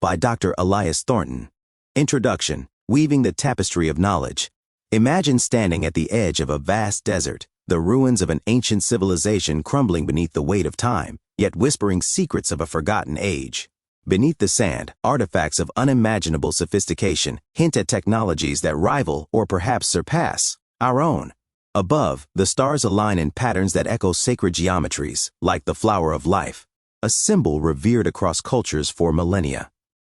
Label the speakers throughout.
Speaker 1: by Dr. Elias Thornton. Introduction: Weaving the Tapestry of Knowledge. Imagine standing at the edge of a vast desert, the ruins of an ancient civilization crumbling beneath the weight of time, yet whispering secrets of a forgotten age. Beneath the sand, artifacts of unimaginable sophistication hint at technologies that rival or perhaps surpass our own. Above, the stars align in patterns that echo sacred geometries, like the flower of life, a symbol revered across cultures for millennia.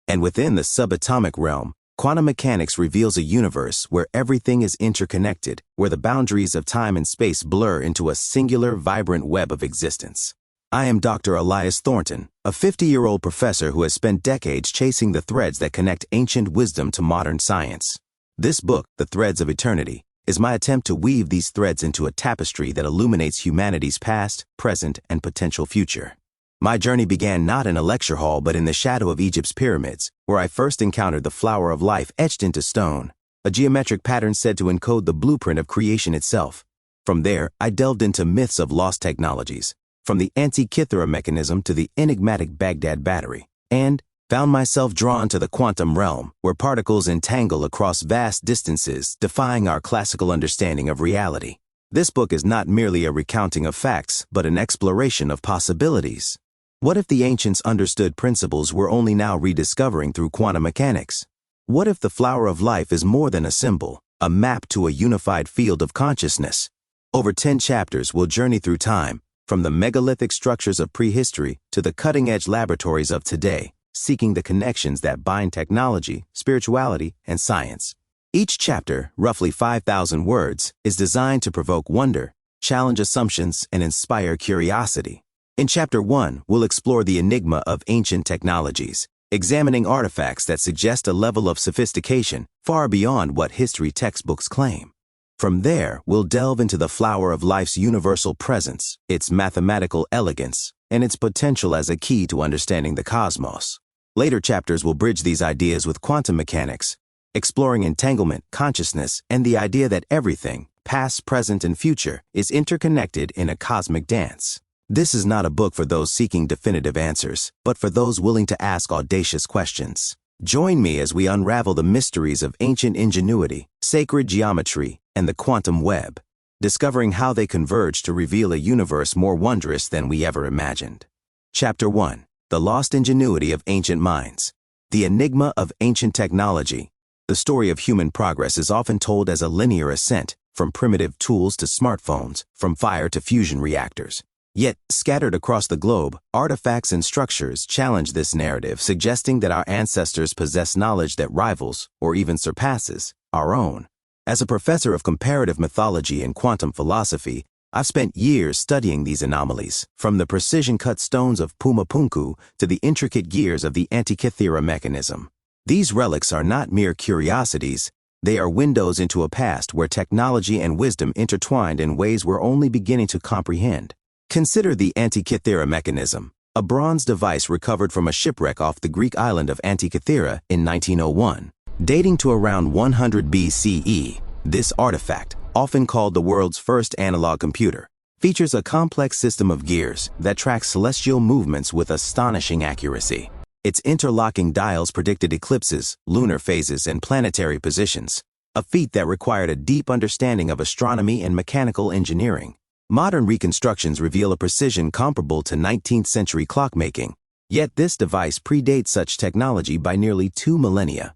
Speaker 1: And within the subatomic realm, quantum mechanics reveals a universe where everything is interconnected, where the boundaries of time and space blur into a singular, vibrant web of existence. I am Dr. Elias Thornton, a 50-year-old professor who has spent decades chasing the threads that connect ancient wisdom to modern science. This book, The Threads of Eternity, is my attempt to weave these threads into a tapestry that illuminates humanity's past, present, and potential future. My journey began not in a lecture hall but in the shadow of Egypt's pyramids, where I first encountered the flower of life etched into stone, a geometric pattern said to encode the blueprint of creation itself. From there, I delved into myths of lost technologies, from the Antikythera mechanism to the enigmatic Baghdad Battery, and found myself drawn to the quantum realm, where particles entangle across vast distances, defying our classical understanding of reality. This book is not merely a recounting of facts, but an exploration of possibilities. What if the ancients understood principles we're only now rediscovering through quantum mechanics? What if the flower of life is more than a symbol, a map to a unified field of consciousness? Over 10 chapters, we'll journey through time, from the megalithic structures of prehistory to the cutting-edge laboratories of today, seeking the connections that bind technology, spirituality, and science. Each chapter, roughly 5,000 words, is designed to provoke wonder, challenge assumptions, and inspire curiosity. In Chapter 1, we'll explore the enigma of ancient technologies, examining artifacts that suggest a level of sophistication far beyond what history textbooks claim. From there, we'll delve into the flower of life's universal presence, its mathematical elegance, and its potential as a key to understanding the cosmos. Later chapters will bridge these ideas with quantum mechanics, exploring entanglement, consciousness, and the idea that everything, past, present, and future, is interconnected in a cosmic dance. This is not a book for those seeking definitive answers, but for those willing to ask audacious questions. Join me as we unravel the mysteries of ancient ingenuity, sacred geometry, and the quantum web, discovering how they converge to reveal a universe more wondrous than we ever imagined. Chapter 1: The Lost Ingenuity of Ancient Minds. The enigma of ancient technology. The story of human progress is often told as a linear ascent, from primitive tools to smartphones, from fire to fusion reactors. Yet, scattered across the globe, artifacts and structures challenge this narrative, suggesting that our ancestors possess knowledge that rivals, or even surpasses, our own. As a professor of comparative mythology and quantum philosophy, I've spent years studying these anomalies, from the precision-cut stones of Pumapunku to the intricate gears of the Antikythera mechanism. These relics are not mere curiosities, they are windows into a past where technology and wisdom intertwined in ways we're only beginning to comprehend. Consider the Antikythera mechanism, a bronze device recovered from a shipwreck off the Greek island of Antikythera in 1901. Dating to around 100 BCE, this artifact, often called the world's first analog computer, features a complex system of gears that tracks celestial movements with astonishing accuracy. Its interlocking dials predicted eclipses, lunar phases, and planetary positions, a feat that required a deep understanding of astronomy and mechanical engineering. Modern reconstructions reveal a precision comparable to 19th-century clockmaking, yet this device predates such technology by nearly 2 millennia.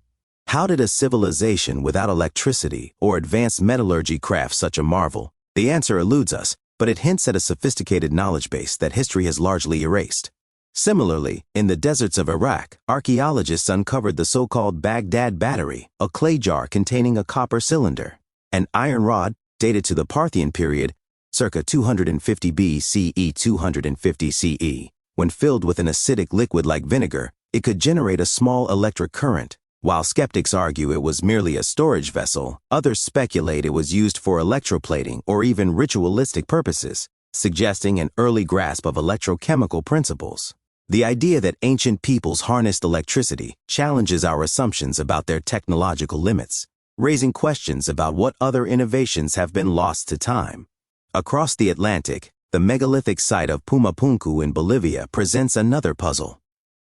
Speaker 1: How did a civilization without electricity or advanced metallurgy craft such a marvel? The answer eludes us, but it hints at a sophisticated knowledge base that history has largely erased. Similarly, in the deserts of Iraq, archaeologists uncovered the so-called Baghdad Battery, a clay jar containing a copper cylinder. An iron rod, dated to the Parthian period, circa 250 BCE 250 CE. When filled with an acidic liquid like vinegar, it could generate a small electric current. While skeptics argue it was merely a storage vessel, others speculate it was used for electroplating or even ritualistic purposes, suggesting an early grasp of electrochemical principles. The idea that ancient peoples harnessed electricity challenges our assumptions about their technological limits, raising questions about what other innovations have been lost to time. Across the Atlantic, the megalithic site of Pumapunku in Bolivia presents another puzzle.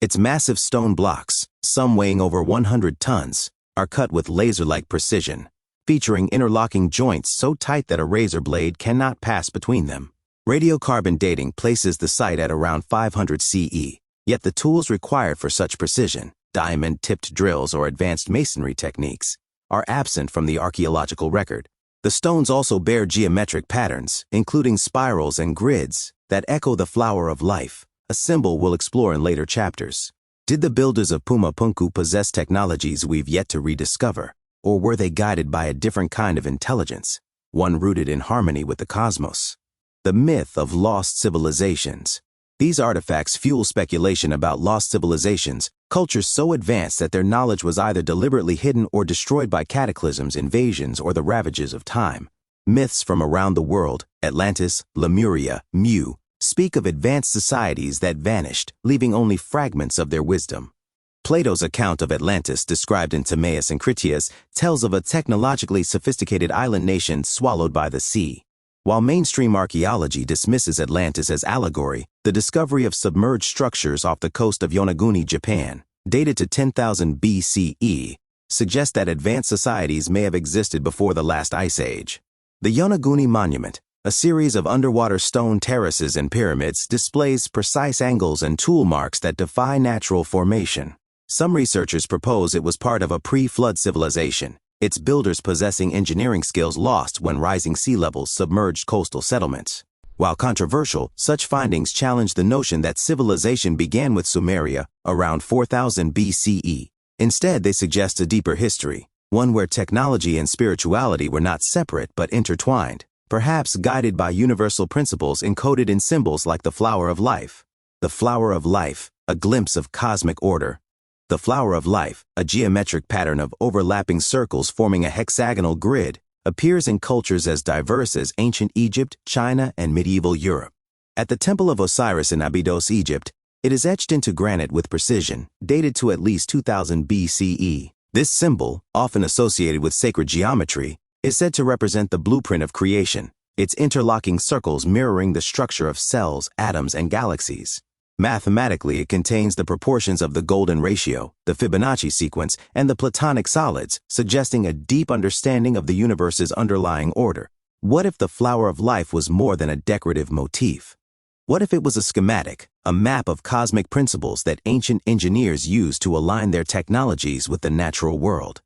Speaker 1: Its massive stone blocks, some weighing over 100 tons, are cut with laser-like precision, featuring interlocking joints so tight that a razor blade cannot pass between them. Radiocarbon dating places the site at around 500 CE, yet the tools required for such precision, diamond-tipped drills or advanced masonry techniques, are absent from the archaeological record. The stones also bear geometric patterns, including spirals and grids, that echo the flower of life, a symbol we'll explore in later chapters. Did the builders of Pumapunku possess technologies we've yet to rediscover, or were they guided by a different kind of intelligence, one rooted in harmony with the cosmos? The myth of lost civilizations. These artifacts fuel speculation about lost civilizations, cultures so advanced that their knowledge was either deliberately hidden or destroyed by cataclysms, invasions, or the ravages of time. Myths from around the world, Atlantis, Lemuria, Mu, speak of advanced societies that vanished, leaving only fragments of their wisdom. Plato's account of Atlantis, described in Timaeus and Critias, tells of a technologically sophisticated island nation swallowed by the sea. While mainstream archaeology dismisses Atlantis as allegory, the discovery of submerged structures off the coast of Yonaguni, Japan, dated to 10,000 BCE, suggests that advanced societies may have existed before the last ice age. The Yonaguni Monument, a series of underwater stone terraces and pyramids, displays precise angles and tool marks that defy natural formation. Some researchers propose it was part of a pre-flood civilization, its builders possessing engineering skills lost when rising sea levels submerged coastal settlements. While controversial, such findings challenge the notion that civilization began with Sumeria around 4000 BCE. Instead, they suggest a deeper history, one where technology and spirituality were not separate but intertwined, perhaps guided by universal principles encoded in symbols like the flower of life. The flower of life, a glimpse of cosmic order. The flower of life, a geometric pattern of overlapping circles forming a hexagonal grid, appears in cultures as diverse as ancient Egypt, China, and medieval Europe. At the Temple of Osiris in Abydos, Egypt, it is etched into granite with precision, dated to at least 2000 BCE. This symbol, often associated with sacred geometry, is said to represent the blueprint of creation, its interlocking circles mirroring the structure of cells, atoms, and galaxies. Mathematically, it contains the proportions of the golden ratio, the Fibonacci sequence, and the Platonic solids, suggesting a deep understanding of the universe's underlying order. What if the flower of life was more than a decorative motif? What if it was a schematic, a map of cosmic principles that ancient engineers used to align their technologies with the natural world?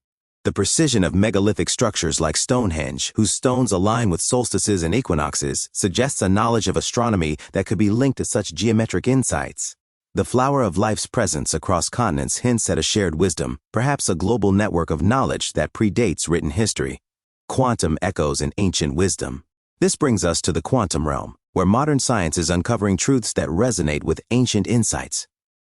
Speaker 1: The precision of megalithic structures like Stonehenge, whose stones align with solstices and equinoxes, suggests a knowledge of astronomy that could be linked to such geometric insights. The flower of life's presence across continents hints at a shared wisdom, perhaps a global network of knowledge that predates written history. Quantum echoes in ancient wisdom. This brings us to the quantum realm, where modern science is uncovering truths that resonate with ancient insights.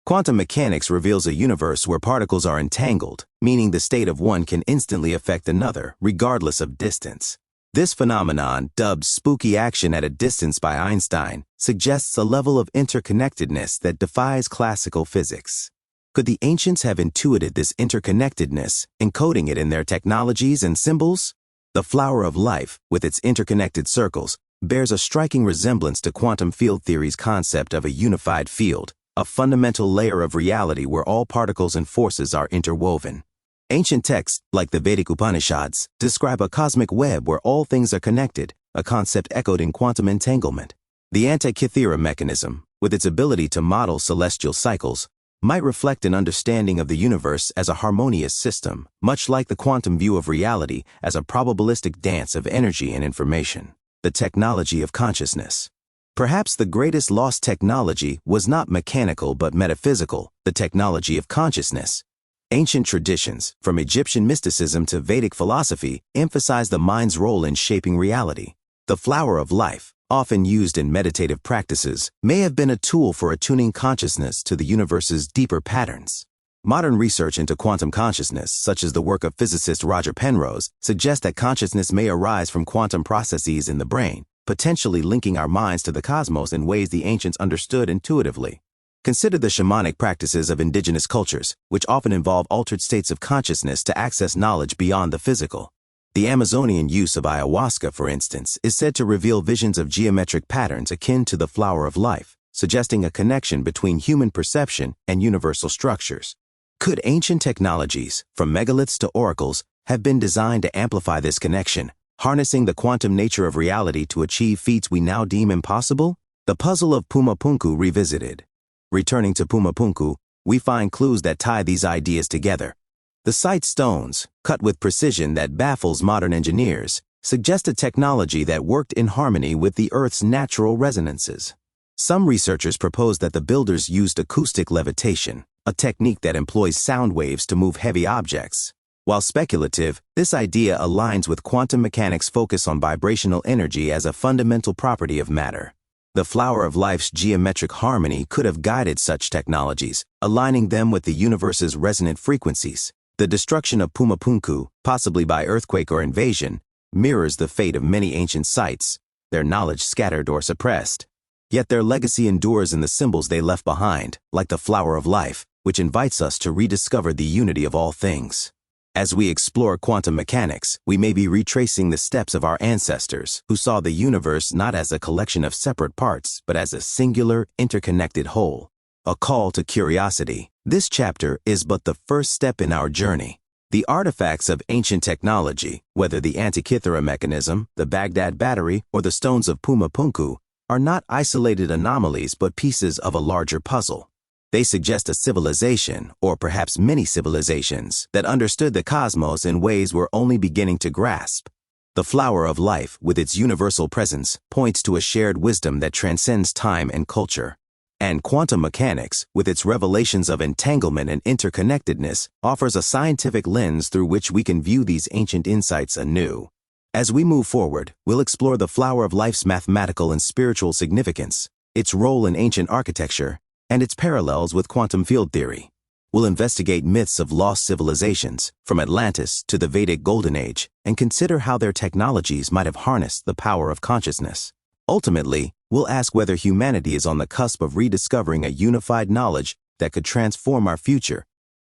Speaker 1: Quantum mechanics reveals a universe where particles are entangled, meaning the state of one can instantly affect another, regardless of distance. This phenomenon, dubbed spooky action at a distance by Einstein, suggests a level of interconnectedness that defies classical physics. Could the ancients have intuited this interconnectedness, encoding it in their technologies and symbols? The flower of life, with its interconnected circles, bears a striking resemblance to quantum field theory's concept of a unified field, a fundamental layer of reality where all particles and forces are interwoven. Ancient texts, like the Vedic Upanishads, describe a cosmic web where all things are connected, a concept echoed in quantum entanglement. The Antikythera mechanism, with its ability to model celestial cycles, might reflect an understanding of the universe as a harmonious system, much like the quantum view of reality as a probabilistic dance of energy and information. The technology of consciousness. Perhaps the greatest lost technology was not mechanical but metaphysical, the technology of consciousness. Ancient traditions, from Egyptian mysticism to Vedic philosophy, emphasize the mind's role in shaping reality. The flower of life, often used in meditative practices, may have been a tool for attuning consciousness to the universe's deeper patterns. Modern research into quantum consciousness, such as the work of physicist Roger Penrose, suggests that consciousness may arise from quantum processes in the brain, potentially linking our minds to the cosmos in ways the ancients understood intuitively. Consider the shamanic practices of indigenous cultures, which often involve altered states of consciousness to access knowledge beyond the physical. The Amazonian use of ayahuasca, for instance, is said to reveal visions of geometric patterns akin to the flower of life, suggesting a connection between human perception and universal structures. Could ancient technologies, from megaliths to oracles, have been designed to amplify this connection, harnessing the quantum nature of reality to achieve feats we now deem impossible? The puzzle of Pumapunku revisited. Returning to Pumapunku, we find clues that tie these ideas together. The site stones, cut with precision that baffles modern engineers, suggest a technology that worked in harmony with the Earth's natural resonances. Some researchers propose that the builders used acoustic levitation, a technique that employs sound waves to move heavy objects. While speculative, this idea aligns with quantum mechanics' focus on vibrational energy as a fundamental property of matter. The flower of life's geometric harmony could have guided such technologies, aligning them with the universe's resonant frequencies. The destruction of Pumapunku, possibly by earthquake or invasion, mirrors the fate of many ancient sites, their knowledge scattered or suppressed. Yet their legacy endures in the symbols they left behind, like the flower of life, which invites us to rediscover the unity of all things. As we explore quantum mechanics, we may be retracing the steps of our ancestors, who saw the universe not as a collection of separate parts, but as a singular, interconnected whole. A call to curiosity. This chapter is but the first step in our journey. The artifacts of ancient technology, whether the Antikythera mechanism, the Baghdad Battery, or the stones of Pumapunku, are not isolated anomalies but pieces of a larger puzzle. They suggest a civilization, or perhaps many civilizations, that understood the cosmos in ways we're only beginning to grasp. The flower of life, with its universal presence, points to a shared wisdom that transcends time and culture. And quantum mechanics, with its revelations of entanglement and interconnectedness, offers a scientific lens through which we can view these ancient insights anew. As we move forward, we'll explore the flower of life's mathematical and spiritual significance, its role in ancient architecture, and its parallels with quantum field theory. We'll investigate myths of lost civilizations, from Atlantis to the Vedic Golden Age, and consider how their technologies might have harnessed the power of consciousness. Ultimately, we'll ask whether humanity is on the cusp of rediscovering a unified knowledge that could transform our future,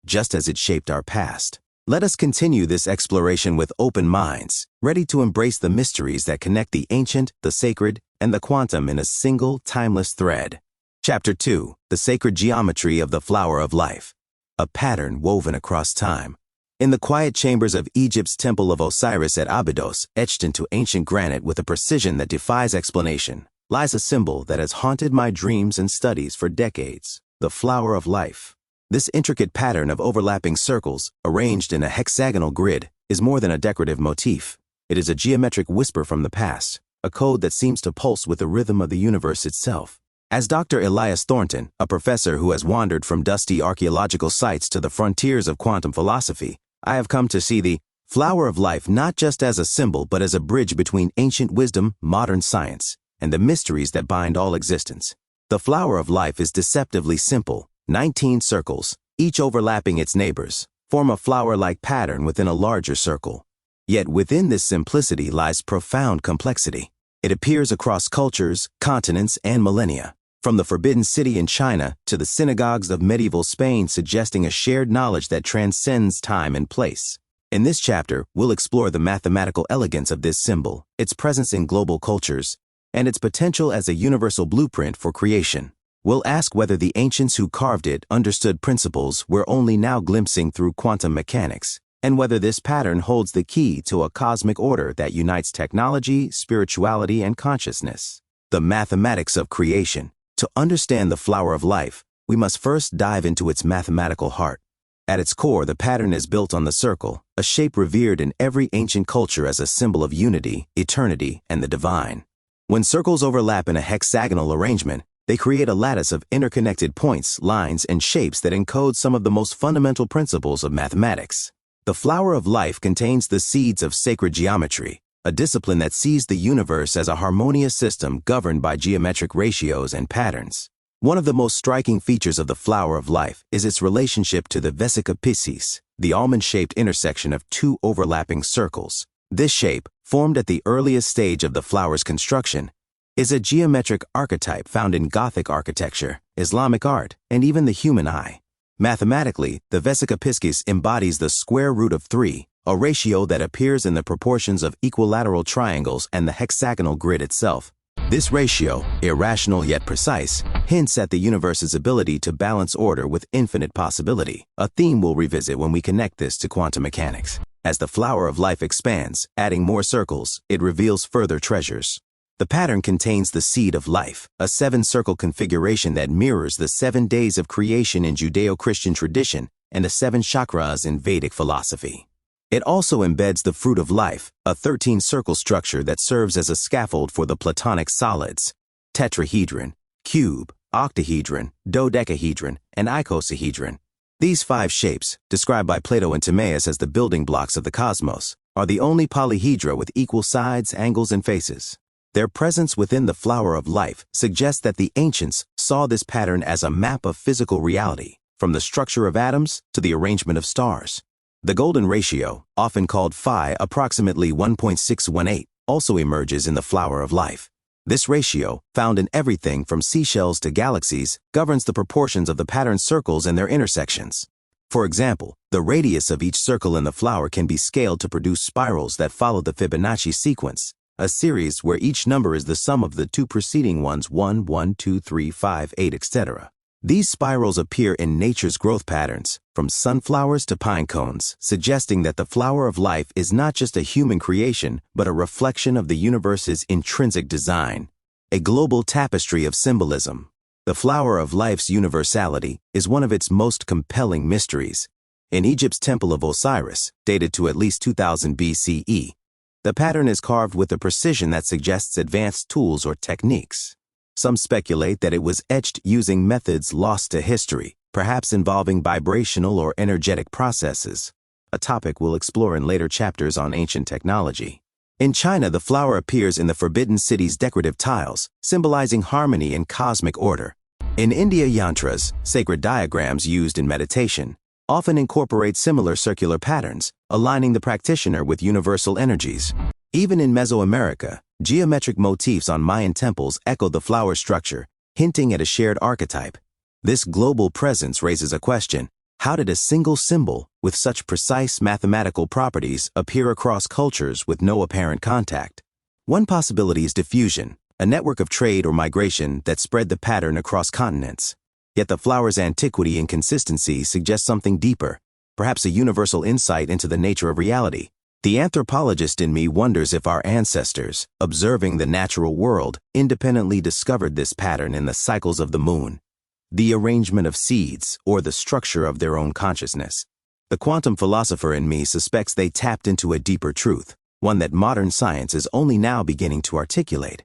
Speaker 1: just as it shaped our past. Let us continue this exploration with open minds, ready to embrace the mysteries that connect the ancient, the sacred, and the quantum in a single, timeless thread. Chapter 2. The Sacred Geometry of the Flower of Life. A pattern woven across time. In the quiet chambers of Egypt's Temple of Osiris at Abydos, etched into ancient granite with a precision that defies explanation, lies a symbol that has haunted my dreams and studies for decades: the flower of life. This intricate pattern of overlapping circles, arranged in a hexagonal grid, is more than a decorative motif. It is a geometric whisper from the past, a code that seems to pulse with the rhythm of the universe itself. As Dr. Elias Thornton, a professor who has wandered from dusty archaeological sites to the frontiers of quantum philosophy, I have come to see the flower of life not just as a symbol but as a bridge between ancient wisdom, modern science, and the mysteries that bind all existence. The flower of life is deceptively simple. 19 circles, each overlapping its neighbors, form a flower-like pattern within a larger circle. Yet within this simplicity lies profound complexity. It appears across cultures, continents, and millennia, from the Forbidden City in China to the synagogues of medieval Spain, suggesting a shared knowledge that transcends time and place. In this chapter, we'll explore the mathematical elegance of this symbol, its presence in global cultures, and its potential as a universal blueprint for creation. We'll ask whether the ancients who carved it understood principles we're only now glimpsing through quantum mechanics, and whether this pattern holds the key to a cosmic order that unites technology, spirituality, and consciousness. The mathematics of creation. To understand the flower of life, we must first dive into its mathematical heart. At its core, the pattern is built on the circle, a shape revered in every ancient culture as a symbol of unity, eternity, and the divine. When circles overlap in a hexagonal arrangement, they create a lattice of interconnected points, lines, and shapes that encode some of the most fundamental principles of mathematics. The flower of life contains the seeds of sacred geometry, a discipline that sees the universe as a harmonious system governed by geometric ratios and patterns. One of the most striking features of the flower of life is its relationship to the vesica piscis, the almond-shaped intersection of two overlapping circles. This shape, formed at the earliest stage of the flower's construction, is a geometric archetype found in Gothic architecture, Islamic art, and even the human eye. Mathematically, the vesica piscis embodies the square root of 3, a ratio that appears in the proportions of equilateral triangles and the hexagonal grid itself. This ratio, irrational yet precise, hints at the universe's ability to balance order with infinite possibility, a theme we'll revisit when we connect this to quantum mechanics. As the flower of life expands, adding more circles, it reveals further treasures. The pattern contains the seed of life, a 7-circle configuration that mirrors the 7 days of creation in Judeo-Christian tradition and the 7 chakras in Vedic philosophy. It also embeds the fruit of life, a 13-circle structure that serves as a scaffold for the Platonic solids, tetrahedron, cube, octahedron, dodecahedron, and icosahedron. These 5 shapes, described by Plato and Timaeus as the building blocks of the cosmos, are the only polyhedra with equal sides, angles, and faces. Their presence within the flower of life suggests that the ancients saw this pattern as a map of physical reality, from the structure of atoms to the arrangement of stars. The golden ratio, often called phi approximately 1.618, also emerges in the flower of life. This ratio, found in everything from seashells to galaxies, governs the proportions of the patterned circles and their intersections. For example, the radius of each circle in the flower can be scaled to produce spirals that follow the Fibonacci sequence, a series where each number is the sum of the 2 preceding ones 1, 1, 2, 3, 5, 8, etc. These spirals appear in nature's growth patterns, from sunflowers to pine cones, suggesting that the flower of life is not just a human creation, but a reflection of the universe's intrinsic design, a global tapestry of symbolism. The flower of life's universality is one of its most compelling mysteries. In Egypt's Temple of Osiris, dated to at least 2000 BCE, the pattern is carved with a precision that suggests advanced tools or techniques. Some speculate that it was etched using methods lost to history, perhaps involving vibrational or energetic processes, a topic we'll explore in later chapters on ancient technology. In China, the flower appears in the Forbidden City's decorative tiles, symbolizing harmony and cosmic order. In India, yantras, sacred diagrams used in meditation, often incorporate similar circular patterns, aligning the practitioner with universal energies. Even in Mesoamerica, geometric motifs on Mayan temples echo the flower structure, hinting at a shared archetype. This global presence raises a question: how did a single symbol with such precise mathematical properties appear across cultures with no apparent contact? One possibility is diffusion, a network of trade or migration that spread the pattern across continents. Yet the flower's antiquity and consistency suggest something deeper, perhaps a universal insight into the nature of reality. The anthropologist in me wonders if our ancestors, observing the natural world, independently discovered this pattern in the cycles of the moon, the arrangement of seeds, or the structure of their own consciousness. The quantum philosopher in me suspects they tapped into a deeper truth, one that modern science is only now beginning to articulate.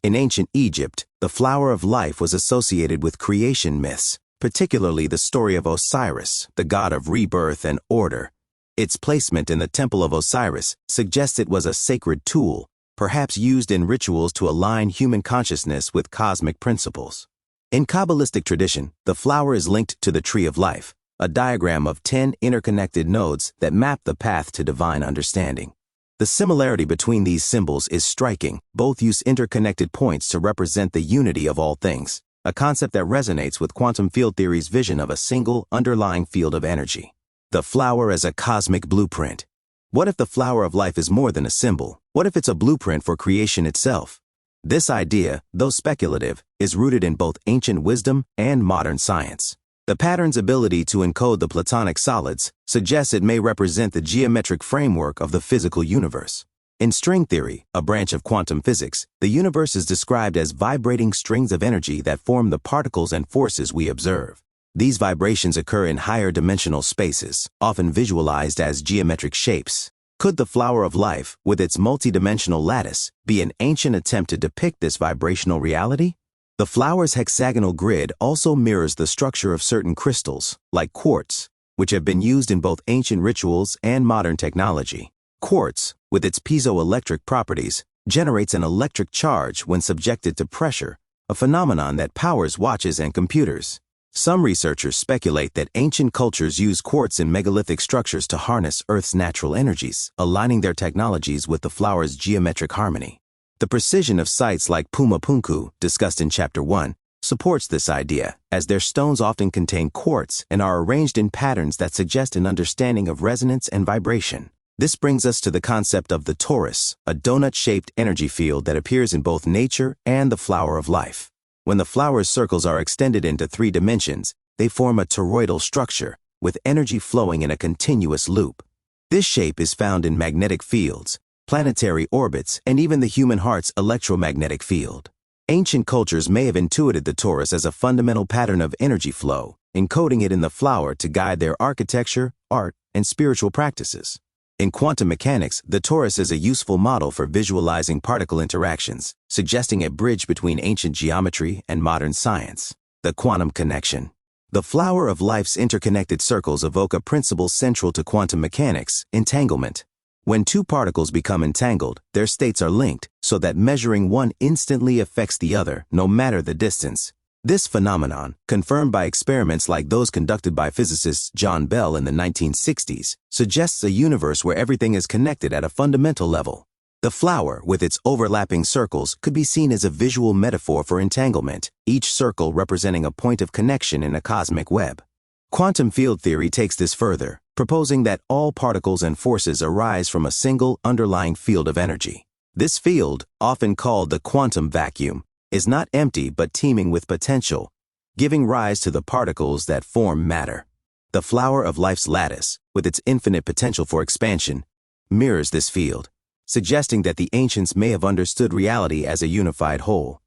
Speaker 1: In ancient Egypt, the flower of life was associated with creation myths, particularly the story of Osiris, the god of rebirth and order. Its placement in the Temple of Osiris suggests it was a sacred tool, perhaps used in rituals to align human consciousness with cosmic principles. In Kabbalistic tradition, the flower is linked to the tree of life, a diagram of 10 interconnected nodes that map the path to divine understanding. The similarity between these symbols is striking. Both use interconnected points to represent the unity of all things, a concept that resonates with quantum field theory's vision of a single, underlying field of energy. The flower as a cosmic blueprint. What if the flower of life is more than a symbol? What if it's a blueprint for creation itself? This idea, though speculative, is rooted in both ancient wisdom and modern science. The pattern's ability to encode the Platonic solids suggests it may represent the geometric framework of the physical universe. In string theory, a branch of quantum physics, the universe is described as vibrating strings of energy that form the particles and forces we observe. These vibrations occur in higher dimensional spaces, often visualized as geometric shapes. Could the flower of life, with its multidimensional lattice, be an ancient attempt to depict this vibrational reality? The flower's hexagonal grid also mirrors the structure of certain crystals, like quartz, which have been used in both ancient rituals and modern technology. Quartz, with its piezoelectric properties, generates an electric charge when subjected to pressure, a phenomenon that powers watches and computers. Some researchers speculate that ancient cultures used quartz in megalithic structures to harness Earth's natural energies, aligning their technologies with the flower's geometric harmony. The precision of sites like Pumapunku, discussed in Chapter 1, supports this idea, as their stones often contain quartz and are arranged in patterns that suggest an understanding of resonance and vibration. This brings us to the concept of the torus, a donut-shaped energy field that appears in both nature and the flower of life. When the flower's circles are extended into 3 dimensions, they form a toroidal structure, with energy flowing in a continuous loop. This shape is found in magnetic fields, planetary orbits, and even the human heart's electromagnetic field. Ancient cultures may have intuited the torus as a fundamental pattern of energy flow, encoding it in the flower to guide their architecture, art, and spiritual practices. In quantum mechanics, the torus is a useful model for visualizing particle interactions, suggesting a bridge between ancient geometry and modern science. The quantum connection. The flower of life's interconnected circles evoke a principle central to quantum mechanics: entanglement. When 2 particles become entangled, their states are linked, so that measuring one instantly affects the other, no matter the distance. This phenomenon, confirmed by experiments like those conducted by physicist John Bell in the 1960s, suggests a universe where everything is connected at a fundamental level. The flower, with its overlapping circles, could be seen as a visual metaphor for entanglement, each circle representing a point of connection in a cosmic web. Quantum field theory takes this further, proposing that all particles and forces arise from a single underlying field of energy. This field, often called the quantum vacuum, is not empty but teeming with potential, giving rise to the particles that form matter. The flower of life's lattice, with its infinite potential for expansion, mirrors this field, suggesting that the ancients may have understood reality as a unified whole.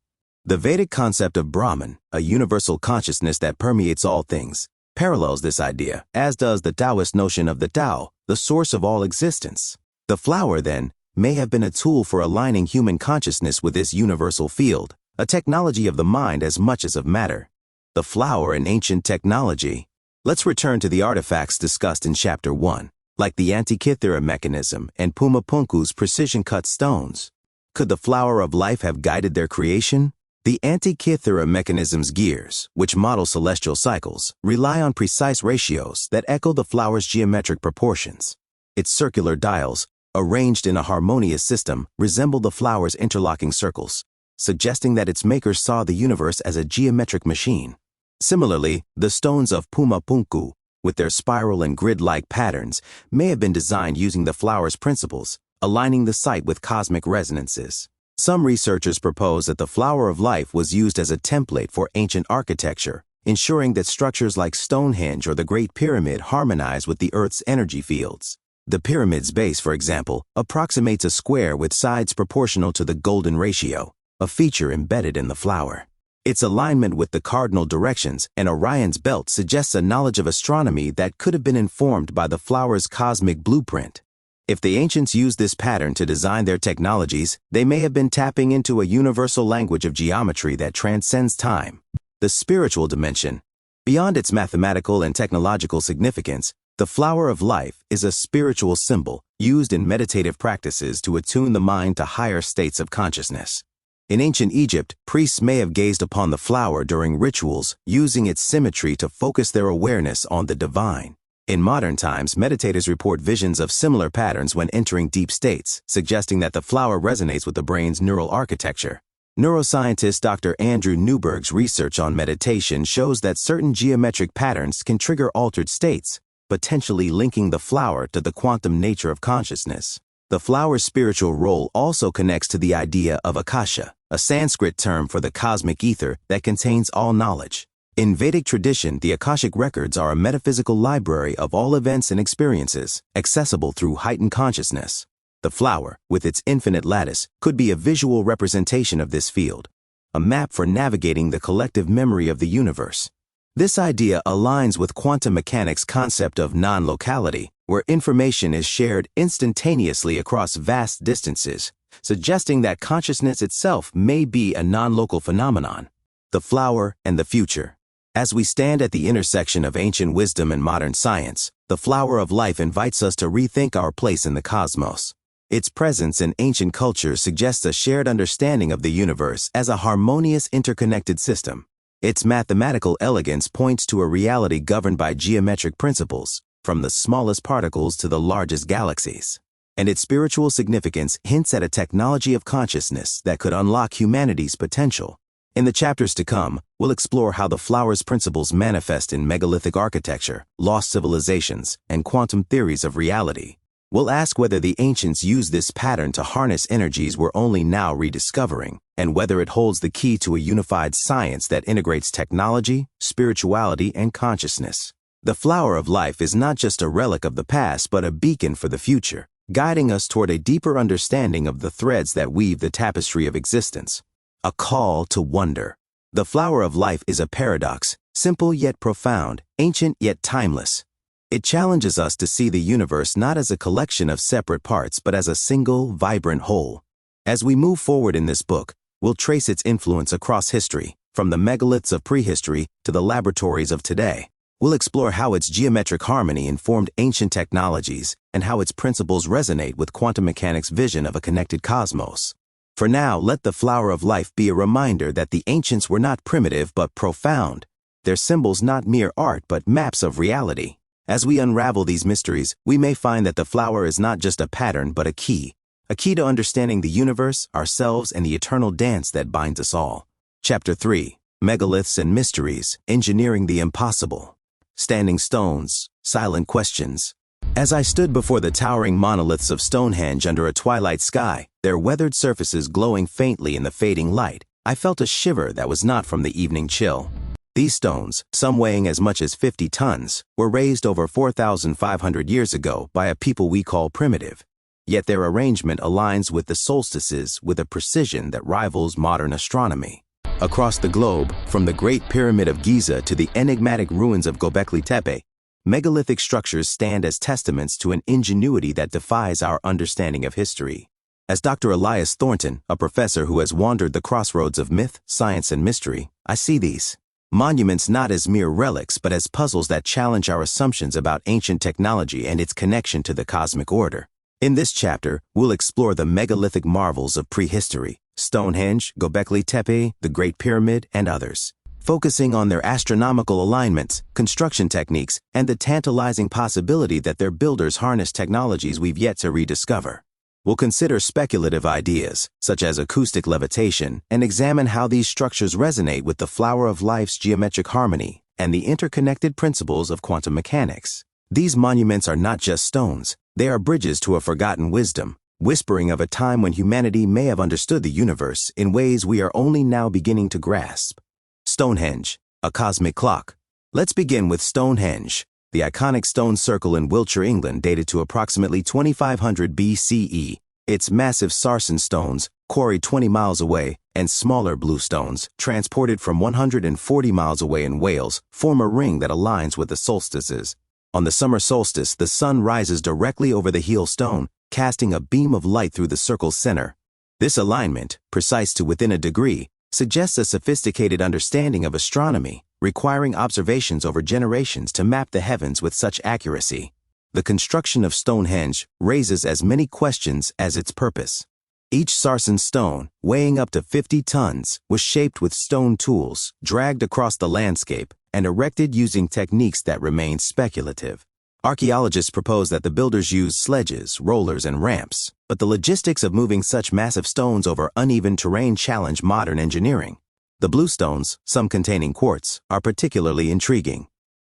Speaker 1: The Vedic concept of Brahman, a universal consciousness that permeates all things, parallels this idea, as does the Taoist notion of the Tao, the source of all existence. The flower, then, may have been a tool for aligning human consciousness with this universal field, a technology of the mind as much as of matter. The flower in ancient technology. Let's return to the artifacts discussed in Chapter 1, like the Antikythera mechanism and Pumapunku's precision-cut stones. Could the flower of life have guided their creation? The Antikythera mechanism's gears, which model celestial cycles, rely on precise ratios that echo the flower's geometric proportions. Its circular dials, arranged in a harmonious system, resemble the flower's interlocking circles, suggesting that its makers saw the universe as a geometric machine. Similarly, the stones of Pumapunku, with their spiral and grid-like patterns, may have been designed using the flower's principles, aligning the site with cosmic resonances. Some researchers propose that the flower of life was used as a template for ancient architecture, ensuring that structures like Stonehenge or the Great Pyramid harmonize with the Earth's energy fields. The pyramid's base, for example, approximates a square with sides proportional to the golden ratio, a feature embedded in the flower. Its alignment with the cardinal directions and Orion's belt suggests a knowledge of astronomy that could have been informed by the flower's cosmic blueprint. If the ancients used this pattern to design their technologies, they may have been tapping into a universal language of geometry that transcends time. The spiritual dimension. Beyond its mathematical and technological significance, the flower of life is a spiritual symbol used in meditative practices to attune the mind to higher states of consciousness. In ancient Egypt, priests may have gazed upon the flower during rituals, using its symmetry to focus their awareness on the divine. In modern times, meditators report visions of similar patterns when entering deep states, suggesting that the flower resonates with the brain's neural architecture. Neuroscientist Dr. Andrew Newberg's research on meditation shows that certain geometric patterns can trigger altered states, potentially linking the flower to the quantum nature of consciousness. The flower's spiritual role also connects to the idea of Akasha, a Sanskrit term for the cosmic ether that contains all knowledge. In Vedic tradition, the Akashic records are a metaphysical library of all events and experiences, accessible through heightened consciousness. The flower, with its infinite lattice, could be a visual representation of this field, a map for navigating the collective memory of the universe. This idea aligns with quantum mechanics' concept of non-locality, where information is shared instantaneously across vast distances, suggesting that consciousness itself may be a non-local phenomenon. The flower and the future. As we stand at the intersection of ancient wisdom and modern science, the flower of life invites us to rethink our place in the cosmos. Its presence in ancient cultures suggests a shared understanding of the universe as a harmonious, interconnected system. Its mathematical elegance points to a reality governed by geometric principles, from the smallest particles to the largest galaxies. And its spiritual significance hints at a technology of consciousness that could unlock humanity's potential. In the chapters to come, we'll explore how the flower's principles manifest in megalithic architecture, lost civilizations, and quantum theories of reality. We'll ask whether the ancients used this pattern to harness energies we're only now rediscovering, and whether it holds the key to a unified science that integrates technology, spirituality, and consciousness. The flower of life is not just a relic of the past but a beacon for the future, guiding us toward a deeper understanding of the threads that weave the tapestry of existence. A call to wonder. The flower of life is a paradox, simple yet profound, ancient yet timeless. It challenges us to see the universe not as a collection of separate parts but as a single, vibrant whole. As we move forward in this book, we'll trace its influence across history, from the megaliths of prehistory to the laboratories of today. We'll explore how its geometric harmony informed ancient technologies and how its principles resonate with quantum mechanics' vision of a connected cosmos. For now, let the flower of life be a reminder that the ancients were not primitive but profound, their symbols not mere art but maps of reality. As we unravel these mysteries, we may find that the flower is not just a pattern but a key to understanding the universe, ourselves, and the eternal dance that binds us all. Chapter 3. Megaliths and Mysteries, Engineering the Impossible. Standing stones, silent questions. As I stood before the towering monoliths of Stonehenge under a twilight sky, their weathered surfaces glowing faintly in the fading light, I felt a shiver that was not from the evening chill. These stones, some weighing as much as 50 tons, were raised over 4,500 years ago by a people we call primitive. Yet their arrangement aligns with the solstices with a precision that rivals modern astronomy. Across the globe, from the Great Pyramid of Giza to the enigmatic ruins of Göbekli Tepe, megalithic structures stand as testaments to an ingenuity that defies our understanding of history. As Dr. Elias Thornton, a professor who has wandered the crossroads of myth, science, and mystery, I see these monuments not as mere relics but as puzzles that challenge our assumptions about ancient technology and its connection to the cosmic order. In this chapter, we'll explore the megalithic marvels of prehistory, Stonehenge, Göbekli Tepe, the Great Pyramid, and others, focusing on their astronomical alignments, construction techniques, and the tantalizing possibility that their builders harnessed technologies we've yet to rediscover. We'll consider speculative ideas, such as acoustic levitation, and examine how these structures resonate with the flower of life's geometric harmony and the interconnected principles of quantum mechanics. These monuments are not just stones, they are bridges to a forgotten wisdom, whispering of a time when humanity may have understood the universe in ways we are only now beginning to grasp. Stonehenge, a cosmic clock. Let's begin with Stonehenge, the iconic stone circle in Wiltshire, England, dated to approximately 2500 BCE. Its massive sarsen stones, quarried 20 miles away, and smaller blue stones, transported from 140 miles away in Wales, form a ring that aligns with the solstices. On the summer solstice, the sun rises directly over the heel stone, casting a beam of light through the circle's center. This alignment, precise to within a degree, suggests a sophisticated understanding of astronomy, requiring observations over generations to map the heavens with such accuracy. The construction of Stonehenge raises as many questions as its purpose. Each sarsen stone, weighing up to 50 tons, was shaped with stone tools, dragged across the landscape, and erected using techniques that remain speculative. Archaeologists propose that the builders used sledges, rollers, and ramps, but the logistics of moving such massive stones over uneven terrain challenge modern engineering. The blue stones, some containing quartz, are particularly intriguing.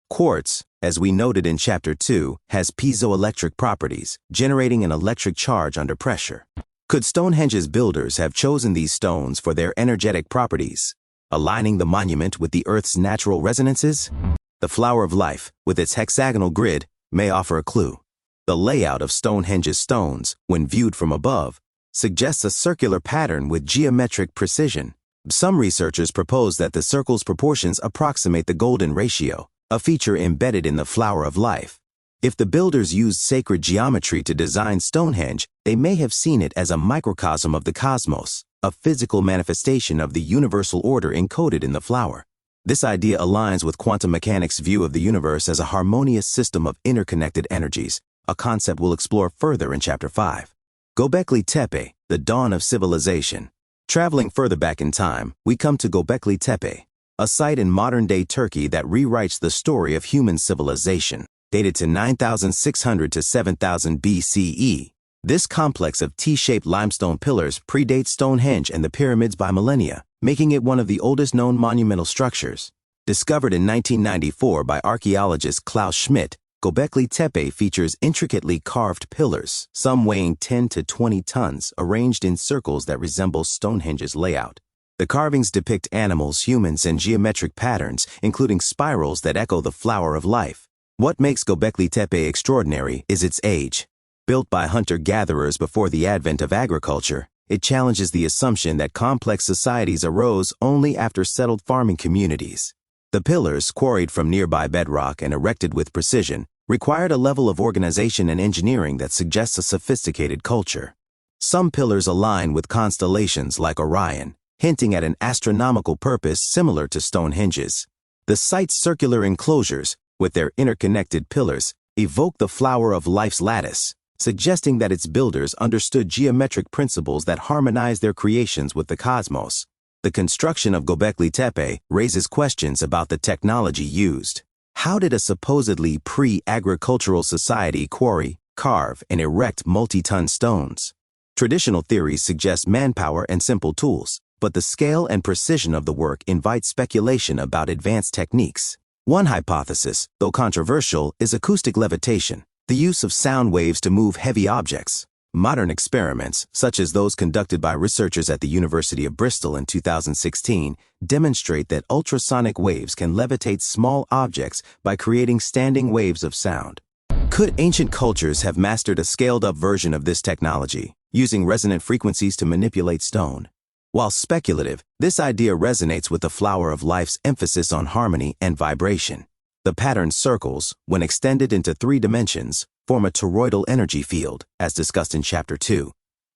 Speaker 1: Quartz, as we noted in Chapter 2, has piezoelectric properties, generating an electric charge under pressure. Could Stonehenge's builders have chosen these stones for their energetic properties, aligning the monument with the Earth's natural resonances? The flower of life, with its hexagonal grid, may offer a clue. The layout of Stonehenge's stones, when viewed from above, suggests a circular pattern with geometric precision. Some researchers propose that the circle's proportions approximate the golden ratio, a feature embedded in the flower of life. If the builders used sacred geometry to design Stonehenge, they may have seen it as a microcosm of the cosmos, a physical manifestation of the universal order encoded in the flower. This idea aligns with quantum mechanics' view of the universe as a harmonious system of interconnected energies, a concept we'll explore further in Chapter 5. Göbekli Tepe, the dawn of civilization. Traveling further back in time, we come to Göbekli Tepe, a site in modern-day Turkey that rewrites the story of human civilization. Dated to 9,600 to 7,000 BCE, this complex of T-shaped limestone pillars predates Stonehenge and the pyramids by millennia, making it one of the oldest known monumental structures. Discovered in 1994 by archaeologist Klaus Schmidt, Göbekli Tepe features intricately carved pillars, some weighing 10 to 20 tons, arranged in circles that resemble Stonehenge's layout. The carvings depict animals, humans, and geometric patterns, including spirals that echo the flower of life. What makes Göbekli Tepe extraordinary is its age. Built by hunter-gatherers before the advent of agriculture, it challenges the assumption that complex societies arose only after settled farming communities. The pillars, quarried from nearby bedrock and erected with precision, required a level of organization and engineering that suggests a sophisticated culture. Some pillars align with constellations like Orion, hinting at an astronomical purpose similar to Stonehenge's. The site's circular enclosures, with their interconnected pillars, evoke the flower of life's lattice, suggesting that its builders understood geometric principles that harmonize their creations with the cosmos. The construction of Göbekli Tepe raises questions about the technology used. How did a supposedly pre-agricultural society quarry, carve, and erect multi-ton stones? Traditional theories suggest manpower and simple tools, but the scale and precision of the work invite speculation about advanced techniques. One hypothesis, though controversial, is acoustic levitation, the use of sound waves to move heavy objects. Modern experiments, such as those conducted by researchers at the University of Bristol in 2016, demonstrate that ultrasonic waves can levitate small objects by creating standing waves of sound. Could ancient cultures have mastered a scaled-up version of this technology, using resonant frequencies to manipulate stone? While speculative, this idea resonates with the flower of life's emphasis on harmony and vibration. The patterned circles, when extended into 3 dimensions, form a toroidal energy field, as discussed in Chapter 2.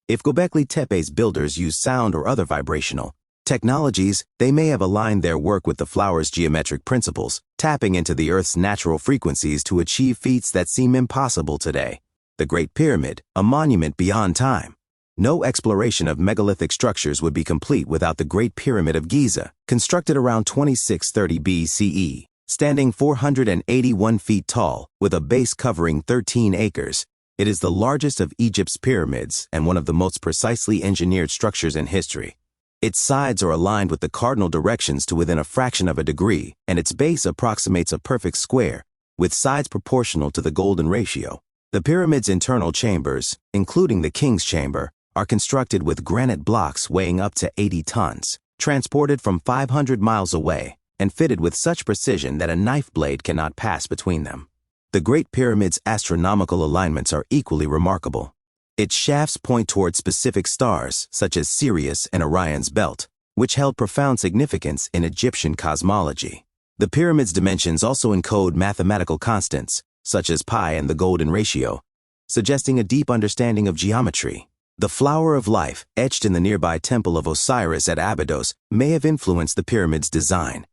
Speaker 1: If Göbekli Tepe's builders used sound or other vibrational technologies, they may have aligned their work with the flower's geometric principles, tapping into the Earth's natural frequencies to achieve feats that seem impossible today. The Great Pyramid, a monument beyond time. No exploration of megalithic structures would be complete without the Great Pyramid of Giza, constructed around 2630 BCE. Standing 481 feet tall, with a base covering 13 acres, it is the largest of Egypt's pyramids and one of the most precisely engineered structures in history. Its sides are aligned with the cardinal directions to within a fraction of a degree, and its base approximates a perfect square, with sides proportional to the golden ratio. The pyramid's internal chambers, including the king's chamber, are constructed with granite blocks weighing up to 80 tons, transported from 500 miles away, and fitted with such precision that a knife blade cannot pass between them. The Great Pyramid's astronomical alignments are equally remarkable. Its shafts point toward specific stars, such as Sirius and Orion's belt, which held profound significance in Egyptian cosmology. The pyramid's dimensions also encode mathematical constants, such as pi and the golden ratio, suggesting a deep understanding of geometry. The flower of life, etched in the nearby temple of Osiris at Abydos, may have influenced the pyramid's design.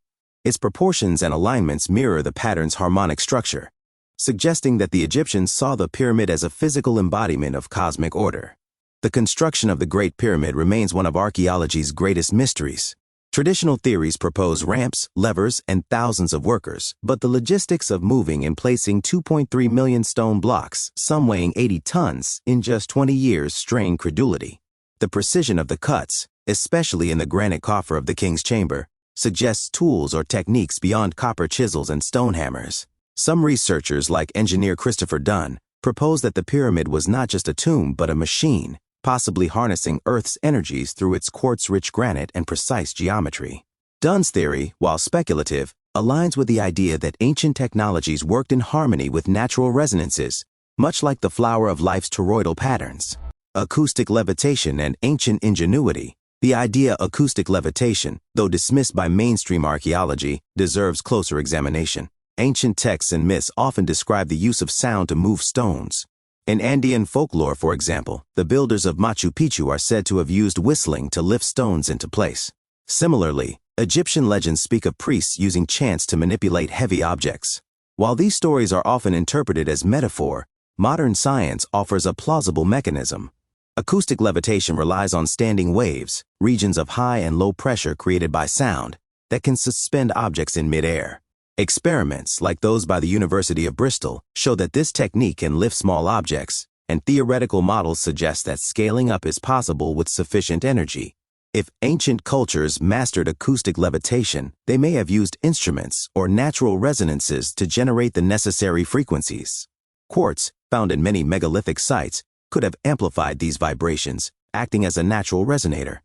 Speaker 1: Its proportions and alignments mirror the pattern's harmonic structure, suggesting that the Egyptians saw the pyramid as a physical embodiment of cosmic order. The construction of the Great Pyramid remains one of archaeology's greatest mysteries. Traditional theories propose ramps, levers, and thousands of workers, but the logistics of moving and placing 2.3 million stone blocks, some weighing 80 tons, in just 20 years strain credulity. The precision of the cuts, especially in the granite coffer of the king's chamber, suggests tools or techniques beyond copper chisels and stone hammers. Some researchers, like engineer Christopher Dunn, propose that the pyramid was not just a tomb but a machine, possibly harnessing Earth's energies through its quartz-rich granite and precise geometry. Dunn's theory, while speculative, aligns with the idea that ancient technologies worked in harmony with natural resonances, much like the flower of life's toroidal patterns. Acoustic levitation and ancient ingenuity. The idea acoustic levitation, though dismissed by mainstream archaeology, deserves closer examination. Ancient texts and myths often describe the use of sound to move stones. In Andean folklore, for example, the builders of Machu Picchu are said to have used whistling to lift stones into place. Similarly, Egyptian legends speak of priests using chants to manipulate heavy objects. While these stories are often interpreted as metaphor, modern science offers a plausible mechanism. Acoustic levitation relies on standing waves, regions of high and low pressure created by sound, that can suspend objects in midair. Experiments, like those by the University of Bristol, show that this technique can lift small objects, and theoretical models suggest that scaling up is possible with sufficient energy. If ancient cultures mastered acoustic levitation, they may have used instruments or natural resonances to generate the necessary frequencies. Quartz, found in many megalithic sites, could have amplified these vibrations, acting as a natural resonator.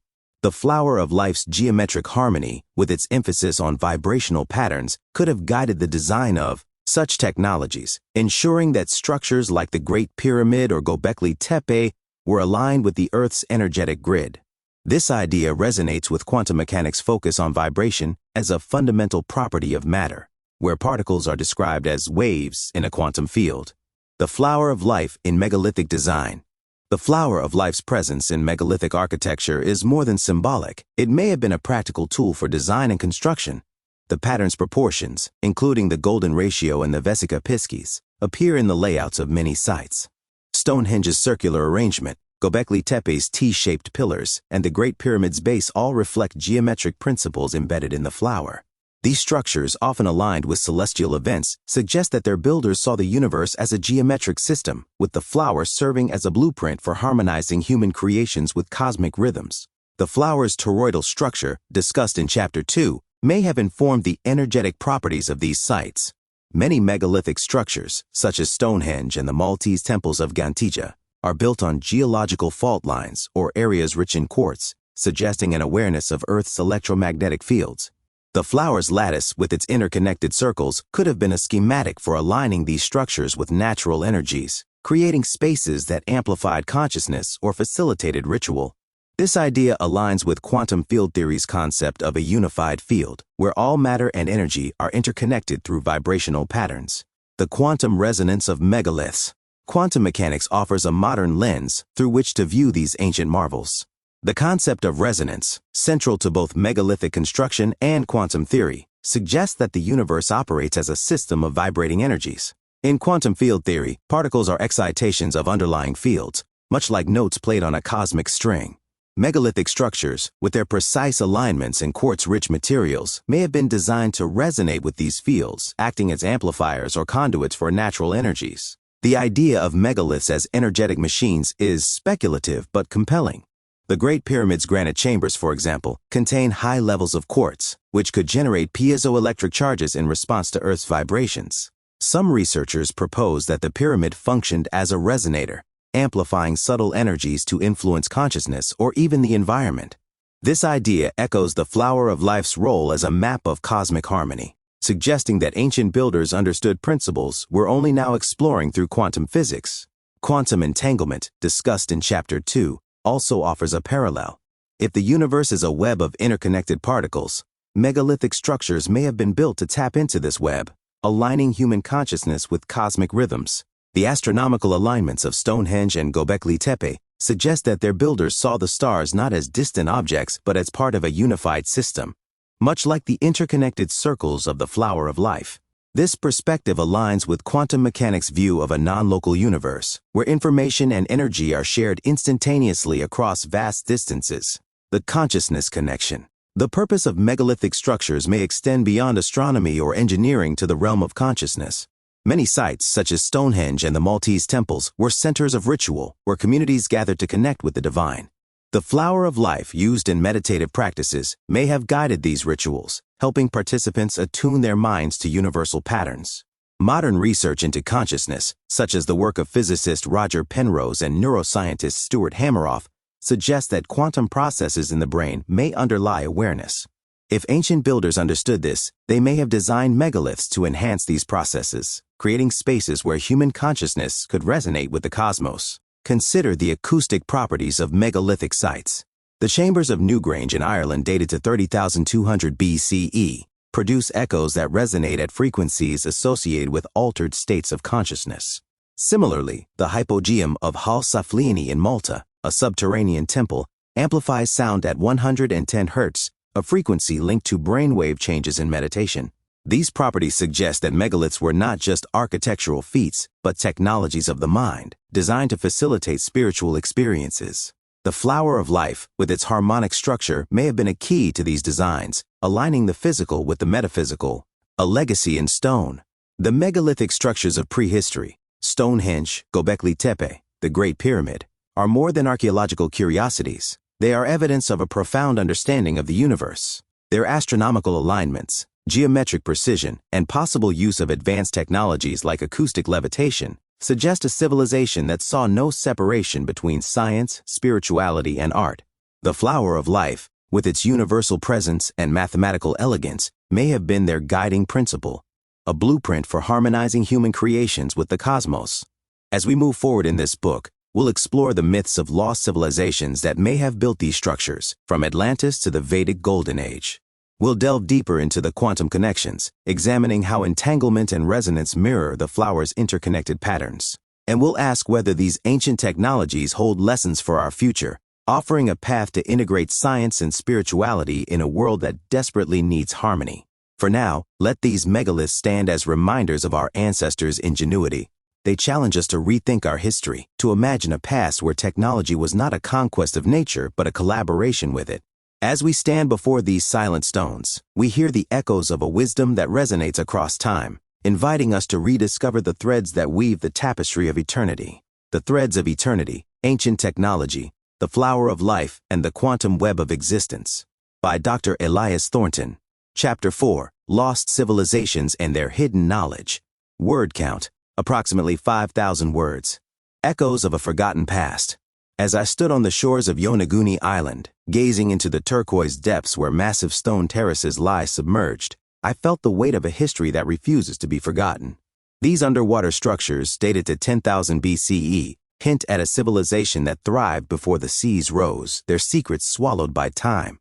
Speaker 1: The flower of life's geometric harmony, with its emphasis on vibrational patterns, could have guided the design of such technologies, ensuring that structures like the Great Pyramid or Göbekli Tepe were aligned with the Earth's energetic grid. This idea resonates with quantum mechanics' focus on vibration as a fundamental property of matter, where particles are described as waves in a quantum field. The flower of life in megalithic design. The flower of life's presence in megalithic architecture is more than symbolic. It may have been a practical tool for design and construction. The pattern's proportions, including the golden ratio and the vesica piscis, appear in the layouts of many sites. Stonehenge's circular arrangement, Göbekli Tepe's T-shaped pillars, and the Great Pyramid's base all reflect geometric principles embedded in the flower. These structures, often aligned with celestial events, suggest that their builders saw the universe as a geometric system, with the flower serving as a blueprint for harmonizing human creations with cosmic rhythms. The flower's toroidal structure, discussed in Chapter 2, may have informed the energetic properties of these sites. Many megalithic structures, such as Stonehenge and the Maltese temples of Antikythera, are built on geological fault lines or areas rich in quartz, suggesting an awareness of Earth's electromagnetic fields. The flower's lattice, with its interconnected circles, could have been a schematic for aligning these structures with natural energies, creating spaces that amplified consciousness or facilitated ritual. This idea aligns with quantum field theory's concept of a unified field, where all matter and energy are interconnected through vibrational patterns. The quantum resonance of megaliths. Quantum mechanics offers a modern lens through which to view these ancient marvels. The concept of resonance, central to both megalithic construction and quantum theory, suggests that the universe operates as a system of vibrating energies. In quantum field theory, particles are excitations of underlying fields, much like notes played on a cosmic string. Megalithic structures, with their precise alignments and quartz-rich materials, may have been designed to resonate with these fields, acting as amplifiers or conduits for natural energies. The idea of megaliths as energetic machines is speculative but compelling. The Great Pyramid's granite chambers, for example, contain high levels of quartz, which could generate piezoelectric charges in response to Earth's vibrations. Some researchers propose that the pyramid functioned as a resonator, amplifying subtle energies to influence consciousness or even the environment. This idea echoes the flower of life's role as a map of cosmic harmony, suggesting that ancient builders understood principles we're only now exploring through quantum physics. Quantum entanglement, discussed in Chapter 2, also offers a parallel. If the universe is a web of interconnected particles, megalithic structures may have been built to tap into this web, aligning human consciousness with cosmic rhythms. The astronomical alignments of Stonehenge and Göbekli Tepe suggest that their builders saw the stars not as distant objects but as part of a unified system, much like the interconnected circles of the flower of life. This perspective aligns with quantum mechanics' view of a non-local universe, where information and energy are shared instantaneously across vast distances. The consciousness connection. The purpose of megalithic structures may extend beyond astronomy or engineering to the realm of consciousness. Many sites, such as Stonehenge and the Maltese temples, were centers of ritual, where communities gathered to connect with the divine. The flower of life used in meditative practices may have guided these rituals, helping participants attune their minds to universal patterns. Modern research into consciousness, such as the work of physicist Roger Penrose and neuroscientist Stuart Hameroff, suggests that quantum processes in the brain may underlie awareness. If ancient builders understood this, they may have designed megaliths to enhance these processes, creating spaces where human consciousness could resonate with the cosmos. Consider the acoustic properties of megalithic sites. The chambers of Newgrange in Ireland, dated to 30,200 BCE, produce echoes that resonate at frequencies associated with altered states of consciousness. Similarly, the hypogeum of Hal Saflieni in Malta, a subterranean temple, amplifies sound at 110 Hz, a frequency linked to brainwave changes in meditation. These properties suggest that megaliths were not just architectural feats, but technologies of the mind, designed to facilitate spiritual experiences. The flower of life, with its harmonic structure, may have been a key to these designs, aligning the physical with the metaphysical. A legacy in stone. The megalithic structures of prehistory, Stonehenge, Göbekli Tepe, the Great Pyramid, are more than archaeological curiosities. They are evidence of a profound understanding of the universe. Their astronomical alignments, geometric precision, and possible use of advanced technologies like acoustic levitation suggest a civilization that saw no separation between science, spirituality, and art. The flower of life, with its universal presence and mathematical elegance, may have been their guiding principle, a blueprint for harmonizing human creations with the cosmos. As we move forward in this book, we'll explore the myths of lost civilizations that may have built these structures, from Atlantis to the Vedic Golden Age. We'll delve deeper into the quantum connections, examining how entanglement and resonance mirror the flower's interconnected patterns. And we'll ask whether these ancient technologies hold lessons for our future, offering a path to integrate science and spirituality in a world that desperately needs harmony. For now, let these megaliths stand as reminders of our ancestors' ingenuity. They challenge us to rethink our history, to imagine a past where technology was not a conquest of nature but a collaboration with it. As we stand before these silent stones, we hear the echoes of a wisdom that resonates across time, inviting us to rediscover the threads that weave the tapestry of eternity. The threads of eternity, ancient technology, the flower of life, and the quantum web of existence. By Dr. Elias Thornton. Chapter 4, Lost Civilizations and Their Hidden Knowledge. Word count, approximately 5,000 words. Echoes of a forgotten past. As I stood on the shores of Yonaguni Island, gazing into the turquoise depths where massive stone terraces lie submerged, I felt the weight of a history that refuses to be forgotten. These underwater structures, dated to 10,000 BCE, hint at a civilization that thrived before the seas rose, their secrets swallowed by time.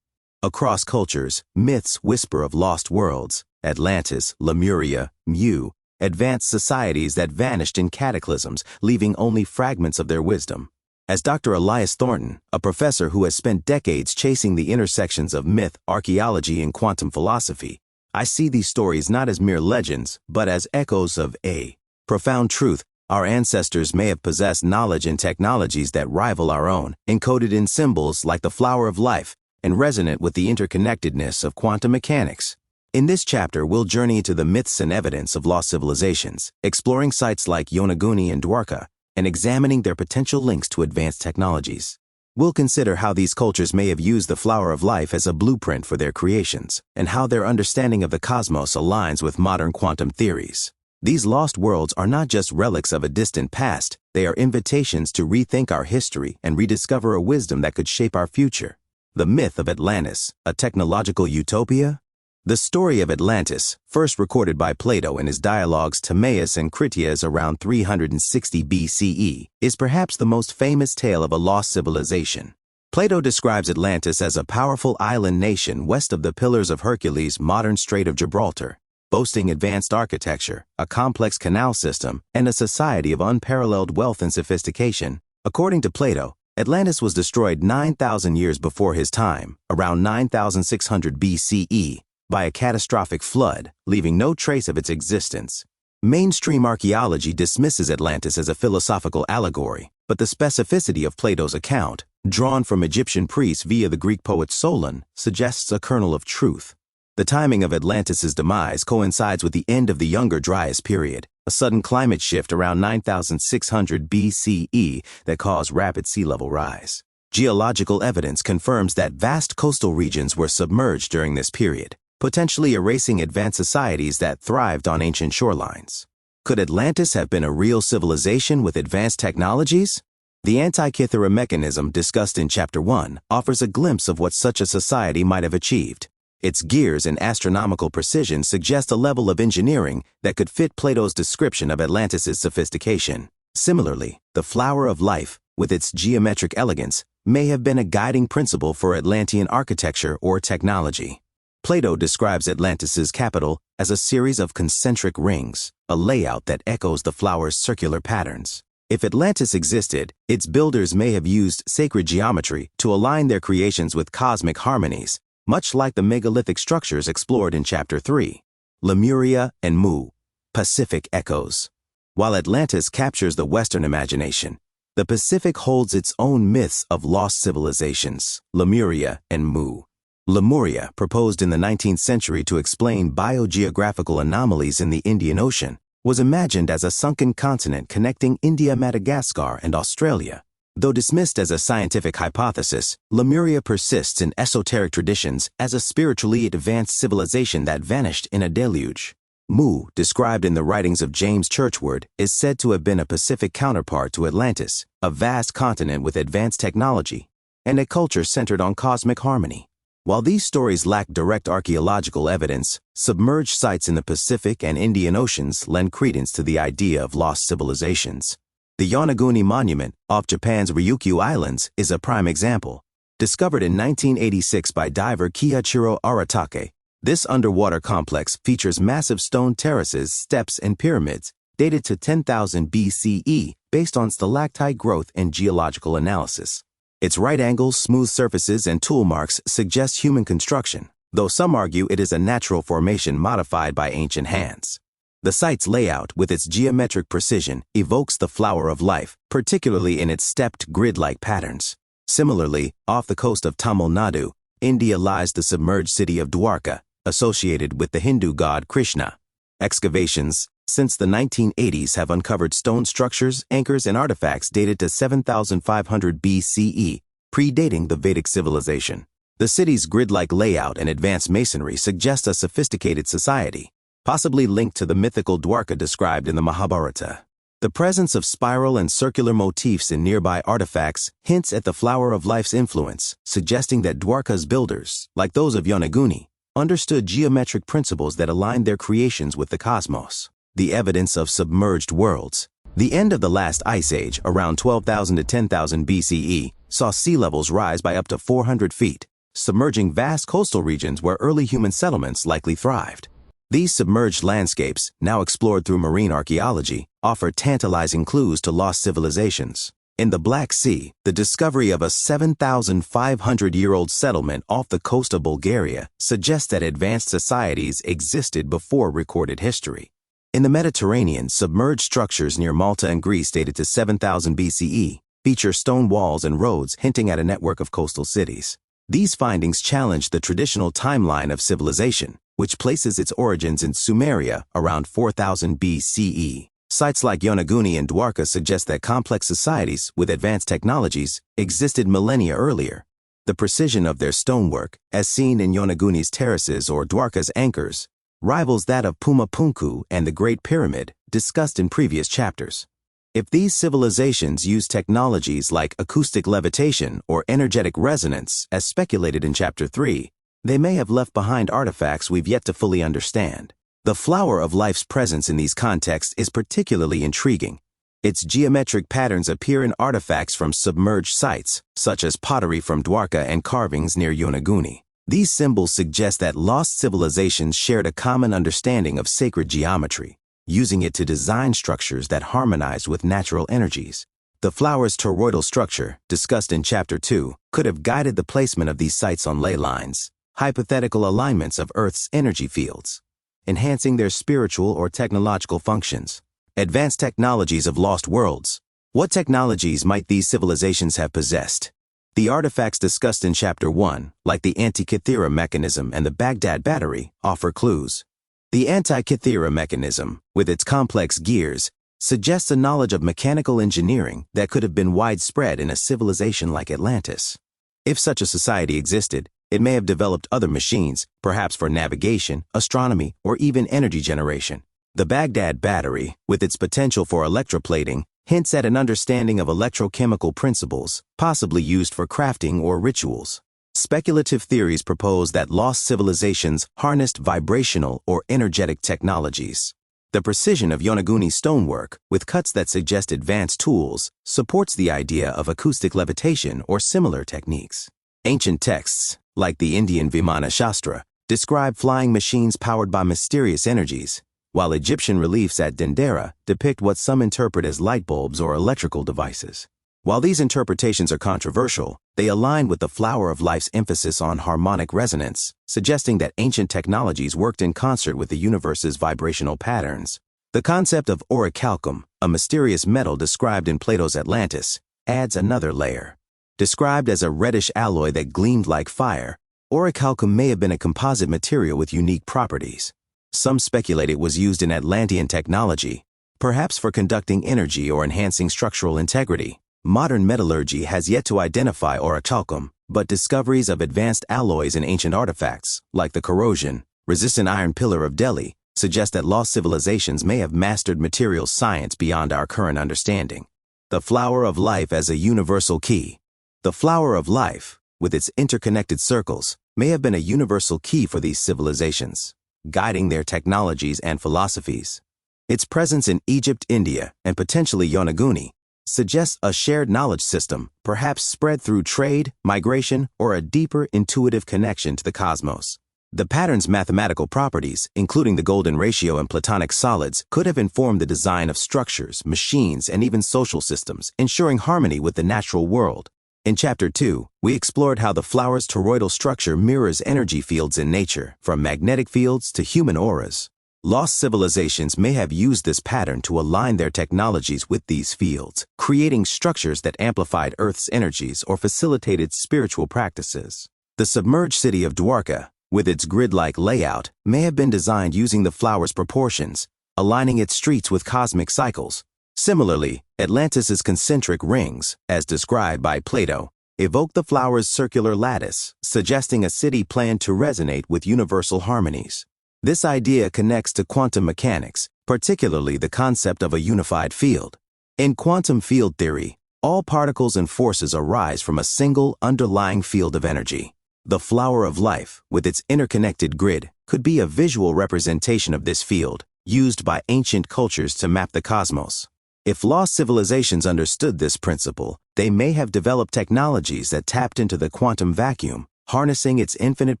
Speaker 1: Across cultures, myths whisper of lost worlds, Atlantis, Lemuria, Mu, advanced societies that vanished in cataclysms, leaving only fragments of their wisdom. As Dr. Elias Thornton, a professor who has spent decades chasing the intersections of myth, archaeology, and quantum philosophy, I see these stories not as mere legends, but as echoes of a profound truth. Our ancestors may have possessed knowledge and technologies that rival our own, encoded in symbols like the flower of life, and resonant with the interconnectedness of quantum mechanics. In this chapter, we'll journey into the myths and evidence of lost civilizations, exploring sites like Yonaguni and Dwarka, and examining their potential links to advanced technologies. We'll consider how these cultures may have used the flower of life as a blueprint for their creations, and how their understanding of the cosmos aligns with modern quantum theories. These lost worlds are not just relics of a distant past, they are invitations to rethink our history and rediscover a wisdom that could shape our future. The myth of Atlantis, a technological utopia? The story of Atlantis, first recorded by Plato in his dialogues Timaeus and Critias around 360 BCE, is perhaps the most famous tale of a lost civilization. Plato describes Atlantis as a powerful island nation west of the Pillars of Hercules' modern Strait of Gibraltar, boasting advanced architecture, a complex canal system, and a society of unparalleled wealth and sophistication. According to Plato, Atlantis was destroyed 9,000 years before his time, around 9,600 BCE, by a catastrophic flood, leaving no trace of its existence. Mainstream archaeology dismisses Atlantis as a philosophical allegory, but the specificity of Plato's account, drawn from Egyptian priests via the Greek poet Solon, suggests a kernel of truth. The timing of Atlantis's demise coincides with the end of the Younger Dryas period, a sudden climate shift around 9,600 BCE that caused rapid sea level rise. Geological evidence confirms that vast coastal regions were submerged during this period, potentially erasing advanced societies that thrived on ancient shorelines. Could Atlantis have been a real civilization with advanced technologies? The Antikythera mechanism discussed in Chapter 1 offers a glimpse of what such a society might have achieved. Its gears and astronomical precision suggest a level of engineering that could fit Plato's description of Atlantis's sophistication. Similarly, the flower of life, with its geometric elegance, may have been a guiding principle for Atlantean architecture or technology. Plato describes Atlantis's capital as a series of concentric rings, a layout that echoes the flower's circular patterns. If Atlantis existed, its builders may have used sacred geometry to align their creations with cosmic harmonies, much like the megalithic structures explored in Chapter 3. Lemuria and Mu, Pacific echoes. While Atlantis captures the Western imagination, the Pacific holds its own myths of lost civilizations, Lemuria and Mu. Lemuria, proposed in the 19th century to explain biogeographical anomalies in the Indian Ocean, was imagined as a sunken continent connecting India, Madagascar, and Australia. Though dismissed as a scientific hypothesis, Lemuria persists in esoteric traditions as a spiritually advanced civilization that vanished in a deluge. Mu, described in the writings of James Churchward, is said to have been a Pacific counterpart to Atlantis, a vast continent with advanced technology, and a culture centered on cosmic harmony. While these stories lack direct archaeological evidence, submerged sites in the Pacific and Indian Oceans lend credence to the idea of lost civilizations. The Yonaguni Monument, off Japan's Ryukyu Islands, is a prime example. Discovered in 1986 by diver Kiyachiro Aratake, this underwater complex features massive stone terraces, steps, and pyramids, dated to 10,000 BCE based on stalactite growth and geological analysis. Its right angles, smooth surfaces, and tool marks suggest human construction, though some argue it is a natural formation modified by ancient hands. The site's layout, with its geometric precision, evokes the flower of life, particularly in its stepped, grid-like patterns. Similarly, off the coast of Tamil Nadu, India, lies the submerged city of Dwarka, associated with the Hindu god Krishna. Excavations since the 1980s have uncovered stone structures, anchors, and artifacts dated to 7,500 BCE, predating the Vedic civilization. The city's grid-like layout and advanced masonry suggest a sophisticated society, possibly linked to the mythical Dwarka described in the Mahabharata. The presence of spiral and circular motifs in nearby artifacts hints at the flower of life's influence, suggesting that Dwarka's builders, like those of Yonaguni, understood geometric principles that aligned their creations with the cosmos. The evidence of submerged worlds. The end of the last ice age, around 12,000 to 10,000 BCE, saw sea levels rise by up to 400 feet, submerging vast coastal regions where early human settlements likely thrived. These submerged landscapes, now explored through marine archaeology, offer tantalizing clues to lost civilizations. In the Black Sea, the discovery of a 7,500-year-old settlement off the coast of Bulgaria suggests that advanced societies existed before recorded history. In the Mediterranean, submerged structures near Malta and Greece dated to 7,000 BCE feature stone walls and roads hinting at a network of coastal cities. These findings challenge the traditional timeline of civilization, which places its origins in Sumeria around 4,000 BCE. Sites like Yonaguni and Dwarka suggest that complex societies with advanced technologies existed millennia earlier. The precision of their stonework, as seen in Yonaguni's terraces or Dwarka's anchors, rivals that of Pumapunku and the Great Pyramid, discussed in previous chapters. If these civilizations used technologies like acoustic levitation or energetic resonance, as speculated in Chapter 3, they may have left behind artifacts we've yet to fully understand. The flower of life's presence in these contexts is particularly intriguing. Its geometric patterns appear in artifacts from submerged sites, such as pottery from Dwarka and carvings near Yonaguni. These symbols suggest that lost civilizations shared a common understanding of sacred geometry, using it to design structures that harmonized with natural energies. The flower's toroidal structure, discussed in Chapter 2, could have guided the placement of these sites on ley lines, hypothetical alignments of Earth's energy fields, enhancing their spiritual or technological functions. Advanced technologies of lost worlds. What technologies might these civilizations have possessed? The artifacts discussed in Chapter 1, like the Antikythera mechanism and the Baghdad Battery, offer clues. The Antikythera mechanism, with its complex gears, suggests a knowledge of mechanical engineering that could have been widespread in a civilization like Atlantis. If such a society existed, it may have developed other machines, perhaps for navigation, astronomy, or even energy generation. The Baghdad Battery, with its potential for electroplating, hints at an understanding of electrochemical principles, possibly used for crafting or rituals. Speculative theories propose that lost civilizations harnessed vibrational or energetic technologies. The precision of Yonaguni stonework, with cuts that suggest advanced tools, supports the idea of acoustic levitation or similar techniques. Ancient texts, like the Indian Vimana Shastra, describe flying machines powered by mysterious energies, while Egyptian reliefs at Dendera depict what some interpret as light bulbs or electrical devices. While these interpretations are controversial, they align with the flower of life's emphasis on harmonic resonance, suggesting that ancient technologies worked in concert with the universe's vibrational patterns. The concept of orichalcum, a mysterious metal described in Plato's Atlantis, adds another layer. Described as a reddish alloy that gleamed like fire, orichalcum may have been a composite material with unique properties. Some speculate it was used in Atlantean technology, perhaps for conducting energy or enhancing structural integrity. Modern metallurgy has yet to identify orichalcum, but discoveries of advanced alloys in ancient artifacts, like the corrosion-resistant iron pillar of Delhi, suggest that lost civilizations may have mastered materials science beyond our current understanding. The flower of life as a universal key. The flower of life, with its interconnected circles, may have been a universal key for these civilizations, guiding their technologies and philosophies. Its presence in Egypt, India, and potentially Yonaguni suggests a shared knowledge system, perhaps spread through trade, migration, or a deeper intuitive connection to the cosmos. The pattern's mathematical properties, including the golden ratio and Platonic solids, could have informed the design of structures, machines, and even social systems, ensuring harmony with the natural world. In Chapter 2, we explored how the flower's toroidal structure mirrors energy fields in nature, from magnetic fields to human auras. Lost civilizations may have used this pattern to align their technologies with these fields, creating structures that amplified Earth's energies or facilitated spiritual practices. The submerged city of Dwarka, with its grid-like layout, may have been designed using the flower's proportions, aligning its streets with cosmic cycles. Similarly, Atlantis's concentric rings, as described by Plato, evoke the flower's circular lattice, suggesting a city planned to resonate with universal harmonies. This idea connects to quantum mechanics, particularly the concept of a unified field. In quantum field theory, all particles and forces arise from a single underlying field of energy. The flower of life, with its interconnected grid, could be a visual representation of this field, used by ancient cultures to map the cosmos. If lost civilizations understood this principle, they may have developed technologies that tapped into the quantum vacuum, harnessing its infinite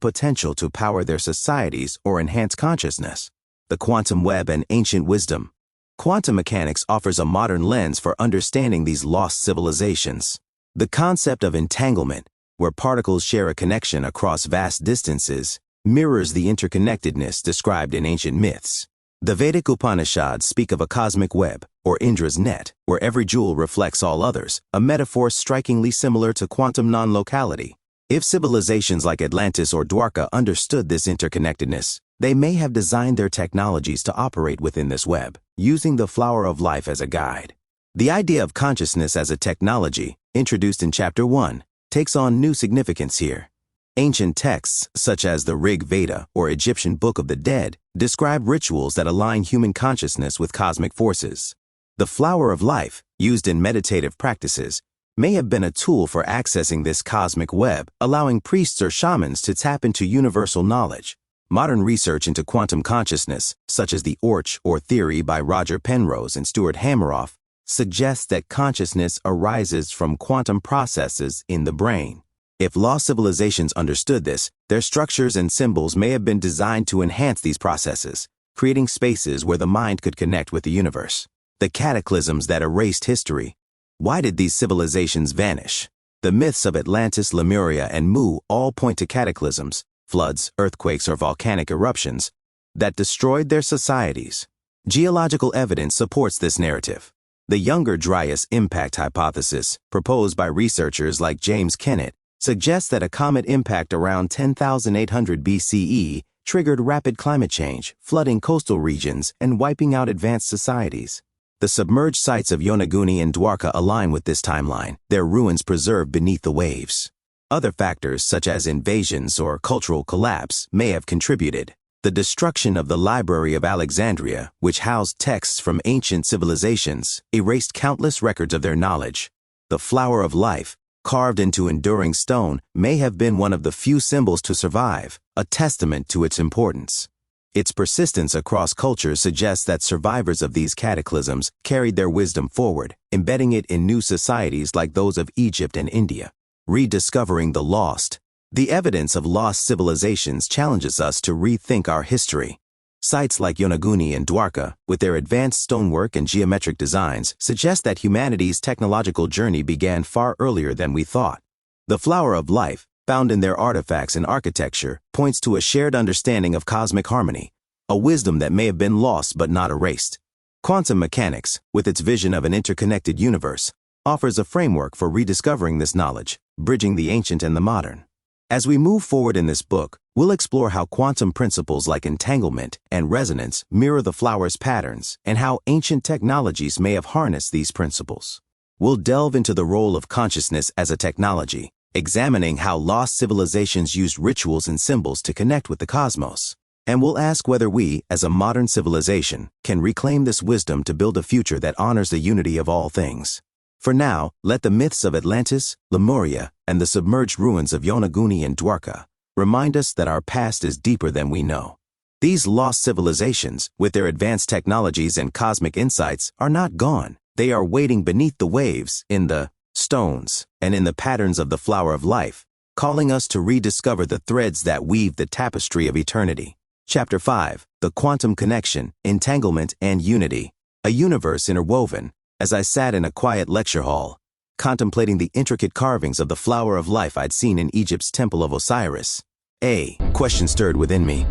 Speaker 1: potential to power their societies or enhance consciousness. The quantum web and ancient wisdom. Quantum mechanics offers a modern lens for understanding these lost civilizations. The concept of entanglement, where particles share a connection across vast distances, mirrors the interconnectedness described in ancient myths. The Vedic Upanishads speak of a cosmic web, or Indra's net, where every jewel reflects all others, a metaphor strikingly similar to quantum non-locality. If civilizations like Atlantis or Dwarka understood this interconnectedness, they may have designed their technologies to operate within this web, using the flower of life as a guide. The idea of consciousness as a technology, introduced in Chapter 1, takes on new significance here. Ancient texts, such as the Rig Veda or Egyptian Book of the Dead, describe rituals that align human consciousness with cosmic forces. The flower of life, used in meditative practices, may have been a tool for accessing this cosmic web, allowing priests or shamans to tap into universal knowledge. Modern research into quantum consciousness, such as the Orch or theory by Roger Penrose and Stuart Hameroff, suggests that consciousness arises from quantum processes in the brain. If lost civilizations understood this, their structures and symbols may have been designed to enhance these processes, creating spaces where the mind could connect with the universe. The cataclysms that erased history. Why did these civilizations vanish? The myths of Atlantis, Lemuria, and Mu all point to cataclysms, floods, earthquakes, or volcanic eruptions, that destroyed their societies. Geological evidence supports this narrative. The Younger Dryas impact hypothesis, proposed by researchers like James Kennett, suggests that a comet impact around 10,800 BCE triggered rapid climate change, flooding coastal regions and wiping out advanced societies. The submerged sites of Yonaguni and Dwarka align with this timeline, their ruins preserved beneath the waves. Other factors, such as invasions or cultural collapse, may have contributed. The destruction of the Library of Alexandria, which housed texts from ancient civilizations, erased countless records of their knowledge. The flower of life, carved into enduring stone, may have been one of the few symbols to survive, a testament to its importance. Its persistence across cultures suggests that survivors of these cataclysms carried their wisdom forward, embedding it in new societies like those of Egypt and India. Rediscovering the lost. The evidence of lost civilizations challenges us to rethink our history. Sites like Yonaguni and Dwarka, with their advanced stonework and geometric designs, suggest that humanity's technological journey began far earlier than we thought. The flower of life, found in their artifacts and architecture, points to a shared understanding of cosmic harmony, a wisdom that may have been lost but not erased. Quantum mechanics, with its vision of an interconnected universe, offers a framework for rediscovering this knowledge, bridging the ancient and the modern. As we move forward in this book, we'll explore how quantum principles like entanglement and resonance mirror the flower's patterns and how ancient technologies may have harnessed these principles. we'll delve into the role of consciousness as a technology, examining how lost civilizations used rituals and symbols to connect with the cosmos. And we'll ask whether we, as a modern civilization, can reclaim this wisdom to build a future that honors the unity of all things. For now, let the myths of Atlantis, Lemuria, and the submerged ruins of Yonaguni and Dwarka remind us that our past is deeper than we know. These lost civilizations, with their advanced technologies and cosmic insights, are not gone. They are waiting beneath the waves, in the stones, and in the patterns of the flower of life, calling us to rediscover the threads that weave the tapestry of eternity. Chapter 5. The Quantum Connection, Entanglement, and Unity. A universe interwoven. As I sat in a quiet lecture hall, contemplating the intricate carvings of the flower of life I'd seen in Egypt's Temple of Osiris, a question stirred within me.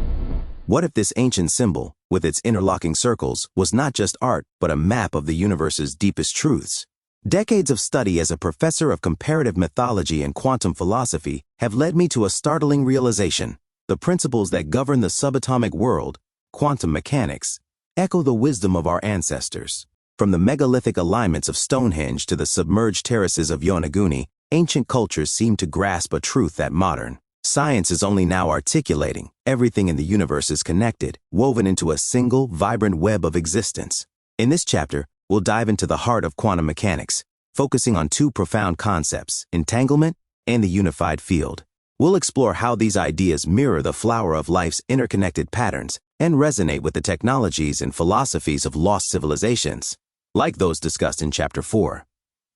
Speaker 1: What if this ancient symbol, with its interlocking circles, was not just art, but a map of the universe's deepest truths? Decades of study as a professor of comparative mythology and quantum philosophy have led me to a startling realization. The principles that govern the subatomic world, quantum mechanics, echo the wisdom of our ancestors. From the megalithic alignments of Stonehenge to the submerged terraces of Yonaguni, ancient cultures seem to grasp a truth that modern science is only now articulating. Everything in the universe is connected, woven into a single, vibrant web of existence. In this chapter, we'll dive into the heart of quantum mechanics, focusing on two profound concepts, entanglement and the unified field. We'll explore how these ideas mirror the flower of life's interconnected patterns and resonate with the technologies and philosophies of lost civilizations, like those discussed in Chapter 4.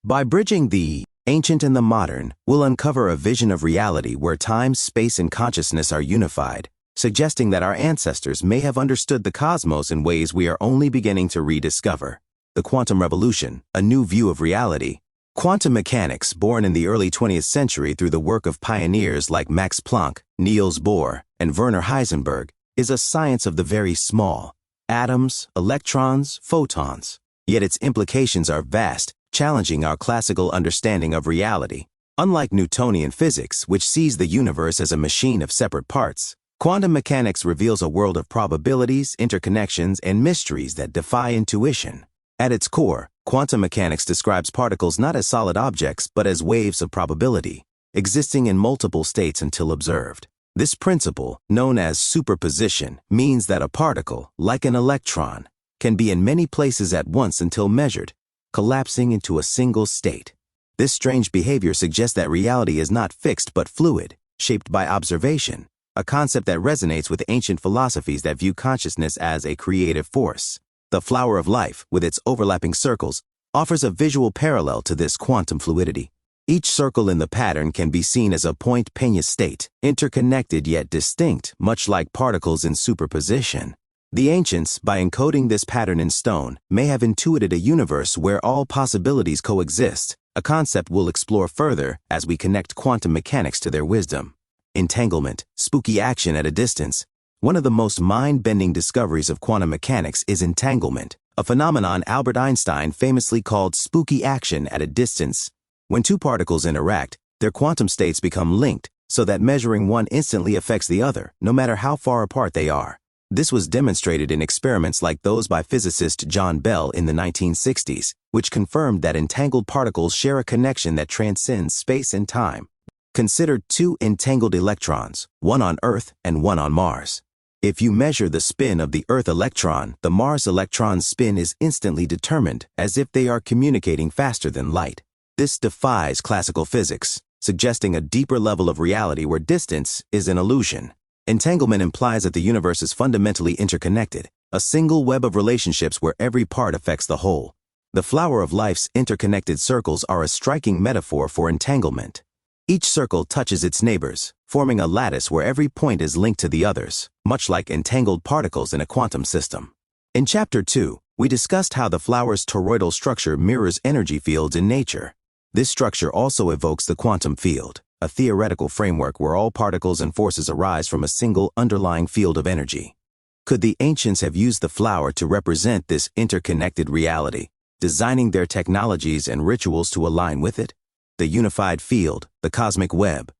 Speaker 1: By bridging the ancient and the modern, we'll uncover a vision of reality where time, space, and consciousness are unified, suggesting that our ancestors may have understood the cosmos in ways we are only beginning to rediscover. The quantum revolution, a new view of reality. Quantum mechanics, born in the early 20th century through the work of pioneers like Max Planck, Niels Bohr, and Werner Heisenberg, is a science of the very small. Atoms, electrons, photons. Yet its implications are vast, challenging our classical understanding of reality. Unlike Newtonian physics, which sees the universe as a machine of separate parts, quantum mechanics reveals a world of probabilities, interconnections, and mysteries that defy intuition. At its core, quantum mechanics describes particles not as solid objects but as waves of probability, existing in multiple states until observed. This principle, known as superposition, means that a particle, like an electron, can be in many places at once until measured, collapsing into a single state. This strange behavior suggests that reality is not fixed but fluid, shaped by observation, a concept that resonates with ancient philosophies that view consciousness as a creative force. The flower of life, with its overlapping circles, offers a visual parallel to this quantum fluidity. Each circle in the pattern can be seen as a point-Peña state, interconnected yet distinct, much like particles in superposition. The ancients, by encoding this pattern in stone, may have intuited a universe where all possibilities coexist, a concept we'll explore further as we connect quantum mechanics to their wisdom. Entanglement, spooky action at a distance. One of the most mind-bending discoveries of quantum mechanics is entanglement, a phenomenon Albert Einstein famously called spooky action at a distance. When two particles interact, their quantum states become linked, so that measuring one instantly affects the other, no matter how far apart they are. This was demonstrated in experiments like those by physicist John Bell in the 1960s, which confirmed that entangled particles share a connection that transcends space and time. Consider two entangled electrons, one on Earth and one on Mars. If you measure the spin of the Earth electron, the Mars electron's spin is instantly determined, as if they are communicating faster than light. This defies classical physics, suggesting a deeper level of reality where distance is an illusion. Entanglement implies that the universe is fundamentally interconnected, a single web of relationships where every part affects the whole. The flower of life's interconnected circles are a striking metaphor for entanglement. Each circle touches its neighbors, forming a lattice where every point is linked to the others, much like entangled particles in a quantum system. In Chapter 2, we discussed how the flower's toroidal structure mirrors energy fields in nature. This structure also evokes the quantum field, a theoretical framework where all particles and forces arise from a single underlying field of energy. Could the ancients have used the flower to represent this interconnected reality, designing their technologies and rituals to align with it? The unified field, the cosmic web.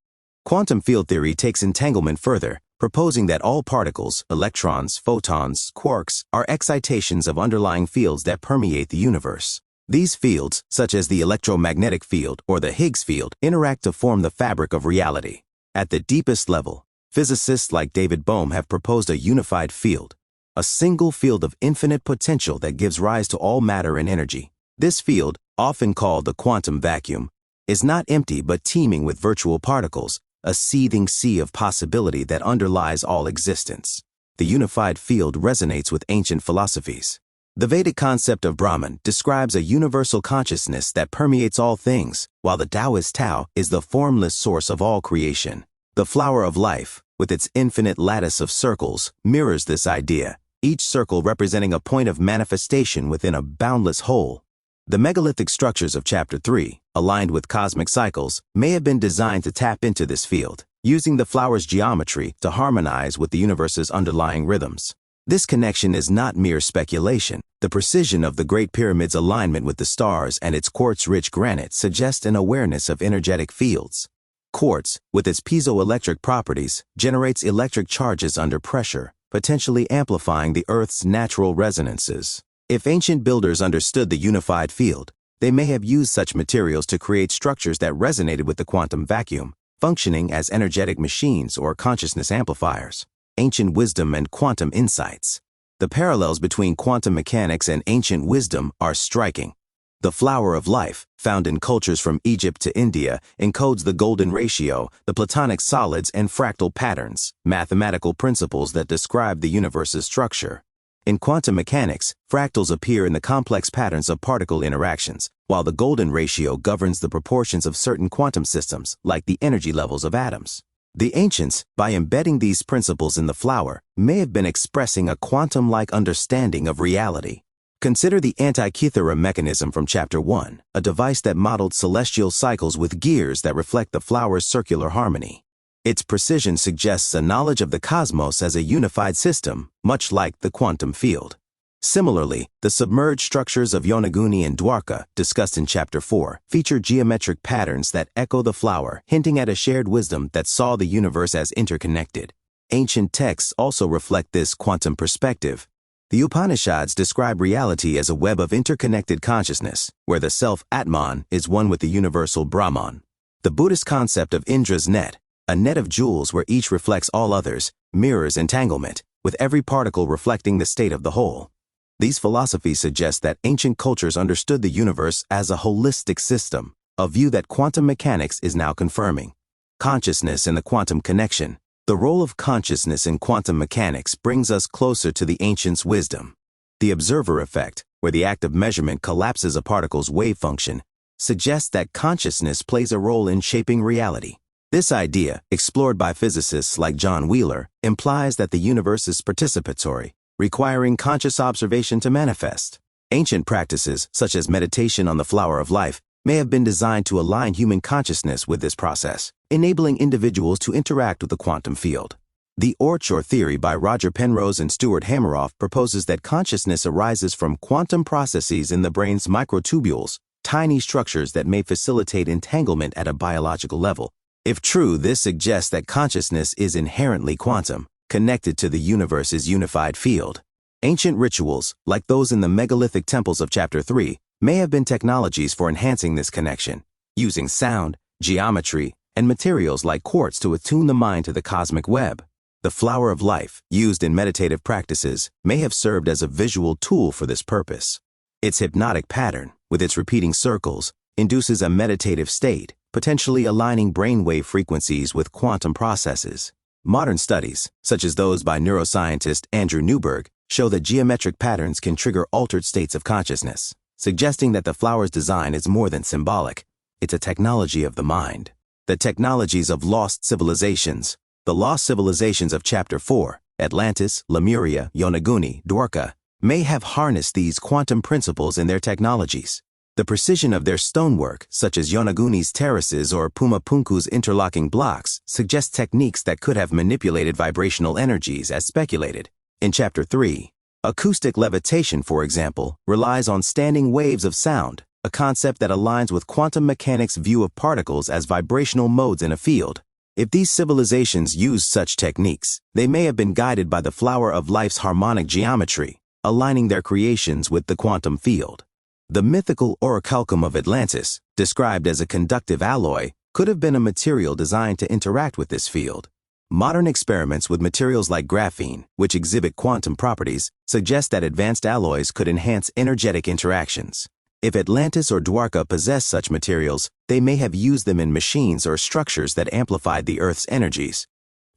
Speaker 1: Quantum field theory takes entanglement further, proposing that all particles, electrons, photons, quarks, are excitations of underlying fields that permeate the universe. These fields, such as the electromagnetic field or the Higgs field, interact to form the fabric of reality. At the deepest level, physicists like David Bohm have proposed a unified field, a single field of infinite potential that gives rise to all matter and energy. This field, often called the quantum vacuum, is not empty but teeming with virtual particles, a seething sea of possibility that underlies all existence. The unified field resonates with ancient philosophies. The Vedic concept of Brahman describes a universal consciousness that permeates all things, while the Taoist Tao is the formless source of all creation. The flower of life, with its infinite lattice of circles, mirrors this idea, each circle representing a point of manifestation within a boundless whole. The megalithic structures of Chapter 3, aligned with cosmic cycles, may have been designed to tap into this field, using the flower's geometry to harmonize with the universe's underlying rhythms. This connection is not mere speculation. The precision of the Great Pyramid's alignment with the stars and its quartz-rich granite suggest an awareness of energetic fields. Quartz, with its piezoelectric properties, generates electric charges under pressure, potentially amplifying the Earth's natural resonances. If ancient builders understood the unified field, they may have used such materials to create structures that resonated with the quantum vacuum, functioning as energetic machines or consciousness amplifiers. Ancient wisdom and quantum insights. The parallels between quantum mechanics and ancient wisdom are striking. The flower of life, found in cultures from Egypt to India, encodes the golden ratio, the platonic solids, and fractal patterns, mathematical principles that describe the universe's structure. In quantum mechanics, fractals appear in the complex patterns of particle interactions, while the golden ratio governs the proportions of certain quantum systems, like the energy levels of atoms. The ancients, by embedding these principles in the flower, may have been expressing a quantum-like understanding of reality. Consider the Antikythera mechanism from Chapter 1, a device that modeled celestial cycles with gears that reflect the flower's circular harmony. Its precision suggests a knowledge of the cosmos as a unified system, much like the quantum field. Similarly, the submerged structures of Yonaguni and Dwarka, discussed in Chapter 4, feature geometric patterns that echo the flower, hinting at a shared wisdom that saw the universe as interconnected. Ancient texts also reflect this quantum perspective. The Upanishads describe reality as a web of interconnected consciousness, where the self-Atman is one with the universal Brahman. The Buddhist concept of Indra's net, a net of jewels where each reflects all others, mirrors entanglement, with every particle reflecting the state of the whole. These philosophies suggest that ancient cultures understood the universe as a holistic system, a view that quantum mechanics is now confirming. Consciousness and the quantum connection. The role of consciousness in quantum mechanics brings us closer to the ancients' wisdom. The observer effect, where the act of measurement collapses a particle's wave function, suggests that consciousness plays a role in shaping reality. This idea, explored by physicists like John Wheeler, implies that the universe is participatory, requiring conscious observation to manifest. Ancient practices, such as meditation on the flower of life, may have been designed to align human consciousness with this process, enabling individuals to interact with the quantum field. The Orchor theory by Roger Penrose and Stuart Hameroff proposes that consciousness arises from quantum processes in the brain's microtubules, tiny structures that may facilitate entanglement at a biological level. If true, this suggests that consciousness is inherently quantum, connected to the universe's unified field. Ancient rituals, like those in the megalithic temples of Chapter 3, may have been technologies for enhancing this connection, using sound, geometry, and materials like quartz to attune the mind to the cosmic web. The flower of life, used in meditative practices, may have served as a visual tool for this purpose. Its hypnotic pattern, with its repeating circles, induces a meditative state, potentially aligning brainwave frequencies with quantum processes. Modern studies, such as those by neuroscientist Andrew Newberg, show that geometric patterns can trigger altered states of consciousness, suggesting that the flower's design is more than symbolic. It's a technology of the mind. The technologies of lost civilizations. The lost civilizations of Chapter 4, Atlantis, Lemuria, Yonaguni, Dwarka, may have harnessed these quantum principles in their technologies. The precision of their stonework, such as Yonaguni's terraces or Pumapunku's interlocking blocks, suggests techniques that could have manipulated vibrational energies as speculated. In Chapter 3, acoustic levitation, for example, relies on standing waves of sound, a concept that aligns with quantum mechanics' view of particles as vibrational modes in a field. If these civilizations used such techniques, they may have been guided by the flower of life's harmonic geometry, aligning their creations with the quantum field. The mythical orichalcum of Atlantis, described as a conductive alloy, could have been a material designed to interact with this field. Modern experiments with materials like graphene, which exhibit quantum properties, suggest that advanced alloys could enhance energetic interactions. If Atlantis or Dwarka possessed such materials, they may have used them in machines or structures that amplified the Earth's energies,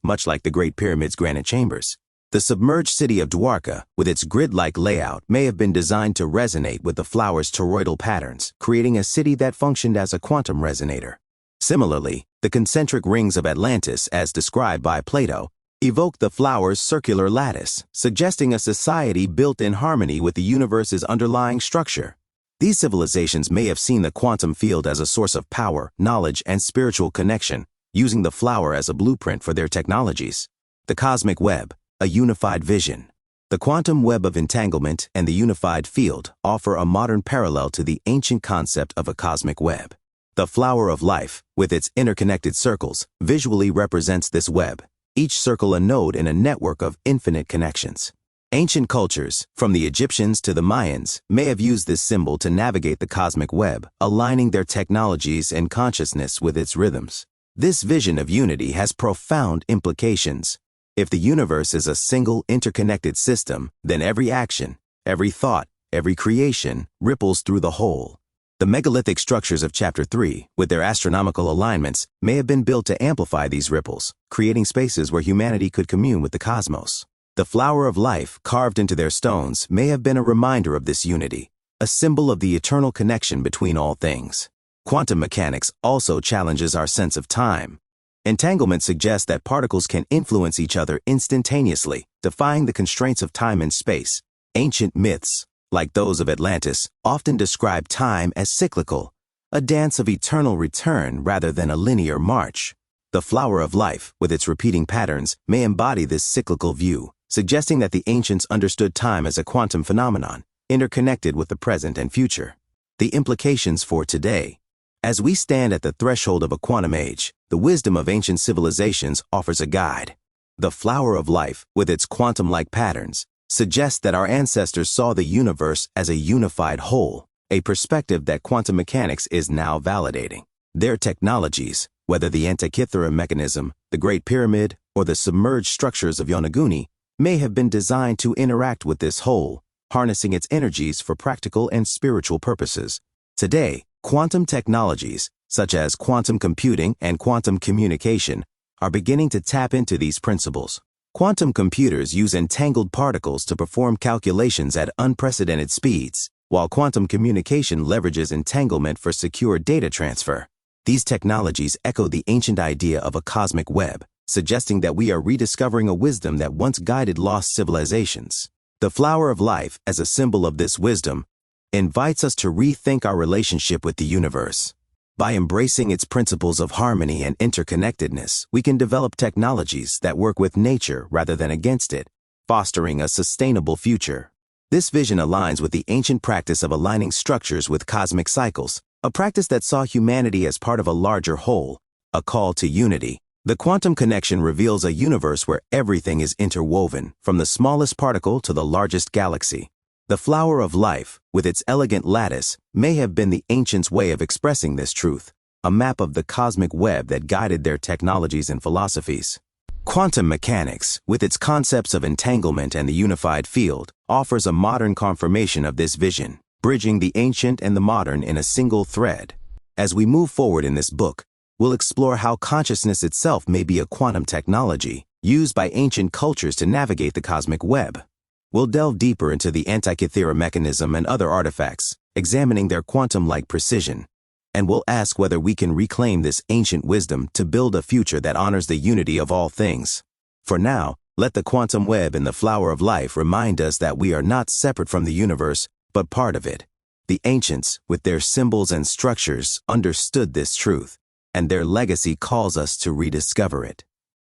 Speaker 1: much like the Great Pyramid's granite chambers. The submerged city of Dwarka, with its grid-like layout, may have been designed to resonate with the flower's toroidal patterns, creating a city that functioned as a quantum resonator. Similarly, the concentric rings of Atlantis, as described by Plato, evoke the flower's circular lattice, suggesting a society built in harmony with the universe's underlying structure. These civilizations may have seen the quantum field as a source of power, knowledge, and spiritual connection, using the flower as a blueprint for their technologies. The cosmic web, a unified vision. The quantum web of entanglement and the unified field offer a modern parallel to the ancient concept of a cosmic web. The flower of life, with its interconnected circles, visually represents this web, each circle a node in a network of infinite connections. Ancient cultures, from the Egyptians to the Mayans, may have used this symbol to navigate the cosmic web, aligning their technologies and consciousness with its rhythms. This vision of unity has profound implications. If the universe is a single interconnected system, then every action, every thought, every creation ripples through the whole. The megalithic structures of Chapter 3, with their astronomical alignments, may have been built to amplify these ripples, creating spaces where humanity could commune with the cosmos. The flower of life, carved into their stones, may have been a reminder of this unity, a symbol of the eternal connection between all things. Quantum mechanics also challenges our sense of time. Entanglement suggests that particles can influence each other instantaneously, defying the constraints of time and space. Ancient myths, like those of Atlantis, often describe time as cyclical, a dance of eternal return rather than a linear march. The flower of life, with its repeating patterns, may embody this cyclical view, suggesting that the ancients understood time as a quantum phenomenon, interconnected with the present and future. The implications for today. As we stand at the threshold of a quantum age, the wisdom of ancient civilizations offers a guide. The flower of life, with its quantum-like patterns, suggests that our ancestors saw the universe as a unified whole, a perspective that quantum mechanics is now validating. Their technologies, whether the Antikythera mechanism, the Great Pyramid, or the submerged structures of Yonaguni, may have been designed to interact with this whole, harnessing its energies for practical and spiritual purposes. Today, quantum technologies, such as quantum computing and quantum communication, are beginning to tap into these principles. Quantum computers use entangled particles to perform calculations at unprecedented speeds, while quantum communication leverages entanglement for secure data transfer. These technologies echo the ancient idea of a cosmic web, suggesting that we are rediscovering a wisdom that once guided lost civilizations. The flower of life, as a symbol of this wisdom, invites us to rethink our relationship with the universe. By embracing its principles of harmony and interconnectedness, we can develop technologies that work with nature rather than against it, fostering a sustainable future. This vision aligns with the ancient practice of aligning structures with cosmic cycles, a practice that saw humanity as part of a larger whole, a call to unity. The quantum connection reveals a universe where everything is interwoven, from the smallest particle to the largest galaxy. The flower of life, with its elegant lattice, may have been the ancients' way of expressing this truth, a map of the cosmic web that guided their technologies and philosophies. Quantum mechanics, with its concepts of entanglement and the unified field, offers a modern confirmation of this vision, bridging the ancient and the modern in a single thread. As we move forward in this book, we'll explore how consciousness itself may be a quantum technology, used by ancient cultures to navigate the cosmic web. We'll delve deeper into the Antikythera mechanism and other artifacts, examining their quantum-like precision. And we'll ask whether we can reclaim this ancient wisdom to build a future that honors the unity of all things. For now, let the quantum web and the flower of life remind us that we are not separate from the universe, but part of it. The ancients, with their symbols and structures, understood this truth, and their legacy calls us to rediscover it.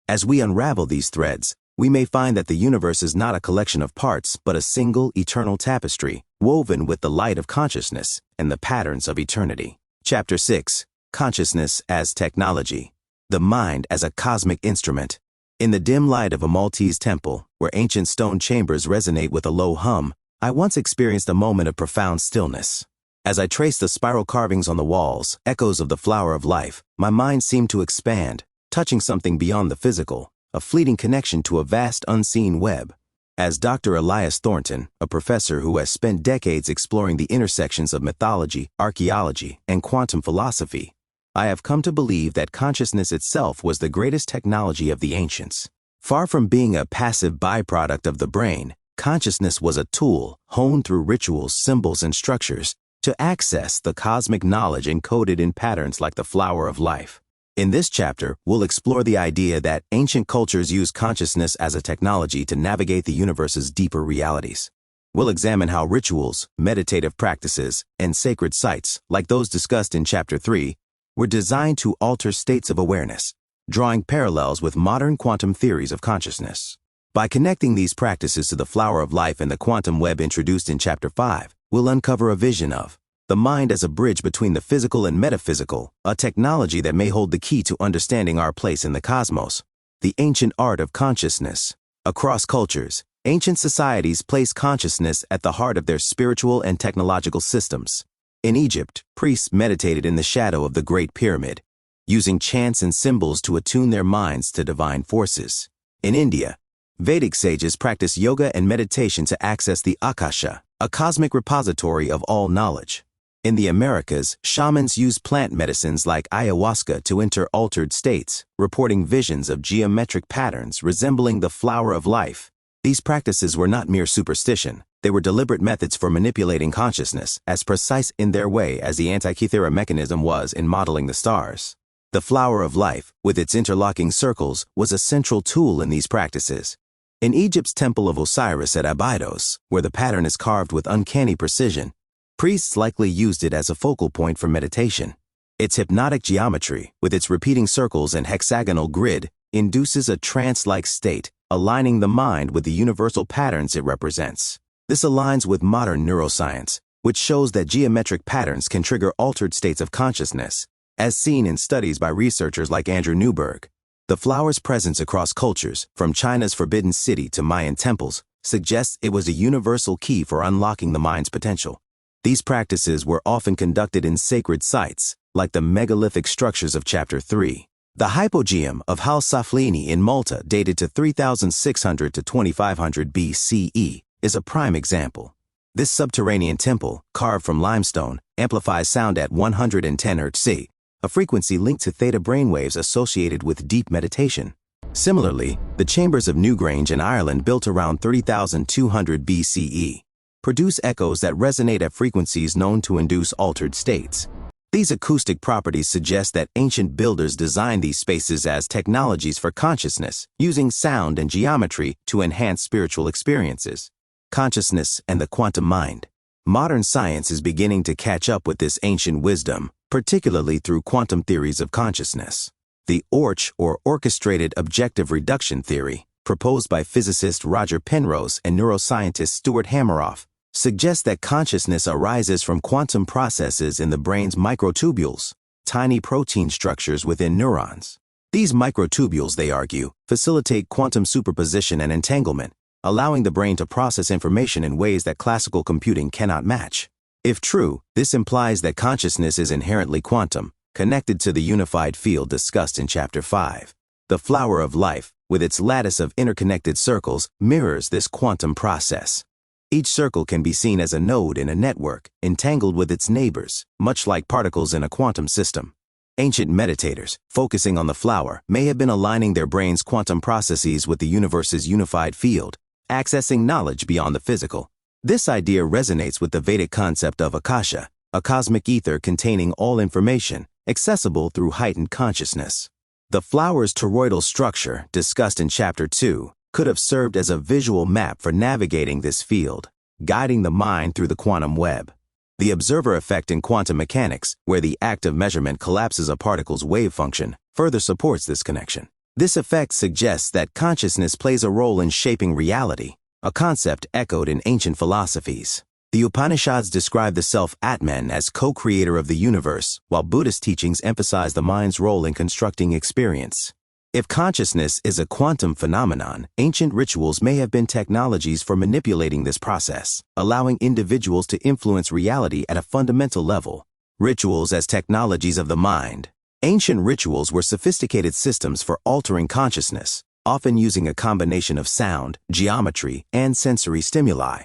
Speaker 1: As we unravel these threads, we may find that the universe is not a collection of parts, but a single eternal tapestry, woven with the light of consciousness and the patterns of eternity. Chapter 6. Consciousness as Technology. The Mind as a Cosmic Instrument. In the dim light of a Maltese temple, where ancient stone chambers resonate with a low hum, I once experienced a moment of profound stillness. As I traced the spiral carvings on the walls, echoes of the flower of life, my mind seemed to expand, touching something beyond the physical, a fleeting connection to a vast unseen web. As Dr. Elias Thornton, a professor who has spent decades exploring the intersections of mythology, archaeology, and quantum philosophy, I have come to believe that consciousness itself was the greatest technology of the ancients. Far from being a passive byproduct of the brain, consciousness was a tool, honed through rituals, symbols, and structures, to access the cosmic knowledge encoded in patterns like the flower of life. In this chapter, we'll explore the idea that ancient cultures used consciousness as a technology to navigate the universe's deeper realities. We'll examine how rituals, meditative practices, and sacred sites, like those discussed in Chapter 3, were designed to alter states of awareness, drawing parallels with modern quantum theories of consciousness. By connecting these practices to the flower of life and the quantum web introduced in Chapter 5, we'll uncover a vision of the mind as a bridge between the physical and metaphysical, a technology that may hold the key to understanding our place in the cosmos. The ancient art of consciousness. Across cultures, ancient societies place consciousness at the heart of their spiritual and technological systems. In Egypt, priests meditated in the shadow of the Great Pyramid, using chants and symbols to attune their minds to divine forces. In India, Vedic sages practiced yoga and meditation to access the Akasha, a cosmic repository of all knowledge. In the Americas, shamans used plant medicines like ayahuasca to enter altered states, reporting visions of geometric patterns resembling the flower of life. These practices were not mere superstition. They were deliberate methods for manipulating consciousness, as precise in their way as the Antikythera mechanism was in modeling the stars. The flower of life, with its interlocking circles, was a central tool in these practices. In Egypt's Temple of Osiris at Abydos, where the pattern is carved with uncanny precision, priests likely used it as a focal point for meditation. Its hypnotic geometry, with its repeating circles and hexagonal grid, induces a trance-like state, aligning the mind with the universal patterns it represents. This aligns with modern neuroscience, which shows that geometric patterns can trigger altered states of consciousness, as seen in studies by researchers like Andrew Newberg. The flower's presence across cultures, from China's Forbidden City to Mayan temples, suggests it was a universal key for unlocking the mind's potential. These practices were often conducted in sacred sites, like the megalithic structures of Chapter 3. The hypogeum of Hal Saflieni in Malta, dated to 3600 to 2500 BCE, is a prime example. This subterranean temple, carved from limestone, amplifies sound at 110 Hz, a frequency linked to theta brainwaves associated with deep meditation. Similarly, the chambers of Newgrange in Ireland, built around 3200 BCE, produce echoes that resonate at frequencies known to induce altered states. These acoustic properties suggest that ancient builders designed these spaces as technologies for consciousness, using sound and geometry to enhance spiritual experiences. Consciousness and the quantum mind. Modern science is beginning to catch up with this ancient wisdom, particularly through quantum theories of consciousness. The ORCH, or Orchestrated Objective Reduction Theory, proposed by physicist Roger Penrose and neuroscientist Stuart Hameroff, suggests that consciousness arises from quantum processes in the brain's microtubules, tiny protein structures within neurons. These microtubules, they argue, facilitate quantum superposition and entanglement, allowing the brain to process information in ways that classical computing cannot match. If true, this implies that consciousness is inherently quantum, connected to the unified field discussed in Chapter 5. The flower of life, with its lattice of interconnected circles, mirrors this quantum process. Each circle can be seen as a node in a network, entangled with its neighbors, much like particles in a quantum system. Ancient meditators, focusing on the flower, may have been aligning their brain's quantum processes with the universe's unified field, accessing knowledge beyond the physical. This idea resonates with the Vedic concept of Akasha, a cosmic ether containing all information, accessible through heightened consciousness. The flower's toroidal structure, discussed in Chapter 2, could have served as a visual map for navigating this field, guiding the mind through the quantum web. The observer effect in quantum mechanics, where the act of measurement collapses a particle's wave function, further supports this connection. This effect suggests that consciousness plays a role in shaping reality, a concept echoed in ancient philosophies. The Upanishads describe the self Atman as co-creator of the universe, while Buddhist teachings emphasize the mind's role in constructing experience. If consciousness is a quantum phenomenon, ancient rituals may have been technologies for manipulating this process, allowing individuals to influence reality at a fundamental level. Rituals as technologies of the mind. Ancient rituals were sophisticated systems for altering consciousness, often using a combination of sound, geometry, and sensory stimuli.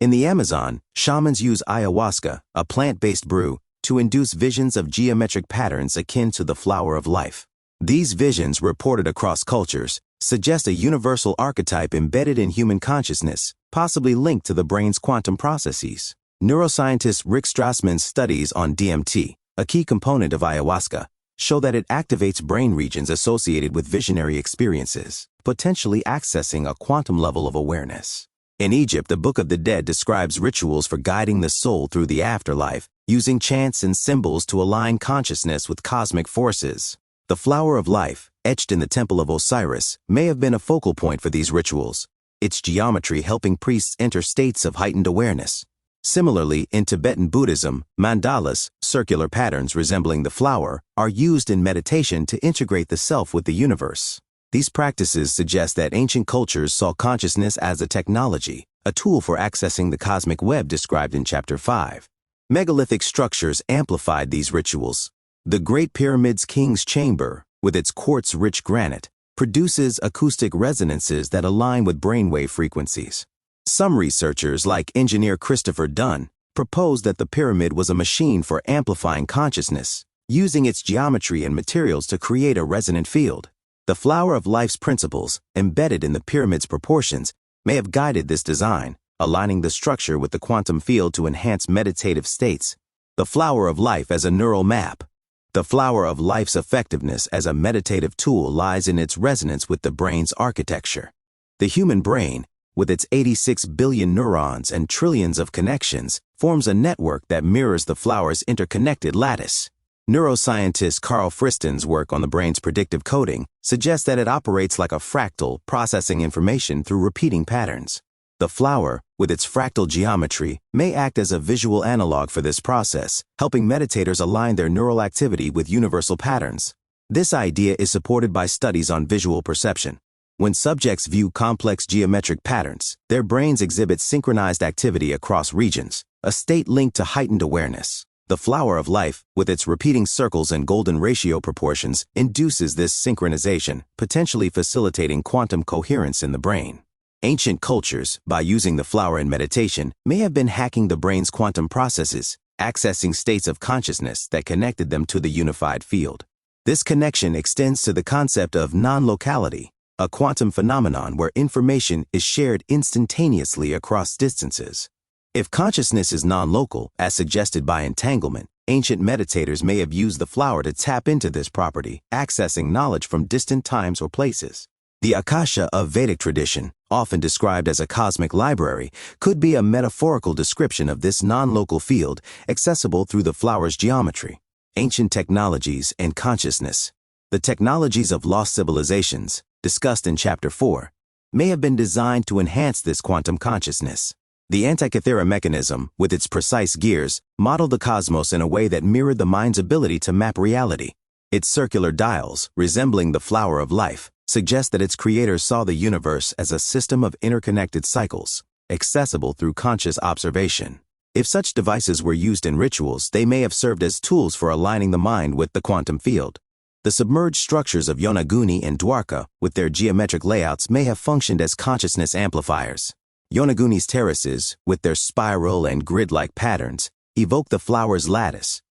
Speaker 1: In the Amazon, shamans use ayahuasca, a plant-based brew, to induce visions of geometric patterns akin to the flower of life. These visions, reported across cultures, suggest a universal archetype embedded in human consciousness, possibly linked to the brain's quantum processes. Neuroscientist Rick Strassman's studies on DMT, a key component of ayahuasca, show that it activates brain regions associated with visionary experiences, potentially accessing a quantum level of awareness. In Egypt, the Book of the Dead describes rituals for guiding the soul through the afterlife, using chants and symbols to align consciousness with cosmic forces. The flower of life, etched in the Temple of Osiris, may have been a focal point for these rituals, its geometry helping priests enter states of heightened awareness. Similarly, in Tibetan Buddhism, mandalas, circular patterns resembling the flower, are used in meditation to integrate the self with the universe. These practices suggest that ancient cultures saw consciousness as a technology, a tool for accessing the cosmic web described in Chapter 5. Megalithic structures amplified these rituals. The Great Pyramid's King's Chamber, with its quartz-rich granite, produces acoustic resonances that align with brainwave frequencies. Some researchers, like engineer Christopher Dunn, propose that the pyramid was a machine for amplifying consciousness, using its geometry and materials to create a resonant field. The flower of life's principles, embedded in the pyramid's proportions, may have guided this design, aligning the structure with the quantum field to enhance meditative states. The flower of life as a neural map. The flower of life's effectiveness as a meditative tool lies in its resonance with the brain's architecture. The human brain, with its 86 billion neurons and trillions of connections, forms a network that mirrors the flower's interconnected lattice. Neuroscientist Carl Friston's work on the brain's predictive coding suggests that it operates like a fractal, processing information through repeating patterns. The flower, with its fractal geometry, may act as a visual analog for this process, helping meditators align their neural activity with universal patterns. This idea is supported by studies on visual perception. When subjects view complex geometric patterns, their brains exhibit synchronized activity across regions, a state linked to heightened awareness. The flower of life, with its repeating circles and golden ratio proportions, induces this synchronization, potentially facilitating quantum coherence in the brain. Ancient cultures, by using the flower in meditation, may have been hacking the brain's quantum processes, accessing states of consciousness that connected them to the unified field. This connection extends to the concept of non-locality, a quantum phenomenon where information is shared instantaneously across distances. If consciousness is non-local, as suggested by entanglement, ancient meditators may have used the flower to tap into this property, accessing knowledge from distant times or places. The Akasha of Vedic tradition, often described as a cosmic library, could be a metaphorical description of this non-local field, accessible through the flower's geometry. Ancient technologies and consciousness. The technologies of lost civilizations, discussed in Chapter 4, may have been designed to enhance this quantum consciousness. The Antikythera mechanism, with its precise gears, modeled the cosmos in a way that mirrored the mind's ability to map reality. Its circular dials, resembling the flower of life, suggest that its creators saw the universe as a system of interconnected cycles, accessible through conscious observation. If such devices were used in rituals, they may have served as tools for aligning the mind with the quantum field. The submerged structures of Yonaguni and Dwarka, with their geometric layouts, may have functioned as consciousness amplifiers. Yonaguni's terraces, with their spiral and grid-like patterns, evoke the flower's lattice,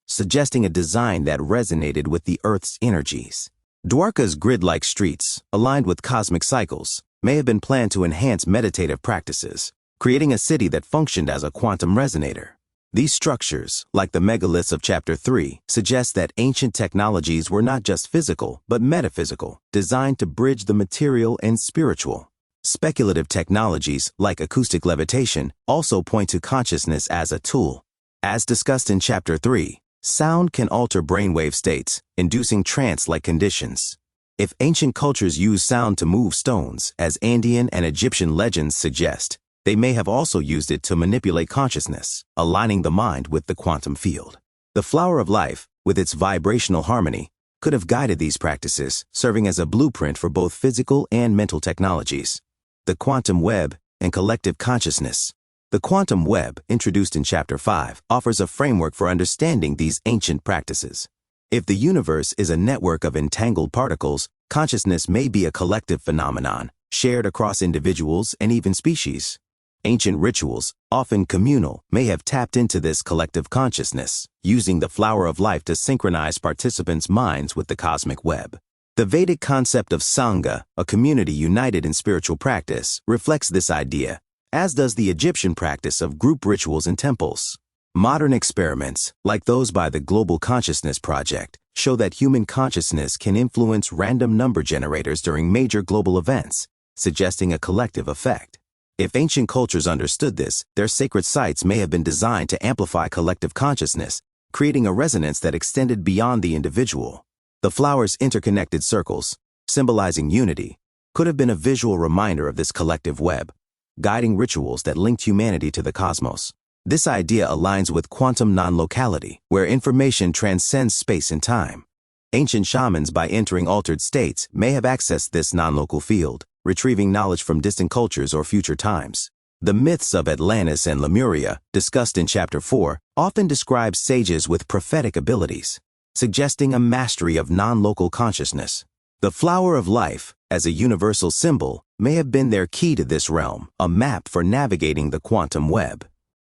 Speaker 1: suggesting a design that resonated with the Earth's energies. Dwarka's grid-like streets, aligned with cosmic cycles, may have been planned to enhance meditative practices, creating a city that functioned as a quantum resonator. These structures, like the megaliths of Chapter 3, suggest that ancient technologies were not just physical, but metaphysical, designed to bridge the material and spiritual. Speculative technologies, like acoustic levitation, also point to consciousness as a tool. As discussed in Chapter 3, sound can alter brainwave states, inducing trance-like conditions. If ancient cultures used sound to move stones, as Andean and Egyptian legends suggest, they may have also used it to manipulate consciousness, aligning the mind with the quantum field. The flower of life, with its vibrational harmony, could have guided these practices, serving as a blueprint for both physical and mental technologies. The quantum web and collective consciousness. The quantum web, introduced in Chapter 5, offers a framework for understanding these ancient practices. If the universe is a network of entangled particles, consciousness may be a collective phenomenon, shared across individuals and even species. Ancient rituals, often communal, may have tapped into this collective consciousness, using the flower of life to synchronize participants' minds with the cosmic web. The Vedic concept of Sangha, a community united in spiritual practice, reflects this idea, as does the Egyptian practice of group rituals in temples. Modern experiments, like those by the Global Consciousness Project, show that human consciousness can influence random number generators during major global events, suggesting a collective effect. If ancient cultures understood this, their sacred sites may have been designed to amplify collective consciousness, creating a resonance that extended beyond the individual. The flower's interconnected circles, symbolizing unity, could have been a visual reminder of this collective web, guiding rituals that linked humanity to the cosmos. This idea aligns with quantum non-locality, where information transcends space and time. Ancient shamans, by entering altered states, may have accessed this non-local field, retrieving knowledge from distant cultures or future times. The myths of Atlantis and Lemuria, discussed in Chapter 4, often describe sages with prophetic abilities, suggesting a mastery of non-local consciousness. The flower of life, as a universal symbol, may have been their key to this realm, a map for navigating the quantum web.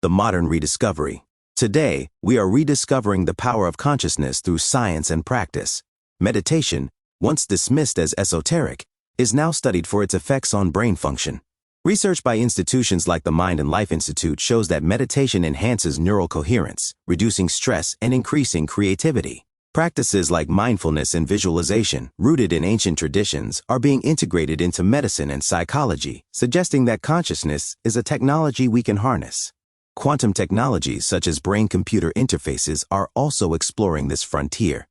Speaker 1: The modern rediscovery. Today, we are rediscovering the power of consciousness through science and practice. Meditation, once dismissed as esoteric, is now studied for its effects on brain function. Research by institutions like the Mind and Life Institute shows that meditation enhances neural coherence, reducing stress and increasing creativity. Practices like mindfulness and visualization, rooted in ancient traditions, are being integrated into medicine and psychology, suggesting that consciousness is a technology we can harness. Quantum technologies such as brain-computer interfaces are also exploring this frontier.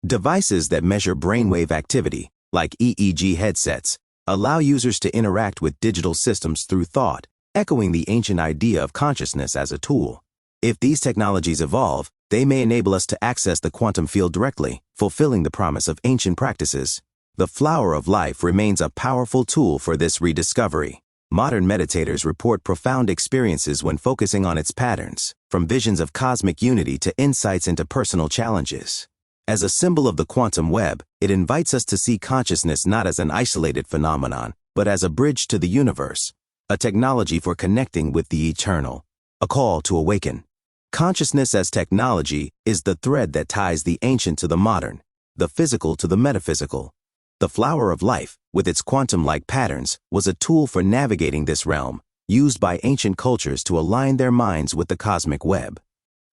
Speaker 1: Devices that measure brainwave activity, like EEG headsets, allow users to interact with digital systems through thought, echoing the ancient idea of consciousness as a tool. If these technologies evolve, they may enable us to access the quantum field directly, fulfilling the promise of ancient practices. The flower of life remains a powerful tool for this rediscovery. Modern meditators report profound experiences when focusing on its patterns, from visions of cosmic unity to insights into personal challenges. As a symbol of the quantum web, it invites us to see consciousness not as an isolated phenomenon, but as a bridge to the universe, a technology for connecting with the eternal, a call to awaken. Consciousness as technology is the thread that ties the ancient to the modern, the physical to the metaphysical. The flower of life, with its quantum-like patterns, was a tool for navigating this realm, used by ancient cultures to align their minds with the cosmic web.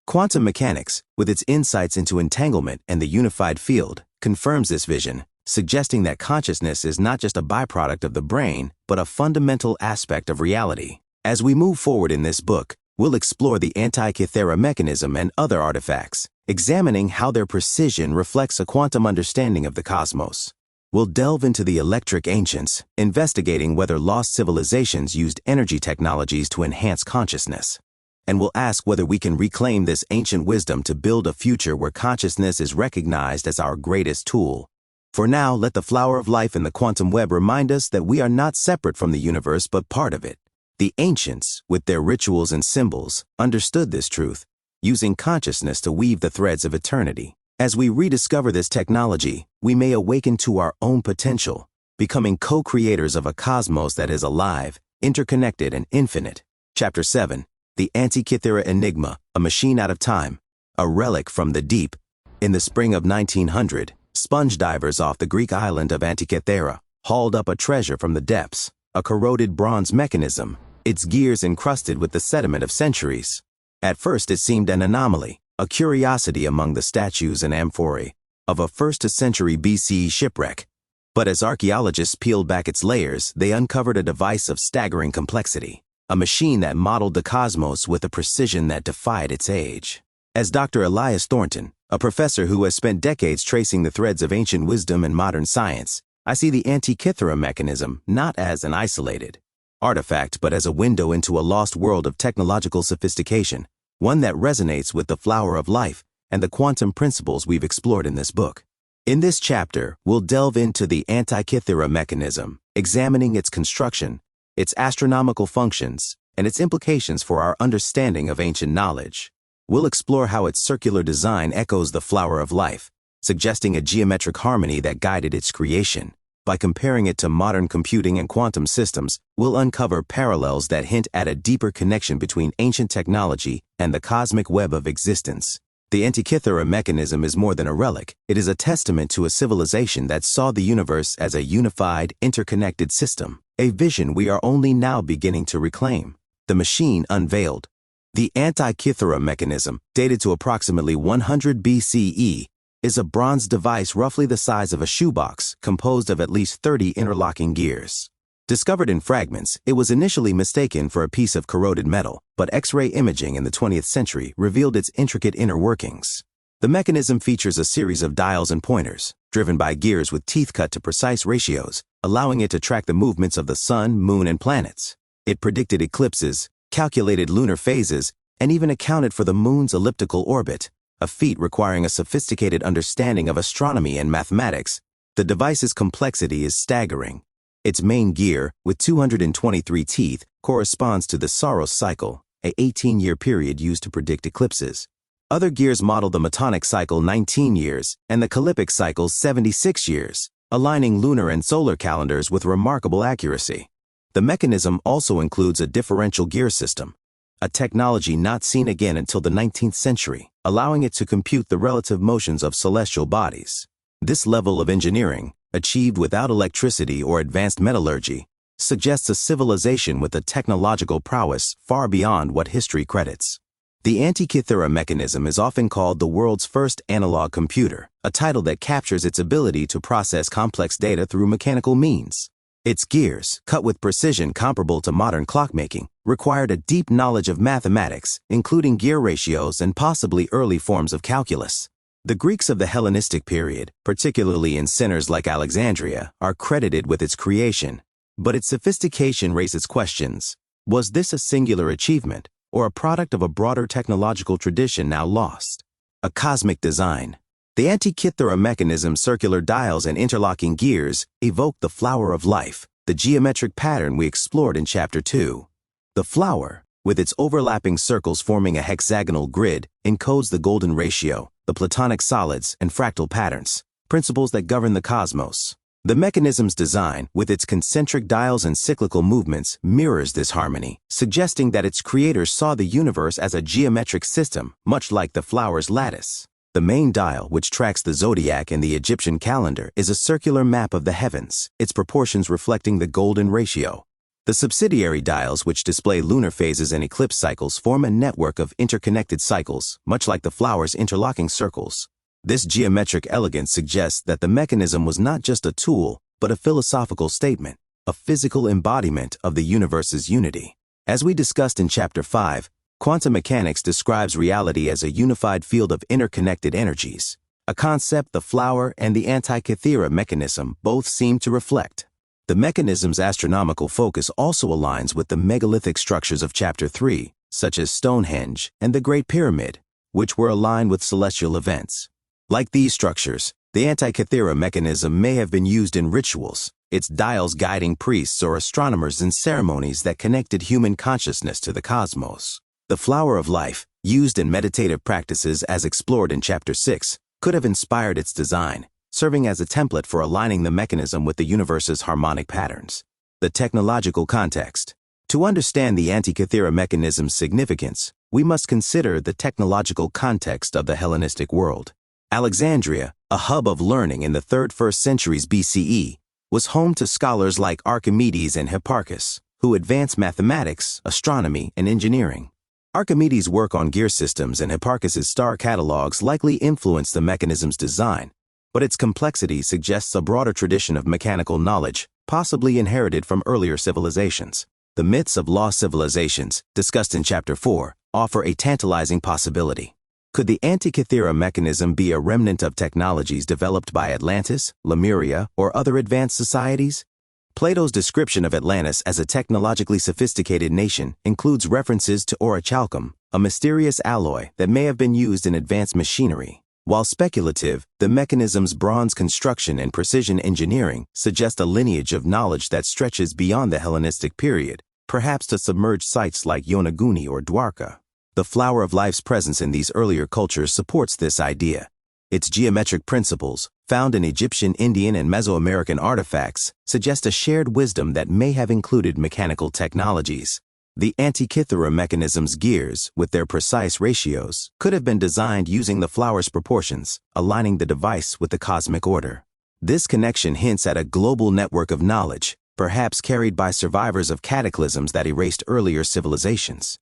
Speaker 1: Quantum mechanics, with its insights into entanglement and the unified field, confirms this vision, suggesting that consciousness is not just a byproduct of the brain, but a fundamental aspect of reality. As we move forward in this book, we'll explore the Antikythera mechanism and other artifacts, examining how their precision reflects a quantum understanding of the cosmos. We'll delve into the electric ancients, investigating whether lost civilizations used energy technologies to enhance consciousness. And we'll ask whether we can reclaim this ancient wisdom to build a future where consciousness is recognized as our greatest tool. For now, let the flower of life in the quantum web remind us that we are not separate from the universe but part of it. The ancients, with their rituals and symbols, understood this truth, using consciousness to weave the threads of eternity. As we rediscover this technology, we may awaken to our own potential, becoming co-creators of a cosmos that is alive, interconnected, and infinite. Chapter 7. The Antikythera Enigma, a machine out of time, a relic from the deep. In the spring of 1900, sponge divers off the Greek island of Antikythera hauled up a treasure from the depths, a corroded bronze mechanism, its gears encrusted with the sediment of centuries. At first it seemed an anomaly, a curiosity among the statues and amphorae of a 1st century BCE shipwreck. But as archaeologists peeled back its layers, they uncovered a device of staggering complexity, a machine that modeled the cosmos with a precision that defied its age. As Dr. Elias Thornton, a professor who has spent decades tracing the threads of ancient wisdom and modern science, I see the Antikythera mechanism not as an isolated artifact but as a window into a lost world of technological sophistication, one that resonates with the flower of life and the quantum principles we've explored in this book. In this chapter, we'll delve into the Antikythera mechanism, examining its construction, its astronomical functions, and its implications for our understanding of ancient knowledge. We'll explore how its circular design echoes the flower of life, suggesting a geometric harmony that guided its creation. By comparing it to modern computing and quantum systems, we'll uncover parallels that hint at a deeper connection between ancient technology and the cosmic web of existence. The Antikythera mechanism is more than a relic. It is a testament to a civilization that saw the universe as a unified, interconnected system, a vision we are only now beginning to reclaim. The machine unveiled. The Antikythera mechanism, dated to approximately 100 BCE, is a bronze device roughly the size of a shoebox, composed of at least 30 interlocking gears. Discovered in fragments, it was initially mistaken for a piece of corroded metal, but X-ray imaging in the 20th century revealed its intricate inner workings. The mechanism features a series of dials and pointers, driven by gears with teeth cut to precise ratios, allowing it to track the movements of the sun, moon, and planets. It predicted eclipses, calculated lunar phases, and even accounted for the moon's elliptical orbit, a feat requiring a sophisticated understanding of astronomy and mathematics. The device's complexity is staggering. Its main gear, with 223 teeth, corresponds to the Saros cycle, a 18-year period used to predict eclipses. Other gears model the Metonic cycle 19 years and the Callipic cycle 76 years, aligning lunar and solar calendars with remarkable accuracy. The mechanism also includes a differential gear system, a technology not seen again until the 19th century, allowing it to compute the relative motions of celestial bodies. This level of engineering, achieved without electricity or advanced metallurgy, suggests a civilization with a technological prowess far beyond what history credits. The Antikythera mechanism is often called the world's first analog computer, a title that captures its ability to process complex data through mechanical means. Its gears, cut with precision comparable to modern clockmaking, required a deep knowledge of mathematics, including gear ratios and possibly early forms of calculus. The Greeks of the Hellenistic period, particularly in centers like Alexandria, are credited with its creation. But its sophistication raises questions. Was this a singular achievement, or a product of a broader technological tradition now lost? A cosmic design. The Antikythera mechanism's circular dials and interlocking gears evoke the flower of life, the geometric pattern we explored in Chapter 2. The flower, with its overlapping circles forming a hexagonal grid, encodes the golden ratio, the platonic solids, and fractal patterns, principles that govern the cosmos. The mechanism's design, with its concentric dials and cyclical movements, mirrors this harmony, suggesting that its creators saw the universe as a geometric system, much like the flower's lattice. The main dial, which tracks the zodiac and the Egyptian calendar, is a circular map of the heavens, its proportions reflecting the golden ratio. The subsidiary dials, which display lunar phases and eclipse cycles, form a network of interconnected cycles, much like the flower's interlocking circles. This geometric elegance suggests that the mechanism was not just a tool, but a philosophical statement, a physical embodiment of the universe's unity. As we discussed in Chapter 5, quantum mechanics describes reality as a unified field of interconnected energies, a concept the flower and the Antikythera mechanism both seem to reflect. The mechanism's astronomical focus also aligns with the megalithic structures of Chapter 3, such as Stonehenge and the Great Pyramid, which were aligned with celestial events. Like these structures, the Antikythera mechanism may have been used in rituals, its dials guiding priests or astronomers in ceremonies that connected human consciousness to the cosmos. The flower of life, used in meditative practices as explored in Chapter 6, could have inspired its design, serving as a template for aligning the mechanism with the universe's harmonic patterns. The technological context. To understand the Antikythera mechanism's significance, we must consider the technological context of the Hellenistic world. Alexandria, a hub of learning in the 3rd–1st centuries BCE, was home to scholars like Archimedes and Hipparchus, who advanced mathematics, astronomy, and engineering. Archimedes' work on gear systems and Hipparchus's star catalogs likely influenced the mechanism's design, but its complexity suggests a broader tradition of mechanical knowledge, possibly inherited from earlier civilizations. The myths of lost civilizations, discussed in Chapter 4, offer a tantalizing possibility. Could the Antikythera mechanism be a remnant of technologies developed by Atlantis, Lemuria, or other advanced societies? Plato's description of Atlantis as a technologically sophisticated nation includes references to orichalcum, a mysterious alloy that may have been used in advanced machinery. While speculative, the mechanism's bronze construction and precision engineering suggest a lineage of knowledge that stretches beyond the Hellenistic period, perhaps to submerged sites like Yonaguni or Dwarka. The flower of life's presence in these earlier cultures supports this idea. Its geometric principles, found in Egyptian, Indian, and Mesoamerican artifacts, suggest a shared wisdom that may have included mechanical technologies. The Antikythera mechanism's gears, with their precise ratios, could have been designed using the flower's proportions, aligning the device with the cosmic order. This connection hints at a global network of knowledge, perhaps carried by survivors of cataclysms that erased earlier civilizations.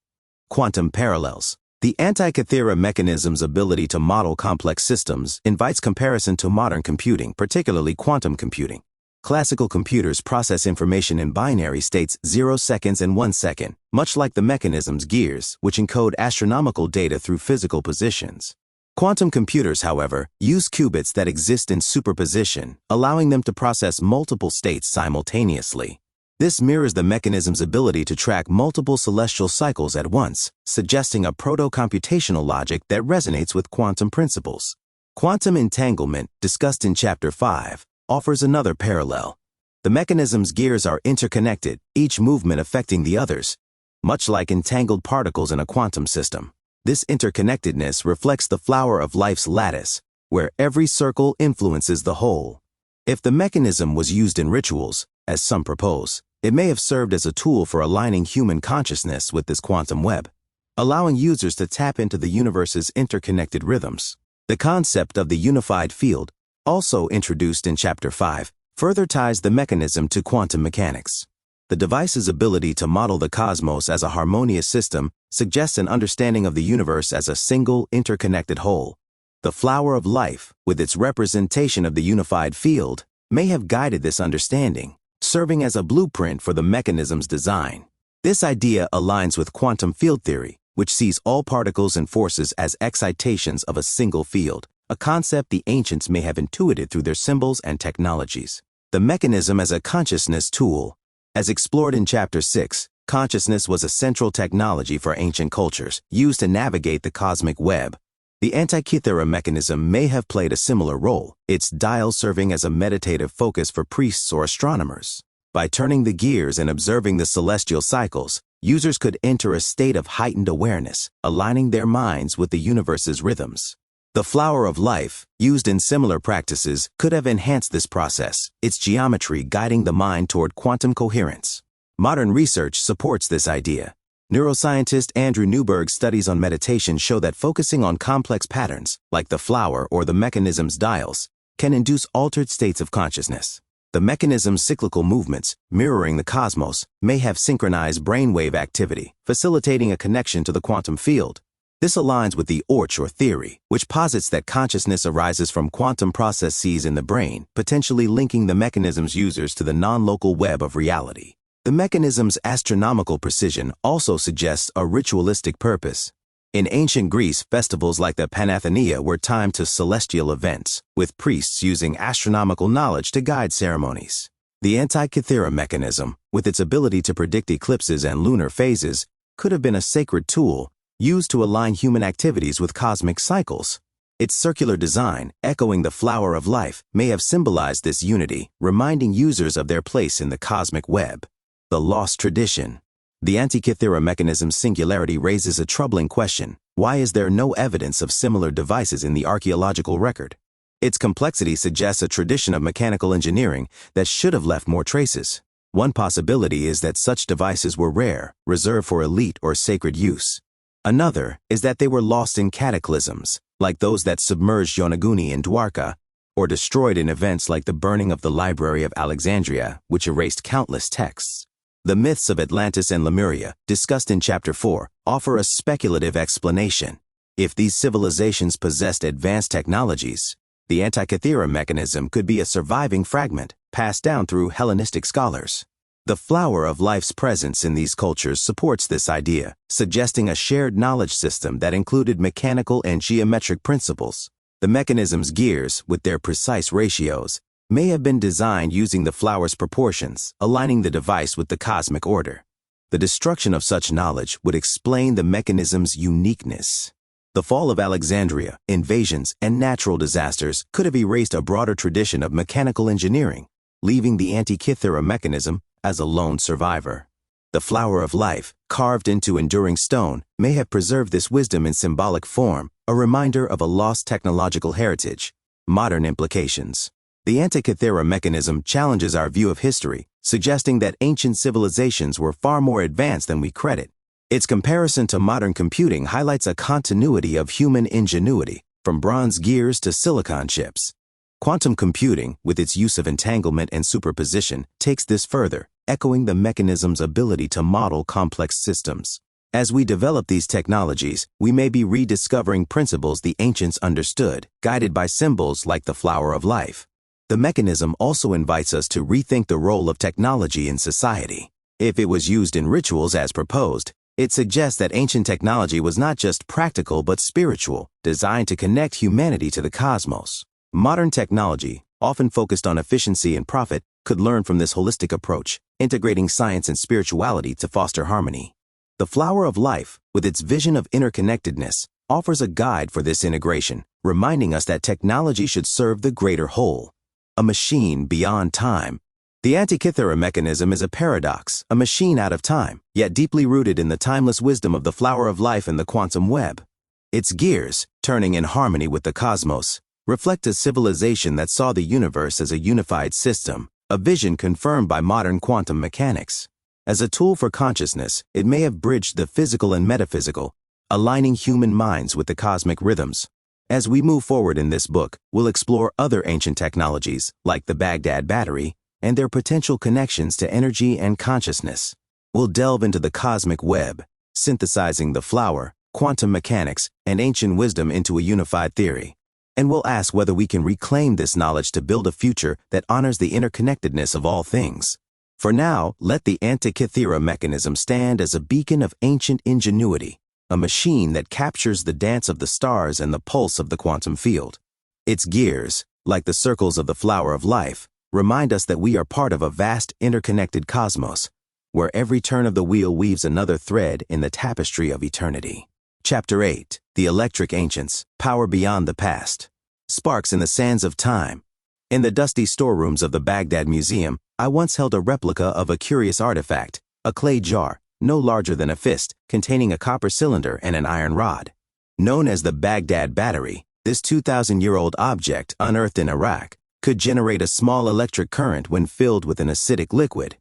Speaker 1: Quantum parallels. The Antikythera mechanism's ability to model complex systems invites comparison to modern computing, particularly quantum computing. Classical computers process information in binary states 0 seconds and 1 second, much like the mechanism's gears, which encode astronomical data through physical positions. Quantum computers, however, use qubits that exist in superposition, allowing them to process multiple states simultaneously. This mirrors the mechanism's ability to track multiple celestial cycles at once, suggesting a proto-computational logic that resonates with quantum principles. Quantum entanglement, discussed in Chapter 5, offers another parallel. The mechanism's gears are interconnected, each movement affecting the others, much like entangled particles in a quantum system. This interconnectedness reflects the flower of life's lattice, where every circle influences the whole. If the mechanism was used in rituals, as some propose, it may have served as a tool for aligning human consciousness with this quantum web, allowing users to tap into the universe's interconnected rhythms. The concept of the unified field, also introduced in Chapter 5, further ties the mechanism to quantum mechanics. The device's ability to model the cosmos as a harmonious system suggests an understanding of the universe as a single, interconnected whole. The flower of life, with its representation of the unified field, may have guided this understanding, serving as a blueprint for the mechanism's design. This idea aligns with quantum field theory, which sees all particles and forces as excitations of a single field, a concept the ancients may have intuited through their symbols and technologies. The mechanism as a consciousness tool. As explored in Chapter 6, consciousness was a central technology for ancient cultures, used to navigate the cosmic web. The Antikythera mechanism may have played a similar role, its dial serving as a meditative focus for priests or astronomers. By turning the gears and observing the celestial cycles, users could enter a state of heightened awareness, aligning their minds with the universe's rhythms. The flower of life, used in similar practices, could have enhanced this process, its geometry guiding the mind toward quantum coherence. Modern research supports this idea. Neuroscientist Andrew Newberg's studies on meditation show that focusing on complex patterns, like the flower or the mechanism's dials, can induce altered states of consciousness. The mechanism's cyclical movements, mirroring the cosmos, may have synchronized brainwave activity, facilitating a connection to the quantum field. This aligns with the Orch theory, which posits that consciousness arises from quantum processes in the brain, potentially linking the mechanism's users to the non-local web of reality. The mechanism's astronomical precision also suggests a ritualistic purpose. In ancient Greece, festivals like the Panathenaea were timed to celestial events, with priests using astronomical knowledge to guide ceremonies. The Antikythera mechanism, with its ability to predict eclipses and lunar phases, could have been a sacred tool, used to align human activities with cosmic cycles. Its circular design, echoing the flower of life, may have symbolized this unity, reminding users of their place in the cosmic web. The lost tradition. The Antikythera mechanism's singularity raises a troubling question. Why is there no evidence of similar devices in the archaeological record? Its complexity suggests a tradition of mechanical engineering that should have left more traces. One possibility is that such devices were rare, reserved for elite or sacred use. Another is that they were lost in cataclysms, like those that submerged Yonaguni in Dwarka, or destroyed in events like the burning of the Library of Alexandria, which erased countless texts. The myths of Atlantis and Lemuria, discussed in Chapter 4, offer a speculative explanation. If these civilizations possessed advanced technologies, the Antikythera mechanism could be a surviving fragment, passed down through Hellenistic scholars. The flower of life's presence in these cultures supports this idea, suggesting a shared knowledge system that included mechanical and geometric principles. The mechanism's gears, with their precise ratios, may have been designed using the flower's proportions, aligning the device with the cosmic order. The destruction of such knowledge would explain the mechanism's uniqueness. The fall of Alexandria, invasions, and natural disasters could have erased a broader tradition of mechanical engineering, leaving the Antikythera mechanism as a lone survivor. The flower of life, carved into enduring stone, may have preserved this wisdom in symbolic form, a reminder of a lost technological heritage. Modern implications. The Antikythera mechanism challenges our view of history, suggesting that ancient civilizations were far more advanced than we credit. Its comparison to modern computing highlights a continuity of human ingenuity, from bronze gears to silicon chips. Quantum computing, with its use of entanglement and superposition, takes this further, echoing the mechanism's ability to model complex systems. As we develop these technologies, we may be rediscovering principles the ancients understood, guided by symbols like the flower of life. The mechanism also invites us to rethink the role of technology in society. If it was used in rituals as proposed, it suggests that ancient technology was not just practical but spiritual, designed to connect humanity to the cosmos. Modern technology, often focused on efficiency and profit, could learn from this holistic approach, integrating science and spirituality to foster harmony. The flower of life, with its vision of interconnectedness, offers a guide for this integration, reminding us that technology should serve the greater whole. A machine beyond time. The Antikythera mechanism is a paradox, a machine out of time, yet deeply rooted in the timeless wisdom of the flower of life and the quantum web. Its gears, turning in harmony with the cosmos, reflect a civilization that saw the universe as a unified system, a vision confirmed by modern quantum mechanics. As a tool for consciousness, it may have bridged the physical and metaphysical, aligning human minds with the cosmic rhythms. As we move forward in this book, we'll explore other ancient technologies, like the Baghdad Battery, and their potential connections to energy and consciousness. We'll delve into the cosmic web, synthesizing the flower, quantum mechanics, and ancient wisdom into a unified theory. And we'll ask whether we can reclaim this knowledge to build a future that honors the interconnectedness of all things. For now, let the Antikythera mechanism stand as a beacon of ancient ingenuity, a machine that captures the dance of the stars and the pulse of the quantum field. Its gears, like the circles of the flower of life, remind us that we are part of a vast interconnected cosmos, where every turn of the wheel weaves another thread in the tapestry of eternity. Chapter 8. The Electric Ancients, Power Beyond the Past. Sparks in the Sands of Time. In the dusty storerooms of the Baghdad Museum, I once held a replica of a curious artifact, a clay jar, no larger than a fist, containing a copper cylinder and an iron rod. Known as the Baghdad Battery, this 2,000-year-old object, unearthed in Iraq, could generate a small electric current when filled with an acidic liquid.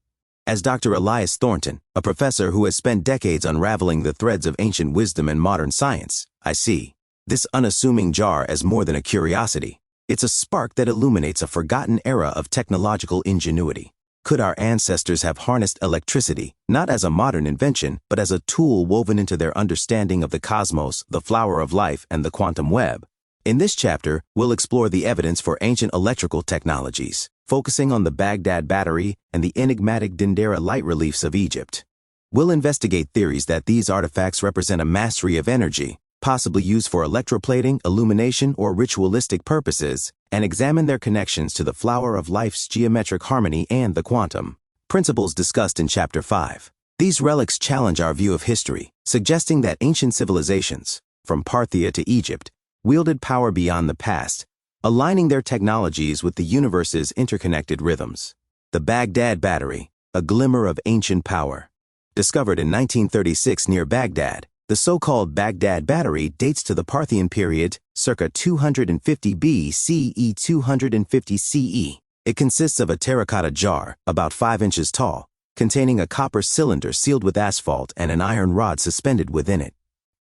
Speaker 1: As Dr. Elias Thornton, a professor who has spent decades unraveling the threads of ancient wisdom and modern science, I see this unassuming jar as more than a curiosity. It's a spark that illuminates a forgotten era of technological ingenuity. Could our ancestors have harnessed electricity, not as a modern invention, but as a tool woven into their understanding of the cosmos, the flower of life, and the quantum web? In this chapter, we'll explore the evidence for ancient electrical technologies, focusing on the Baghdad Battery and the enigmatic Dendera light reliefs of Egypt. We'll investigate theories that these artifacts represent a mastery of energy, possibly used for electroplating, illumination, or ritualistic purposes, and examine their connections to the flower of life's geometric harmony and the quantum principles discussed in Chapter 5. These relics challenge our view of history, suggesting that ancient civilizations, from Parthia to Egypt, wielded power beyond the past, aligning their technologies with the universe's interconnected rhythms. The Baghdad Battery, a glimmer of ancient power. Discovered in 1936 near Baghdad, the so-called Baghdad Battery dates to the Parthian period, circa 250 BCE 250 CE. It consists of a terracotta jar, about 5 inches tall, containing a copper cylinder sealed with asphalt and an iron rod suspended within it.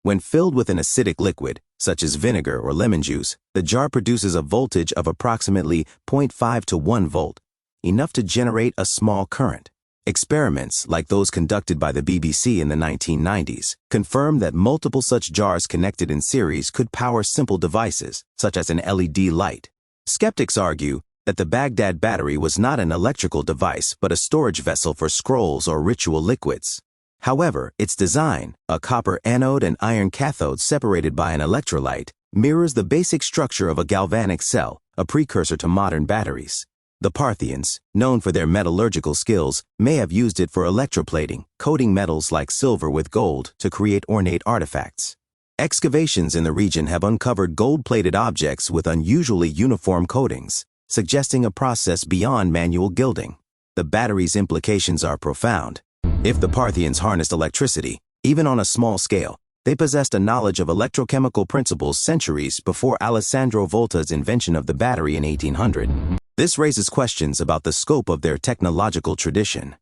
Speaker 1: When filled with an acidic liquid, such as vinegar or lemon juice, the jar produces a voltage of approximately 0.5 to 1 volt, enough to generate a small current. Experiments, like those conducted by the BBC in the 1990s, confirmed that multiple such jars connected in series could power simple devices, such as an LED light. Skeptics argue that the Baghdad Battery was not an electrical device but a storage vessel for scrolls or ritual liquids. However, its design, a copper anode and iron cathode separated by an electrolyte, mirrors the basic structure of a galvanic cell, a precursor to modern batteries. The Parthians, known for their metallurgical skills, may have used it for electroplating, coating metals like silver with gold to create ornate artifacts. Excavations in the region have uncovered gold-plated objects with unusually uniform coatings, suggesting a process beyond manual gilding. The battery's implications are profound. If the Parthians harnessed electricity, even on a small scale, they possessed a knowledge of electrochemical principles centuries before Alessandro Volta's invention of the battery in 1800. This raises questions about the scope of their technological tradition.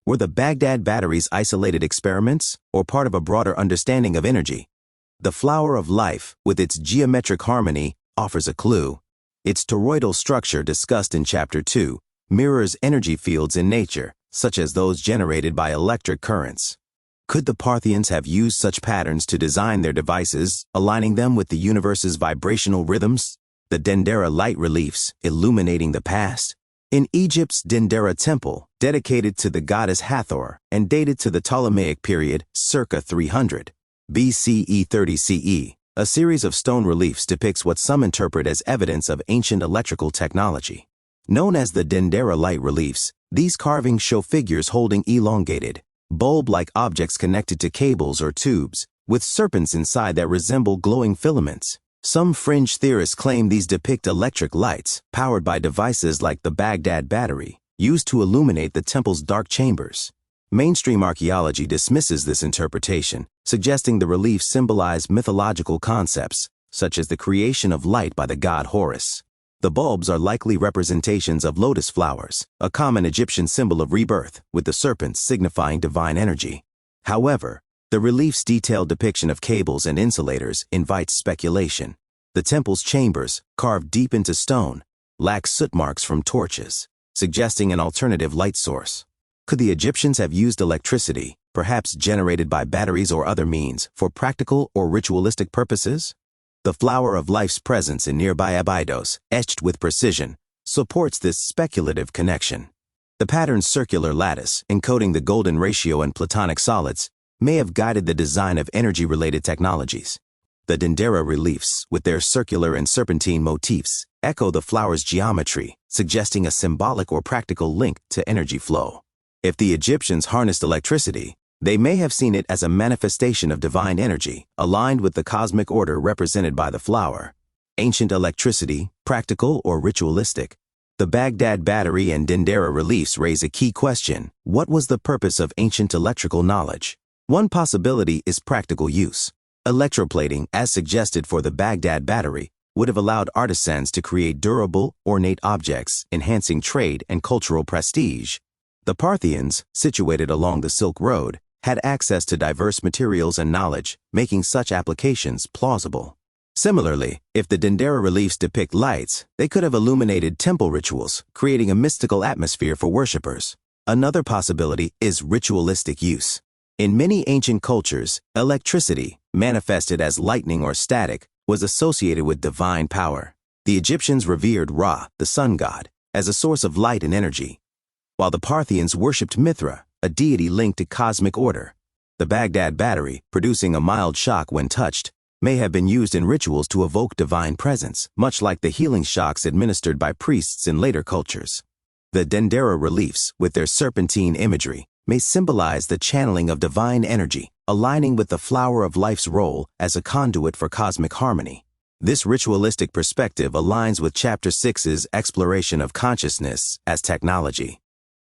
Speaker 1: Were the Baghdad Batteries isolated experiments, or part of a broader understanding of energy? The flower of life, with its geometric harmony, offers a clue. Its toroidal structure, discussed in Chapter 2, mirrors energy fields in nature, such as those generated by electric currents. Could the Parthians have used such patterns to design their devices, aligning them with the universe's vibrational rhythms? The Dendera light reliefs, illuminating the past. In Egypt's Dendera temple, dedicated to the goddess Hathor and dated to the Ptolemaic period, circa 300 BCE 30 CE, a series of stone reliefs depicts what some interpret as evidence of ancient electrical technology. Known as the Dendera light reliefs, these carvings show figures holding elongated, bulb-like objects connected to cables or tubes, with serpents inside that resemble glowing filaments. Some fringe theorists claim these depict electric lights, powered by devices like the Baghdad Battery, used to illuminate the temple's dark chambers. Mainstream archaeology dismisses this interpretation, suggesting the reliefs symbolize mythological concepts, such as the creation of light by the god Horus. The bulbs are likely representations of lotus flowers, a common Egyptian symbol of rebirth, with the serpents signifying divine energy. However, the relief's detailed depiction of cables and insulators invites speculation. The temple's chambers, carved deep into stone, lack soot marks from torches, suggesting an alternative light source. Could the Egyptians have used electricity, perhaps generated by batteries or other means, for practical or ritualistic purposes? The flower of life's presence in nearby Abydos, etched with precision, supports this speculative connection. The pattern's circular lattice, encoding the golden ratio and platonic solids, may have guided the design of energy-related technologies. The Dendera reliefs, with their circular and serpentine motifs, echo the flower's geometry, suggesting a symbolic or practical link to energy flow. If the Egyptians harnessed electricity, they may have seen it as a manifestation of divine energy, aligned with the cosmic order represented by the flower. Ancient electricity, practical or ritualistic? The Baghdad Battery and Dendera reliefs raise a key question: what was the purpose of ancient electrical knowledge? One possibility is practical use. Electroplating, as suggested for the Baghdad Battery, would have allowed artisans to create durable, ornate objects, enhancing trade and cultural prestige. The Parthians, situated along the Silk Road, had access to diverse materials and knowledge, making such applications plausible. Similarly, if the Dendera reliefs depict lights, they could have illuminated temple rituals, creating a mystical atmosphere for worshippers. Another possibility is ritualistic use. In many ancient cultures, electricity, manifested as lightning or static, was associated with divine power. The Egyptians revered Ra, the sun god, as a source of light and energy, while the Parthians worshipped Mithra, a deity linked to cosmic order. The Baghdad Battery, producing a mild shock when touched, may have been used in rituals to evoke divine presence, much like the healing shocks administered by priests in later cultures. The Dendera reliefs, with their serpentine imagery, may symbolize the channeling of divine energy, aligning with the flower of life's role as a conduit for cosmic harmony. This ritualistic perspective aligns with Chapter 6's exploration of consciousness as technology.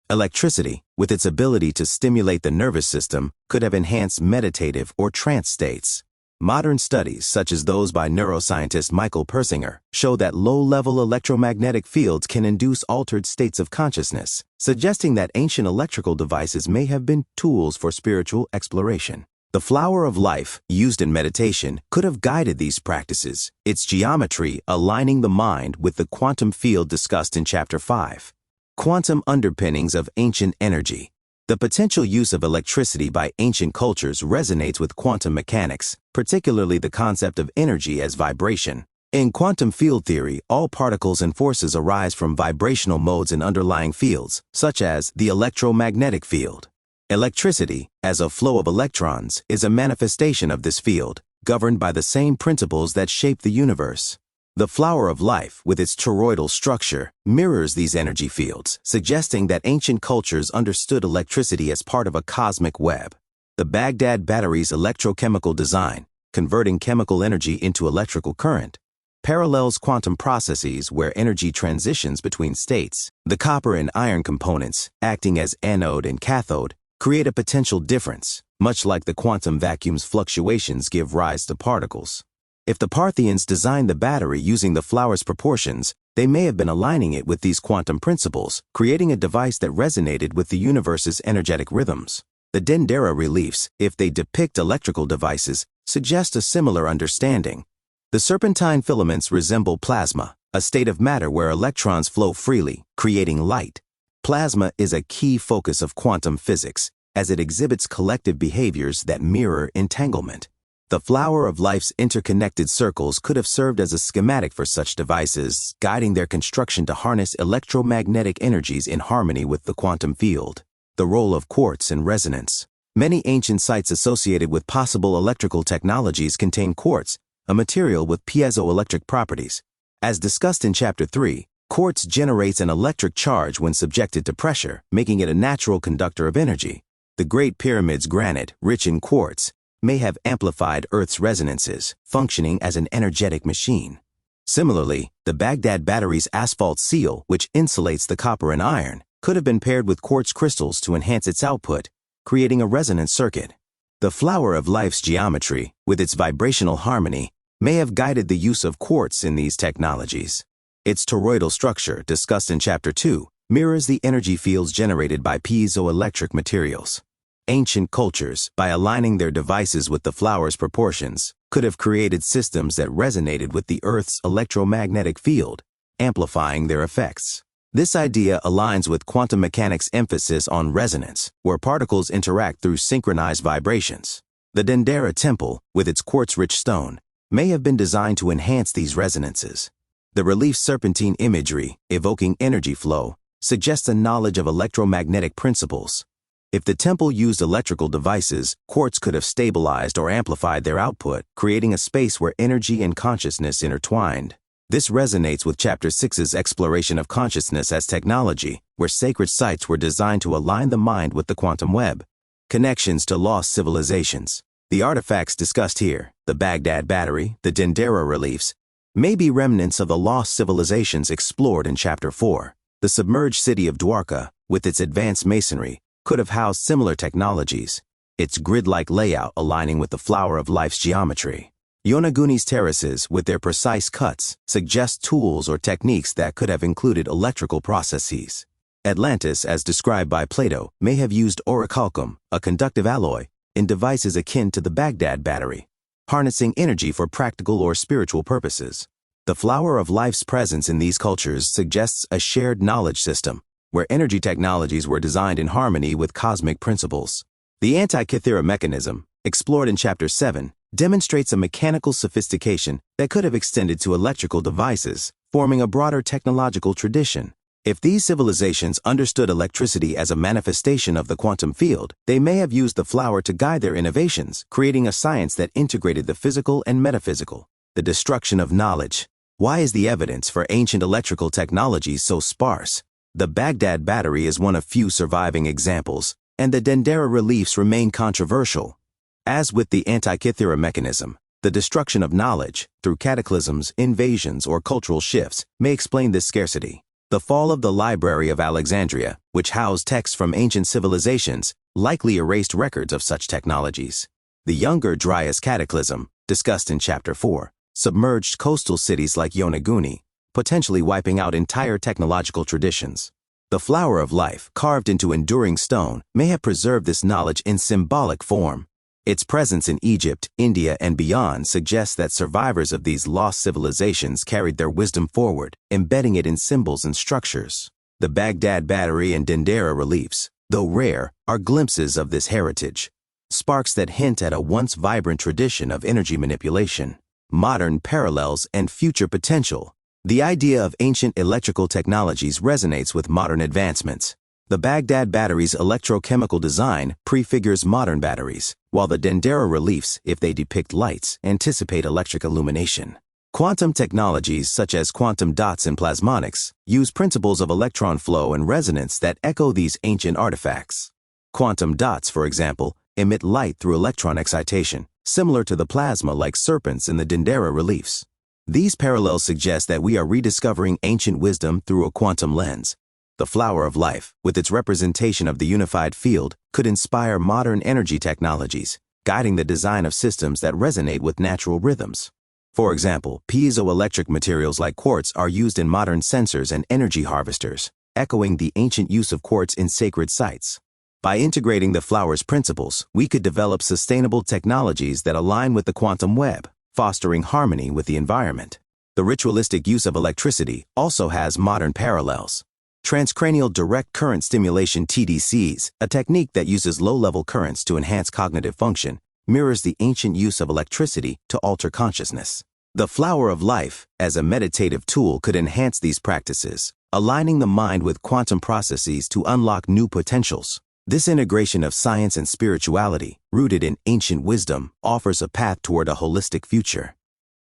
Speaker 1: Electricity, with its ability to stimulate the nervous system, could have enhanced meditative or trance states. Modern studies, such as those by neuroscientist Michael Persinger, show that low-level electromagnetic fields can induce altered states of consciousness, suggesting that ancient electrical devices may have been tools for spiritual exploration. The flower of life, used in meditation, could have guided these practices, its geometry aligning the mind with the quantum field discussed in Chapter 5. Quantum underpinnings of ancient energy. The potential use of electricity by ancient cultures resonates with quantum mechanics, particularly the concept of energy as vibration. In quantum field theory, all particles and forces arise from vibrational modes in underlying fields, such as the electromagnetic field. Electricity, as a flow of electrons, is a manifestation of this field, governed by the same principles that shape the universe. The flower of life, with its toroidal structure, mirrors these energy fields, suggesting that ancient cultures understood electricity as part of a cosmic web. The Baghdad Battery's electrochemical design, converting chemical energy into electrical current, parallels quantum processes where energy transitions between states. The copper and iron components, acting as anode and cathode, create a potential difference, much like the quantum vacuum's fluctuations give rise to particles. If the Parthians designed the battery using the flower's proportions, they may have been aligning it with these quantum principles, creating a device that resonated with the universe's energetic rhythms. The Dendera reliefs, if they depict electrical devices, suggest a similar understanding. The serpentine filaments resemble plasma, a state of matter where electrons flow freely, creating light. Plasma is a key focus of quantum physics, as it exhibits collective behaviors that mirror entanglement. The flower of life's interconnected circles could have served as a schematic for such devices, guiding their construction to harness electromagnetic energies in harmony with the quantum field. The role of quartz in resonance. Many ancient sites associated with possible electrical technologies contain quartz, a material with piezoelectric properties. As discussed in Chapter 3, quartz generates an electric charge when subjected to pressure, making it a natural conductor of energy. The Great Pyramid's granite, rich in quartz, may have amplified Earth's resonances, functioning as an energetic machine. Similarly, the Baghdad Battery's asphalt seal, which insulates the copper and iron, could have been paired with quartz crystals to enhance its output, creating a resonance circuit. The flower of life's geometry, with its vibrational harmony, may have guided the use of quartz in these technologies. Its toroidal structure, discussed in Chapter 2, mirrors the energy fields generated by piezoelectric materials. Ancient cultures, by aligning their devices with the flower's proportions, could have created systems that resonated with the Earth's electromagnetic field, amplifying their effects. This idea aligns with quantum mechanics' emphasis on resonance, where particles interact through synchronized vibrations. The Dendera temple, with its quartz-rich stone, may have been designed to enhance these resonances. The relief serpentine imagery, evoking energy flow, suggests a knowledge of electromagnetic principles. If the temple used electrical devices, quartz could have stabilized or amplified their output, creating a space where energy and consciousness intertwined. This resonates with Chapter 6's exploration of consciousness as technology, where sacred sites were designed to align the mind with the quantum web. Connections to lost civilizations. The artifacts discussed here, the Baghdad Battery, the Dendera reliefs, may be remnants of the lost civilizations explored in Chapter 4. The submerged city of Dwarka, with its advanced masonry, could have housed similar technologies, its grid-like layout aligning with the flower of life's geometry. Yonaguni's terraces, with their precise cuts, suggest tools or techniques that could have included electrical processes. Atlantis, as described by Plato, may have used orichalcum, a conductive alloy, in devices akin to the Baghdad Battery, harnessing energy for practical or spiritual purposes. The flower of life's presence in these cultures suggests a shared knowledge system, where energy technologies were designed in harmony with cosmic principles. The Antikythera mechanism, explored in Chapter 7, demonstrates a mechanical sophistication that could have extended to electrical devices, forming a broader technological tradition. If these civilizations understood electricity as a manifestation of the quantum field, they may have used the flower to guide their innovations, creating a science that integrated the physical and metaphysical. The destruction of knowledge. Why is the evidence for ancient electrical technologies so sparse? The Baghdad Battery is one of few surviving examples, and the Dendera reliefs remain controversial. As with the Antikythera mechanism, the destruction of knowledge, through cataclysms, invasions, or cultural shifts, may explain this scarcity. The fall of the Library of Alexandria, which housed texts from ancient civilizations, likely erased records of such technologies. The Younger Dryas cataclysm, discussed in Chapter 4, submerged coastal cities like Yonaguni, potentially wiping out entire technological traditions. The flower of life, carved into enduring stone, may have preserved this knowledge in symbolic form. Its presence in Egypt, India, and beyond suggests that survivors of these lost civilizations carried their wisdom forward, embedding it in symbols and structures. The Baghdad Battery and Dendera reliefs, though rare, are glimpses of this heritage, sparks that hint at a once vibrant tradition of energy manipulation, modern parallels, and future potential. The idea of ancient electrical technologies resonates with modern advancements. The Baghdad Battery's electrochemical design prefigures modern batteries, while the Dendera reliefs, if they depict lights, anticipate electric illumination. Quantum technologies such as quantum dots and plasmonics use principles of electron flow and resonance that echo these ancient artifacts. Quantum dots, for example, emit light through electron excitation, similar to the plasma-like serpents in the Dendera reliefs. These parallels suggest that we are rediscovering ancient wisdom through a quantum lens. The flower of life, with its representation of the unified field, could inspire modern energy technologies, guiding the design of systems that resonate with natural rhythms. For example, piezoelectric materials like quartz are used in modern sensors and energy harvesters, echoing the ancient use of quartz in sacred sites. By integrating the flower's principles, we could develop sustainable technologies that align with the quantum web, fostering harmony with the environment. The ritualistic use of electricity also has modern parallels. Transcranial direct current stimulation (TDCs), a technique that uses low-level currents to enhance cognitive function, mirrors the ancient use of electricity to alter consciousness. The flower of life, as a meditative tool, could enhance these practices, aligning the mind with quantum processes to unlock new potentials. This integration of science and spirituality, rooted in ancient wisdom, offers a path toward a holistic future.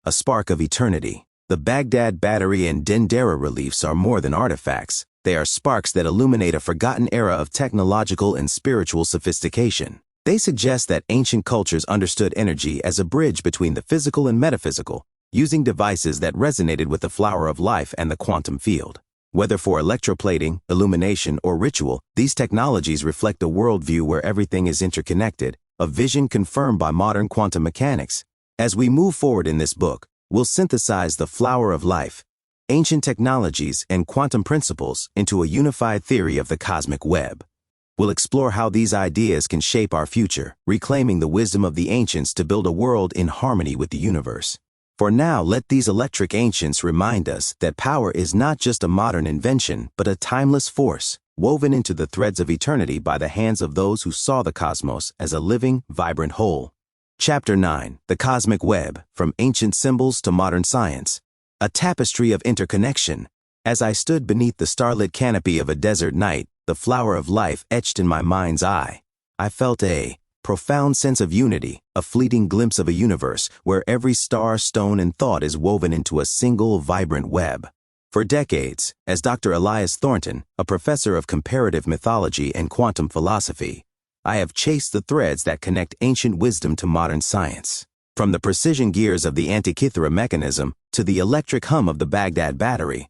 Speaker 1: A spark of eternity. The Baghdad Battery and Dendera reliefs are more than artifacts. They are sparks that illuminate a forgotten era of technological and spiritual sophistication. They suggest that ancient cultures understood energy as a bridge between the physical and metaphysical, using devices that resonated with the flower of life and the quantum field. Whether for electroplating, illumination, or ritual, these technologies reflect a worldview where everything is interconnected, a vision confirmed by modern quantum mechanics. As we move forward in this book, we'll synthesize the flower of life, ancient technologies, and quantum principles into a unified theory of the cosmic web. We'll explore how these ideas can shape our future, reclaiming the wisdom of the ancients to build a world in harmony with the universe. For now, let these electric ancients remind us that power is not just a modern invention, but a timeless force, woven into the threads of eternity by the hands of those who saw the cosmos as a living, vibrant whole. Chapter 9. The Cosmic Web, From Ancient Symbols to Modern Science. A tapestry of interconnection. As I stood beneath the starlit canopy of a desert night, the flower of life etched in my mind's eye, I felt a profound sense of unity, a fleeting glimpse of a universe where every star, stone, and thought is woven into a single, vibrant web. For decades, as Dr. Elias Thornton, a professor of comparative mythology and quantum philosophy, I have chased the threads that connect ancient wisdom to modern science. From the precision gears of the Antikythera mechanism to the electric hum of the Baghdad Battery,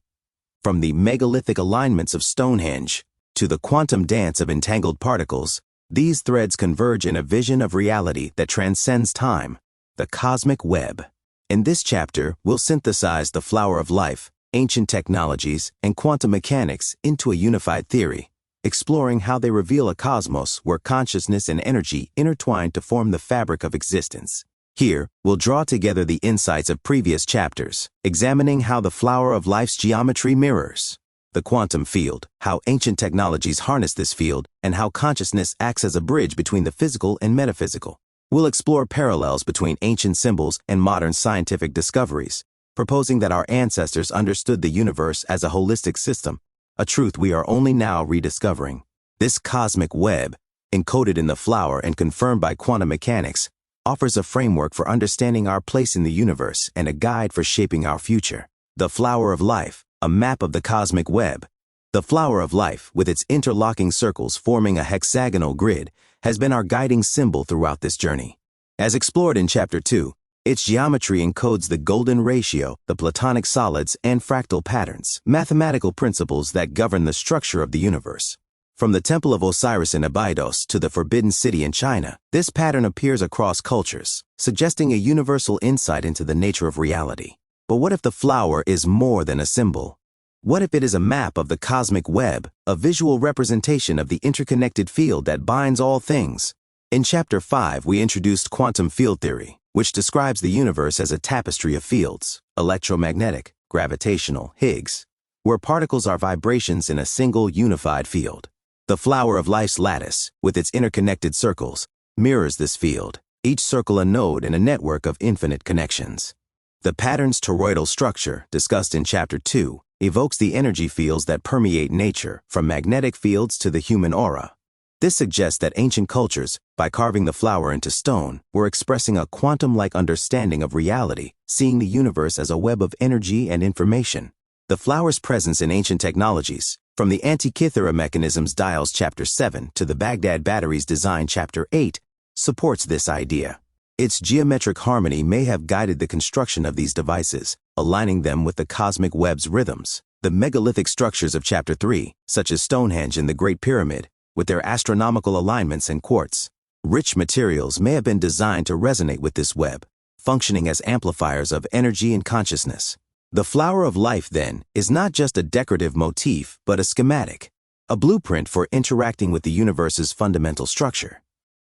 Speaker 1: from the megalithic alignments of Stonehenge to the quantum dance of entangled particles, these threads converge in a vision of reality that transcends time, the cosmic web. In this chapter, we'll synthesize the flower of life, ancient technologies, and quantum mechanics into a unified theory, exploring how they reveal a cosmos where consciousness and energy intertwine to form the fabric of existence. Here, we'll draw together the insights of previous chapters, examining how the flower of life's geometry mirrors the quantum field, how ancient technologies harness this field, and how consciousness acts as a bridge between the physical and metaphysical. We'll explore parallels between ancient symbols and modern scientific discoveries, proposing that our ancestors understood the universe as a holistic system, a truth we are only now rediscovering. This cosmic web, encoded in the flower and confirmed by quantum mechanics, offers a framework for understanding our place in the universe and a guide for shaping our future. The flower of life, a map of the cosmic web. The flower of life, with its interlocking circles forming a hexagonal grid, has been our guiding symbol throughout this journey. As explored in Chapter 2, its geometry encodes the golden ratio, the platonic solids, and fractal patterns, mathematical principles that govern the structure of the universe. From the Temple of Osiris in Abydos to the Forbidden City in China, this pattern appears across cultures, suggesting a universal insight into the nature of reality. But what if the flower is more than a symbol? What if it is a map of the cosmic web, a visual representation of the interconnected field that binds all things? In Chapter 5, we introduced quantum field theory, which describes the universe as a tapestry of fields, electromagnetic, gravitational, Higgs, where particles are vibrations in a single unified field. The flower of life's lattice, with its interconnected circles, mirrors this field, each circle a node in a network of infinite connections. The pattern's toroidal structure, discussed in Chapter 2, evokes the energy fields that permeate nature, from magnetic fields to the human aura. This suggests that ancient cultures, by carving the flower into stone, were expressing a quantum-like understanding of reality, seeing the universe as a web of energy and information. The flower's presence in ancient technologies, from the Antikythera mechanism's dials Chapter 7 to the Baghdad Battery's design Chapter 8, supports this idea. Its geometric harmony may have guided the construction of these devices, aligning them with the cosmic web's rhythms. The megalithic structures of Chapter 3, such as Stonehenge and the Great Pyramid, with their astronomical alignments and quartz, rich materials may have been designed to resonate with this web, functioning as amplifiers of energy and consciousness. The flower of life, then, is not just a decorative motif, but a schematic, a blueprint for interacting with the universe's fundamental structure.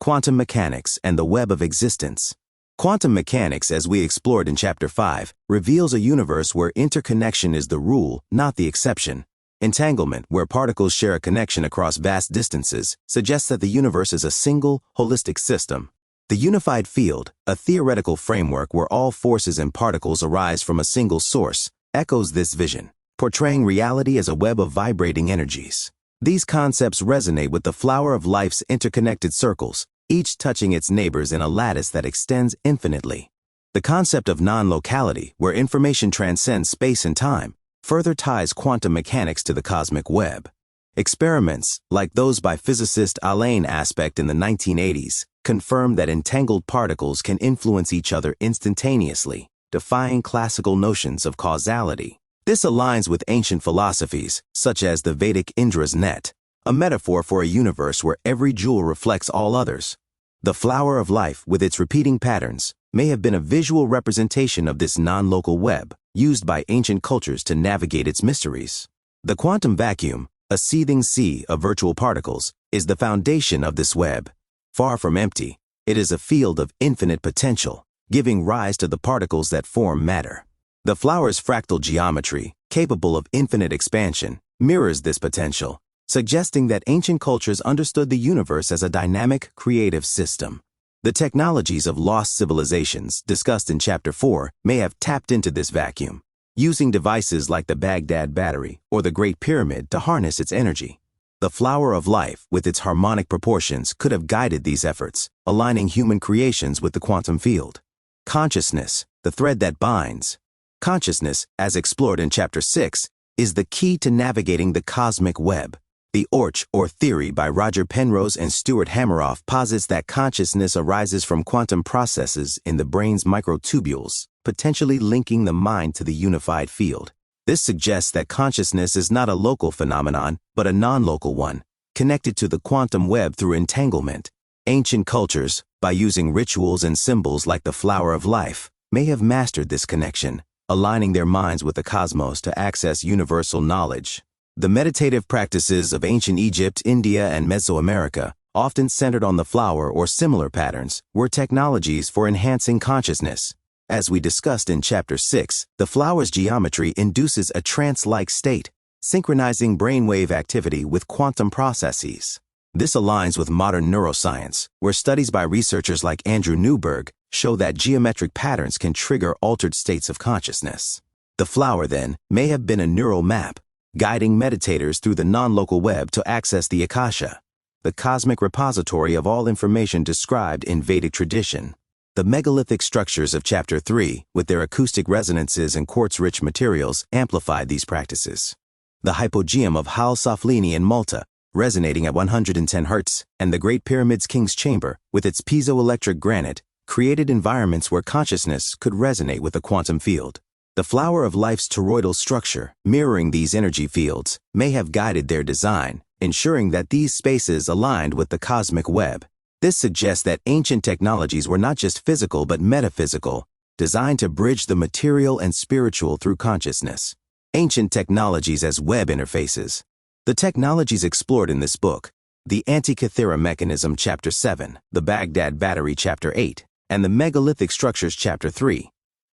Speaker 1: Quantum mechanics and the web of existence. Quantum mechanics, as we explored in Chapter 5, reveals a universe where interconnection is the rule, not the exception. Entanglement, where particles share a connection across vast distances, suggests that the universe is a single, holistic system. The unified field, a theoretical framework where all forces and particles arise from a single source, echoes this vision, portraying reality as a web of vibrating energies. These concepts resonate with the flower of life's interconnected circles, each touching its neighbors in a lattice that extends infinitely. The concept of non-locality, where information transcends space and time, further ties quantum mechanics to the cosmic web. Experiments, like those by physicist Alain Aspect in the 1980s, confirm that entangled particles can influence each other instantaneously, defying classical notions of causality. This aligns with ancient philosophies, such as the Vedic Indra's net, a metaphor for a universe where every jewel reflects all others. The flower of life, with its repeating patterns, may have been a visual representation of this non-local web, used by ancient cultures to navigate its mysteries. The quantum vacuum, a seething sea of virtual particles, is the foundation of this web. Far from empty, it is a field of infinite potential, giving rise to the particles that form matter. The flower's fractal geometry, capable of infinite expansion, mirrors this potential, suggesting that ancient cultures understood the universe as a dynamic, creative system. The technologies of lost civilizations, discussed in Chapter 4, may have tapped into this vacuum, using devices like the Baghdad Battery or the Great Pyramid to harness its energy. The flower of life, with its harmonic proportions, could have guided these efforts, aligning human creations with the quantum field. Consciousness, the thread that binds. Consciousness, as explored in Chapter 6, is the key to navigating the cosmic web. The Orch, or theory by Roger Penrose and Stuart Hameroff, posits that consciousness arises from quantum processes in the brain's microtubules, potentially linking the mind to the unified field. This suggests that consciousness is not a local phenomenon, but a non-local one, connected to the quantum web through entanglement. Ancient cultures, by using rituals and symbols like the flower of life, may have mastered this connection, aligning their minds with the cosmos to access universal knowledge. The meditative practices of ancient Egypt, India, and Mesoamerica, often centered on the flower or similar patterns, were technologies for enhancing consciousness. As we discussed in Chapter 6, the flower's geometry induces a trance-like state, synchronizing brainwave activity with quantum processes. This aligns with modern neuroscience, where studies by researchers like Andrew Newberg show that geometric patterns can trigger altered states of consciousness. The flower, then, may have been a neural map, guiding meditators through the non-local web to access the Akasha, the cosmic repository of all information described in Vedic tradition. The megalithic structures of Chapter 3, with their acoustic resonances and quartz-rich materials, amplified these practices. The hypogeum of Hal Saflieni in Malta, resonating at 110 Hz, and the Great Pyramid's King's Chamber, with its piezoelectric granite, created environments where consciousness could resonate with the quantum field. The flower of life's toroidal structure, mirroring these energy fields, may have guided their design, ensuring that these spaces aligned with the cosmic web. This suggests that ancient technologies were not just physical but metaphysical, designed to bridge the material and spiritual through consciousness. Ancient technologies as web interfaces. The technologies explored in this book, the Antikythera mechanism Chapter 7, the Baghdad Battery Chapter 8, and the megalithic structures Chapter 3,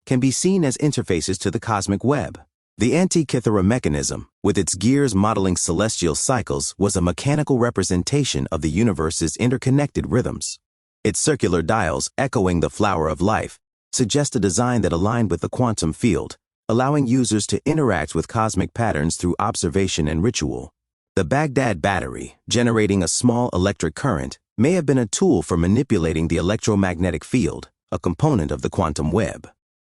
Speaker 1: can be seen as interfaces to the cosmic web. The Antikythera mechanism, with its gears modeling celestial cycles, was a mechanical representation of the universe's interconnected rhythms. Its circular dials, echoing the flower of life, suggest a design that aligned with the quantum field, allowing users to interact with cosmic patterns through observation and ritual. The Baghdad Battery, generating a small electric current, may have been a tool for manipulating the electromagnetic field, a component of the quantum web.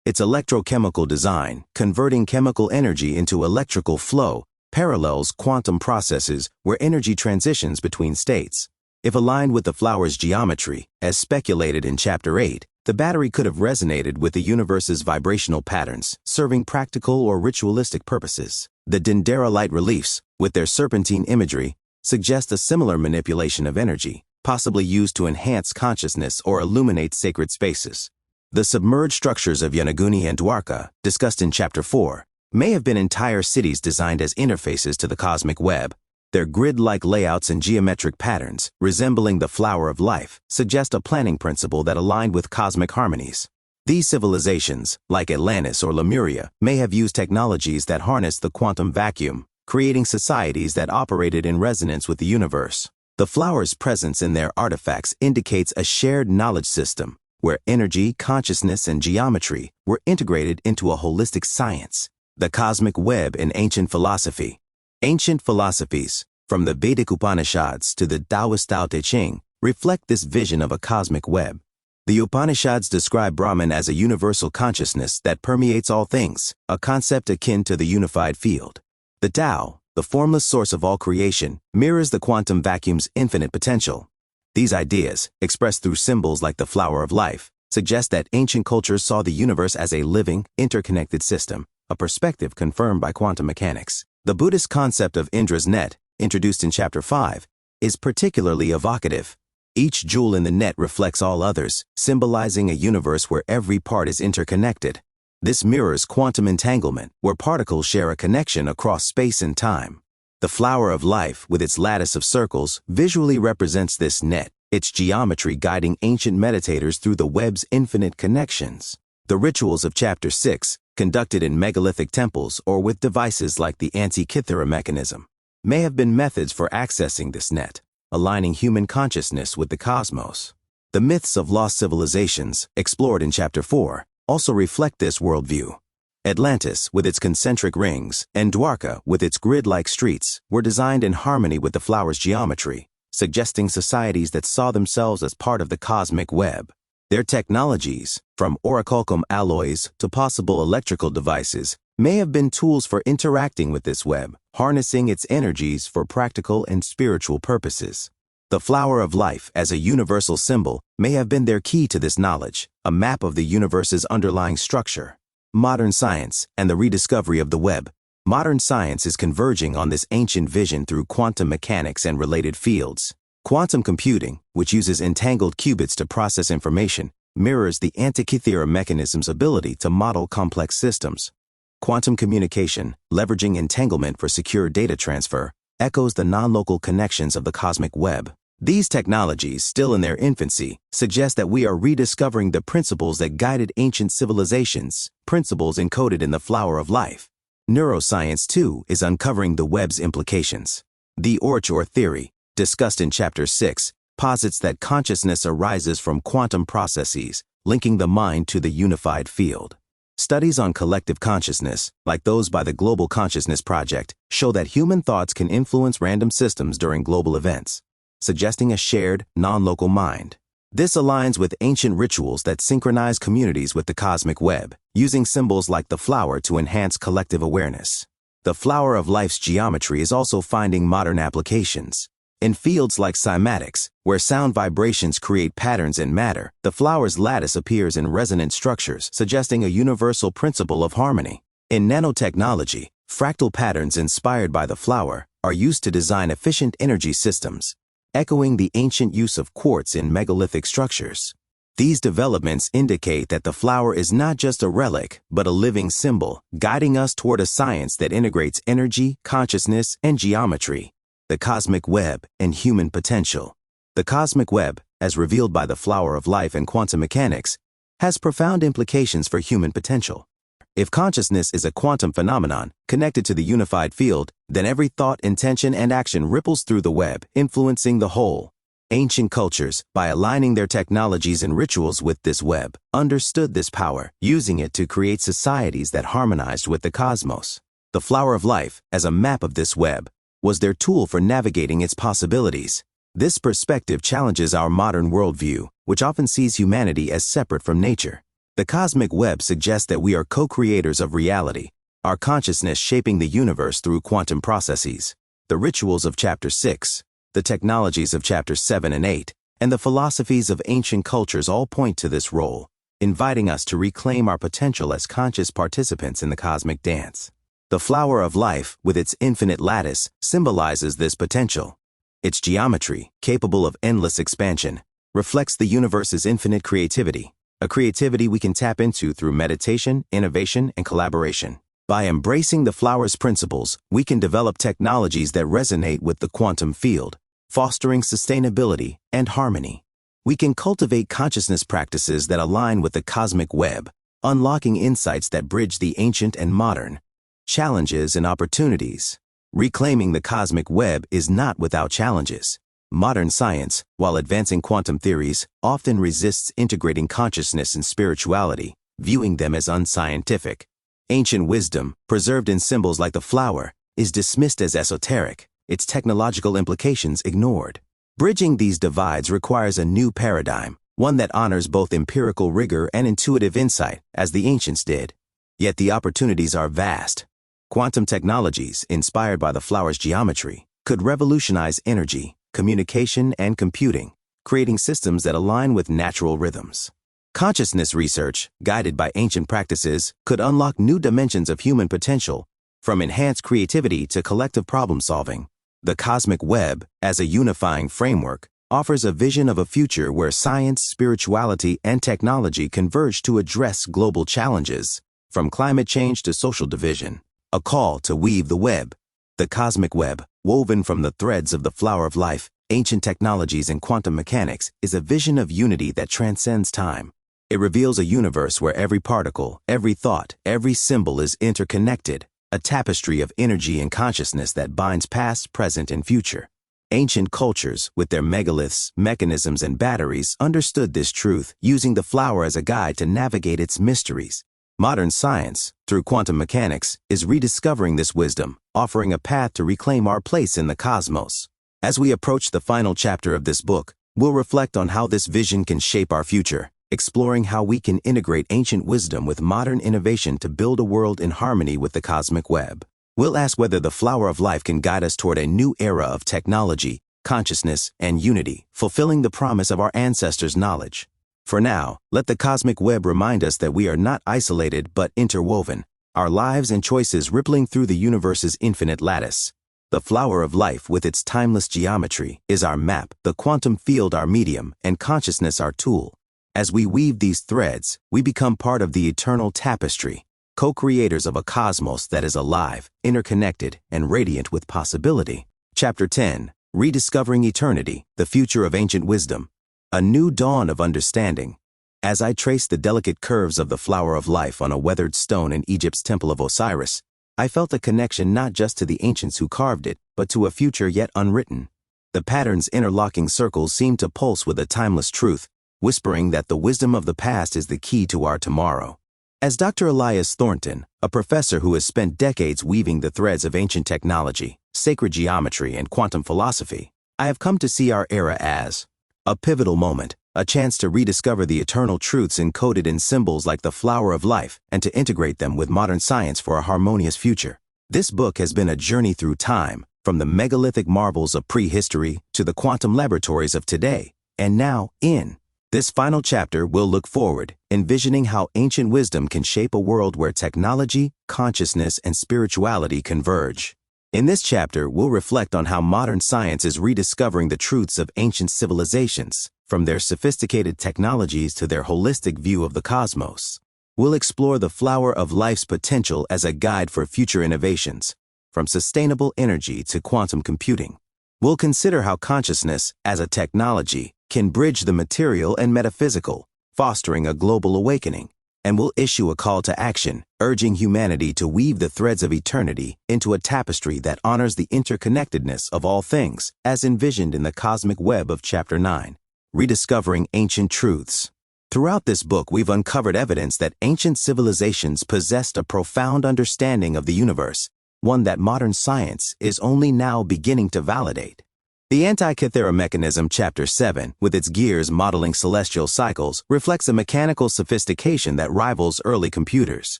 Speaker 1: Its electrochemical design, converting chemical energy into electrical flow, parallels quantum processes where energy transitions between states. If aligned with the flower's geometry, as speculated in Chapter 8, The battery could have resonated with the universe's vibrational patterns, serving practical or ritualistic purposes. The dendrolite reliefs, with their serpentine imagery, suggest a similar manipulation of energy, possibly used to enhance consciousness or illuminate sacred spaces. The submerged structures of Yanaguni and Dwarka, discussed in Chapter 4, may have been entire cities designed as interfaces to the cosmic web. Their grid-like layouts and geometric patterns, resembling the flower of life, suggest a planning principle that aligned with cosmic harmonies. These civilizations, like Atlantis or Lemuria, may have used technologies that harnessed the quantum vacuum, creating societies that operated in resonance with the universe. The flower's presence in their artifacts indicates a shared knowledge system, where energy, consciousness, and geometry were integrated into a holistic science. The cosmic web in ancient philosophy. Ancient philosophies, from the Vedic Upanishads to the Taoist Tao Te Ching, reflect this vision of a cosmic web. The Upanishads describe Brahman as a universal consciousness that permeates all things, a concept akin to the unified field. The Tao, the formless source of all creation, mirrors the quantum vacuum's infinite potential. These ideas, expressed through symbols like the flower of life, suggest that ancient cultures saw the universe as a living, interconnected system, a perspective confirmed by quantum mechanics. The Buddhist concept of Indra's net, introduced in Chapter 5, is particularly evocative. Each jewel in the net reflects all others, symbolizing a universe where every part is interconnected. This mirrors quantum entanglement, where particles share a connection across space and time. The flower of life, with its lattice of circles, visually represents this net, its geometry guiding ancient meditators through the web's infinite connections. The rituals of Chapter 6, conducted in megalithic temples or with devices like the Antikythera mechanism, may have been methods for accessing this net, aligning human consciousness with the cosmos. The myths of lost civilizations, explored in Chapter 4, also reflect this worldview. Atlantis, with its concentric rings, and Dwarka, with its grid-like streets, were designed in harmony with the flower's geometry, suggesting societies that saw themselves as part of the cosmic web. Their technologies, from orichalcum alloys to possible electrical devices, may have been tools for interacting with this web, harnessing its energies for practical and spiritual purposes. The flower of life, as a universal symbol, may have been their key to this knowledge, a map of the universe's underlying structure. Modern science and the rediscovery of the web. Modern science is converging on this ancient vision through quantum mechanics and related fields. Quantum computing, which uses entangled qubits to process information, mirrors the Antikythera mechanism's ability to model complex systems. Quantum communication, leveraging entanglement for secure data transfer, echoes the non-local connections of the cosmic web. These technologies, still in their infancy, suggest that we are rediscovering the principles that guided ancient civilizations, principles encoded in the flower of life. Neuroscience, too, is uncovering the web's implications. The Orchor theory, discussed in Chapter 6, posits that consciousness arises from quantum processes, linking the mind to the unified field. Studies on collective consciousness, like those by the Global Consciousness Project, show that human thoughts can influence random systems during global events, suggesting a shared, non-local mind. This aligns with ancient rituals that synchronize communities with the cosmic web, using symbols like the flower to enhance collective awareness. The flower of life's geometry is also finding modern applications. In fields like cymatics, where sound vibrations create patterns in matter, the flower's lattice appears in resonant structures, suggesting a universal principle of harmony. In nanotechnology, fractal patterns inspired by the flower are used to design efficient energy systems, echoing the ancient use of quartz in megalithic structures. These developments indicate that the flower is not just a relic, but a living symbol, guiding us toward a science that integrates energy, consciousness, and geometry. The cosmic web and human potential. The cosmic web, as revealed by the flower of life and quantum mechanics, has profound implications for human potential. If consciousness is a quantum phenomenon connected to the unified field, then every thought, intention, and action ripples through the web, influencing the whole. Ancient cultures, by aligning their technologies and rituals with this web, understood this power, using it to create societies that harmonized with the cosmos. The flower of life, as a map of this web, was their tool for navigating its possibilities. This perspective challenges our modern worldview, which often sees humanity as separate from nature. The cosmic web suggests that we are co-creators of reality, our consciousness shaping the universe through quantum processes. The rituals of Chapter 6, the technologies of Chapters 7 and 8, and the philosophies of ancient cultures all point to this role. inviting us to reclaim our potential as conscious participants in the cosmic dance. The flower of life, with its infinite lattice, symbolizes this potential. Its geometry, capable of endless expansion, reflects the universe's infinite creativity, a creativity we can tap into through meditation, innovation, and collaboration. By embracing the flower's principles, we can develop technologies that resonate with the quantum field, fostering sustainability and harmony. We can cultivate consciousness practices that align with the cosmic web, unlocking insights that bridge the ancient and modern, challenges and opportunities. Reclaiming the cosmic web is not without challenges. Modern science, while advancing quantum theories, often resists integrating consciousness and spirituality, viewing them as unscientific. Ancient wisdom, preserved in symbols like the flower, is dismissed as esoteric, its technological implications ignored. Bridging these divides requires a new paradigm, one that honors both empirical rigor and intuitive insight, as the ancients did. Yet the opportunities are vast. Quantum technologies, inspired by the flower's geometry, could revolutionize energy, communication, and computing, creating systems that align with natural rhythms. Consciousness research, guided by ancient practices, could unlock new dimensions of human potential, from enhanced creativity to collective problem-solving. The cosmic web, as a unifying framework, offers a vision of a future where science, spirituality, and technology converge to address global challenges, from climate change to social division. A call to weave the web. The cosmic web, woven from the threads of the flower of life, ancient technologies, and quantum mechanics, is a vision of unity that transcends time. It reveals a universe where every particle, every thought, every symbol is interconnected, a tapestry of energy and consciousness that binds past, present, and future. Ancient cultures, with their megaliths, mechanisms, and batteries, understood this truth, using the flower as a guide to navigate its mysteries. Modern science, through quantum mechanics, is rediscovering this wisdom, offering a path to reclaim our place in the cosmos. As we approach the final chapter of this book, we'll reflect on how this vision can shape our future, exploring how we can integrate ancient wisdom with modern innovation to build a world in harmony with the cosmic web. We'll ask whether the flower of life can guide us toward a new era of technology, consciousness, and unity, fulfilling the promise of our ancestors' knowledge. For now, let the cosmic web remind us that we are not isolated but interwoven, our lives and choices rippling through the universe's infinite lattice. The flower of life, with its timeless geometry, is our map, the quantum field our medium, and consciousness our tool. As we weave these threads, we become part of the eternal tapestry, co-creators of a cosmos that is alive, interconnected, and radiant with possibility. Chapter 10. Rediscovering Eternity, the Future of Ancient Wisdom. A New Dawn of Understanding. As I traced the delicate curves of the flower of life on a weathered stone in Egypt's Temple of Osiris, I felt a connection not just to the ancients who carved it, but to a future yet unwritten. The pattern's interlocking circles seemed to pulse with a timeless truth, whispering that the wisdom of the past is the key to our tomorrow. As Dr. Elias Thornton, a professor who has spent decades weaving the threads of ancient technology, sacred geometry, and quantum philosophy, I have come to see our era as a pivotal moment, a chance to rediscover the eternal truths encoded in symbols like the flower of life and to integrate them with modern science for a harmonious future. This book has been a journey through time, from the megalithic marvels of prehistory to the quantum laboratories of today, and now in this final chapter, we'll look forward, envisioning how ancient wisdom can shape a world where technology, consciousness, and spirituality converge. In this chapter, we'll reflect on how modern science is rediscovering the truths of ancient civilizations, from their sophisticated technologies to their holistic view of the cosmos. We'll explore the flower of life's potential as a guide for future innovations, from sustainable energy to quantum computing. We'll consider how consciousness, as a technology, can bridge the material and metaphysical, fostering a global awakening. And we'll issue a call to action, urging humanity to weave the threads of eternity into a tapestry that honors the interconnectedness of all things, as envisioned in the cosmic web of Chapter 9, Rediscovering Ancient Truths. Throughout this book, we've uncovered evidence that ancient civilizations possessed a profound understanding of the universe, one that modern science is only now beginning to validate. The Antikythera mechanism, Chapter 7, with its gears modeling celestial cycles, reflects a mechanical sophistication that rivals early computers.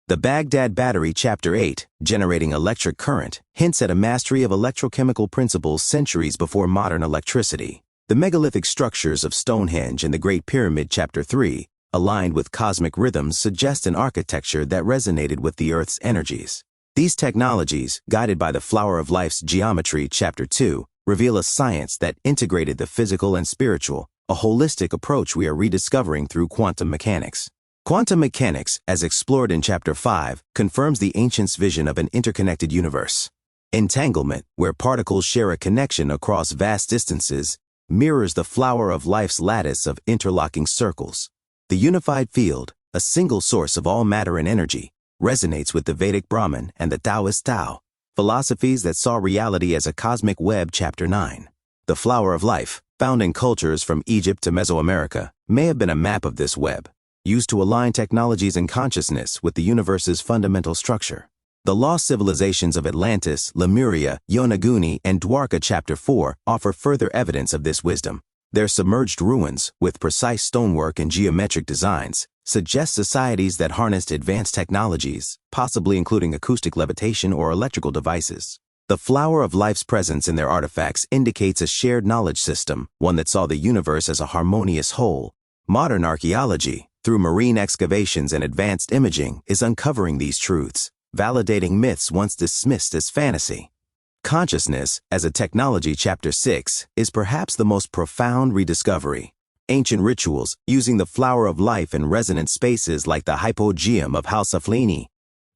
Speaker 1: The Baghdad Battery, Chapter 8, generating electric current, hints at a mastery of electrochemical principles centuries before modern electricity. The megalithic structures of Stonehenge and the Great Pyramid, Chapter 3, aligned with cosmic rhythms, suggest an architecture that resonated with the Earth's energies. These technologies, guided by the Flower of Life's geometry, Chapter 2, reveal a science that integrated the physical and spiritual, a holistic approach we are rediscovering through quantum mechanics. Quantum mechanics, as explored in Chapter 5, confirms the ancients' vision of an interconnected universe. Entanglement, where particles share a connection across vast distances, mirrors the Flower of Life's lattice of interlocking circles. The unified field, a single source of all matter and energy, resonates with the Vedic Brahman and the Taoist Tao, philosophies that saw reality as a cosmic web. Chapter 9. The Flower of Life, found in cultures from Egypt to Mesoamerica, may have been a map of this web, used to align technologies and consciousness with the universe's fundamental structure. The lost civilizations of Atlantis, Lemuria, Yonaguni, and Dwarka, Chapter 4, offer further evidence of this wisdom. Their submerged ruins, with precise stonework and geometric designs, suggest societies that harnessed advanced technologies, possibly including acoustic levitation or electrical devices. The Flower of Life's presence in their artifacts indicates a shared knowledge system, one that saw the universe as a harmonious whole. Modern archaeology, through marine excavations and advanced imaging, is uncovering these truths, validating myths once dismissed as fantasy. Consciousness, as a technology, Chapter 6, is perhaps the most profound rediscovery. Ancient rituals, using the Flower of Life in resonant spaces like the hypogeum of Halsaflini,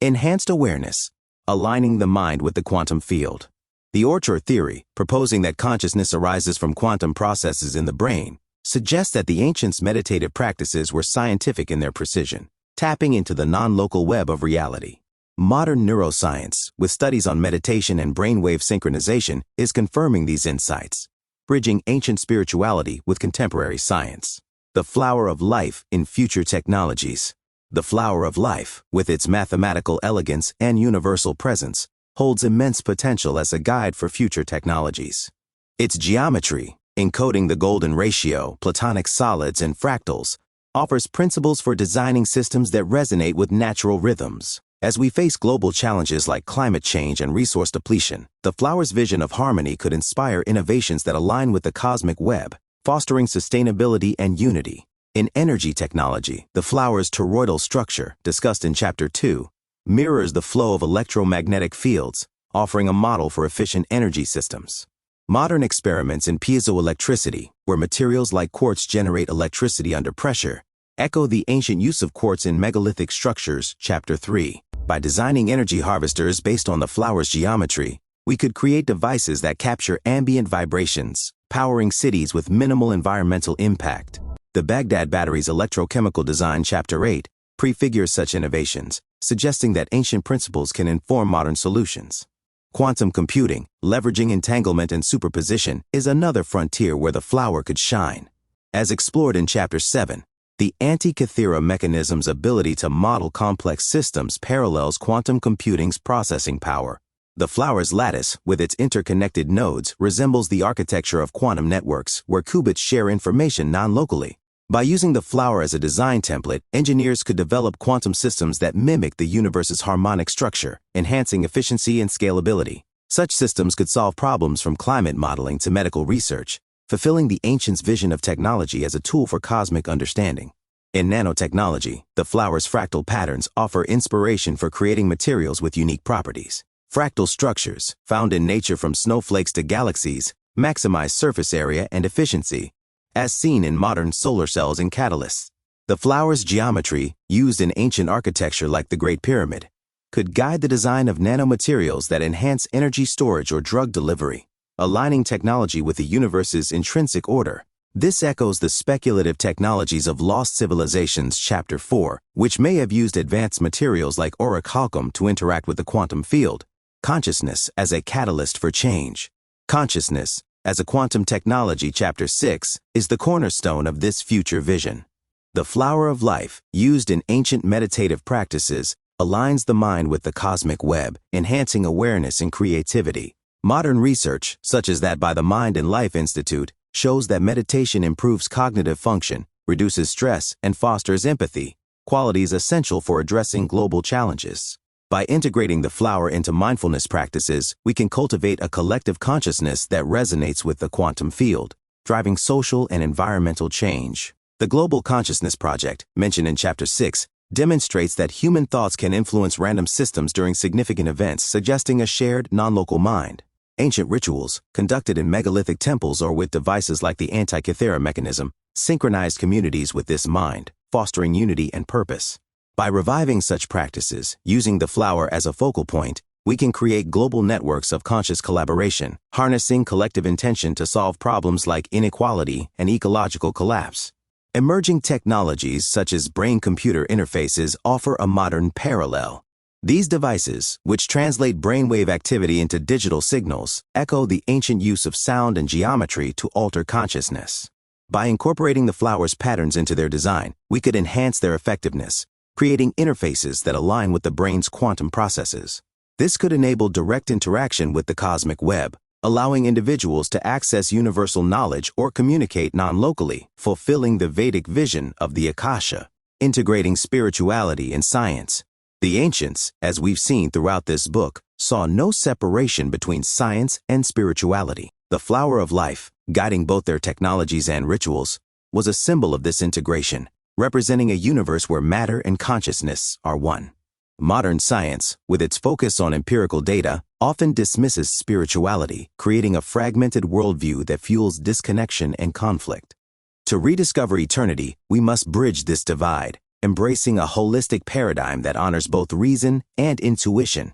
Speaker 1: enhanced awareness, aligning the mind with the quantum field. The Orchard theory, proposing that consciousness arises from quantum processes in the brain, suggests that the ancients' meditative practices were scientific in their precision, tapping into the non-local web of reality. Modern neuroscience, with studies on meditation and brainwave synchronization, is confirming these insights, bridging ancient spirituality with contemporary science. The Flower of Life in future technologies. The Flower of Life, with its mathematical elegance and universal presence, holds immense potential as a guide for future technologies. Its geometry, encoding the golden ratio, platonic solids, and fractals, offers principles for designing systems that resonate with natural rhythms. As we face global challenges like climate change and resource depletion, the flower's vision of harmony could inspire innovations that align with the cosmic web, fostering sustainability and unity. In energy technology, the flower's toroidal structure, discussed in Chapter 2, mirrors the flow of electromagnetic fields, offering a model for efficient energy systems. Modern experiments in piezoelectricity, where materials like quartz generate electricity under pressure, echo the ancient use of quartz in megalithic structures. Chapter 3. By designing energy harvesters based on the flower's geometry, we could create devices that capture ambient vibrations, powering cities with minimal environmental impact. The Baghdad Battery's electrochemical design, Chapter 8, prefigures such innovations, suggesting that ancient principles can inform modern solutions. Quantum computing, leveraging entanglement and superposition, is another frontier where the flower could shine. As explored in Chapter 7, the Antikythera mechanism's ability to model complex systems parallels quantum computing's processing power. The flower's lattice, with its interconnected nodes, resembles the architecture of quantum networks, where qubits share information non-locally. By using the flower as a design template, engineers could develop quantum systems that mimic the universe's harmonic structure, enhancing efficiency and scalability. Such systems could solve problems from climate modeling to medical research, fulfilling the ancients' vision of technology as a tool for cosmic understanding. In nanotechnology, the flower's fractal patterns offer inspiration for creating materials with unique properties. Fractal structures, found in nature from snowflakes to galaxies, maximize surface area and efficiency, as seen in modern solar cells and catalysts. The flower's geometry, used in ancient architecture like the Great Pyramid, could guide the design of nanomaterials that enhance energy storage or drug delivery, aligning technology with the universe's intrinsic order. This echoes the speculative technologies of lost civilizations, Chapter 4, which may have used advanced materials like orichalcum to interact with the quantum field. Consciousness as a catalyst for change. Consciousness, as a quantum technology, Chapter 6, is the cornerstone of this future vision. The flower of life, used in ancient meditative practices, aligns the mind with the cosmic web, enhancing awareness and creativity. Modern research, such as that by the Mind and Life Institute, shows that meditation improves cognitive function, reduces stress, and fosters empathy, qualities essential for addressing global challenges. By integrating the flower into mindfulness practices, we can cultivate a collective consciousness that resonates with the quantum field, driving social and environmental change. The Global Consciousness Project, mentioned in Chapter 6, demonstrates that human thoughts can influence random systems during significant events, suggesting a shared, non-local mind. Ancient rituals, conducted in megalithic temples or with devices like the Antikythera mechanism, synchronized communities with this mind, fostering unity and purpose. By reviving such practices, using the flower as a focal point, we can create global networks of conscious collaboration, harnessing collective intention to solve problems like inequality and ecological collapse. Emerging technologies such as brain-computer interfaces offer a modern parallel. These devices, which translate brainwave activity into digital signals, echo the ancient use of sound and geometry to alter consciousness. By incorporating the flower's patterns into their design, we could enhance their effectiveness, creating interfaces that align with the brain's quantum processes. This could enable direct interaction with the cosmic web, allowing individuals to access universal knowledge or communicate non-locally, fulfilling the Vedic vision of the Akasha, integrating spirituality and science. The ancients, as we've seen throughout this book, saw no separation between science and spirituality. The flower of life, guiding both their technologies and rituals, was a symbol of this integration, representing a universe where matter and consciousness are one. Modern science, with its focus on empirical data, often dismisses spirituality, creating a fragmented worldview that fuels disconnection and conflict. To rediscover eternity, we must bridge this divide, embracing a holistic paradigm that honors both reason and intuition.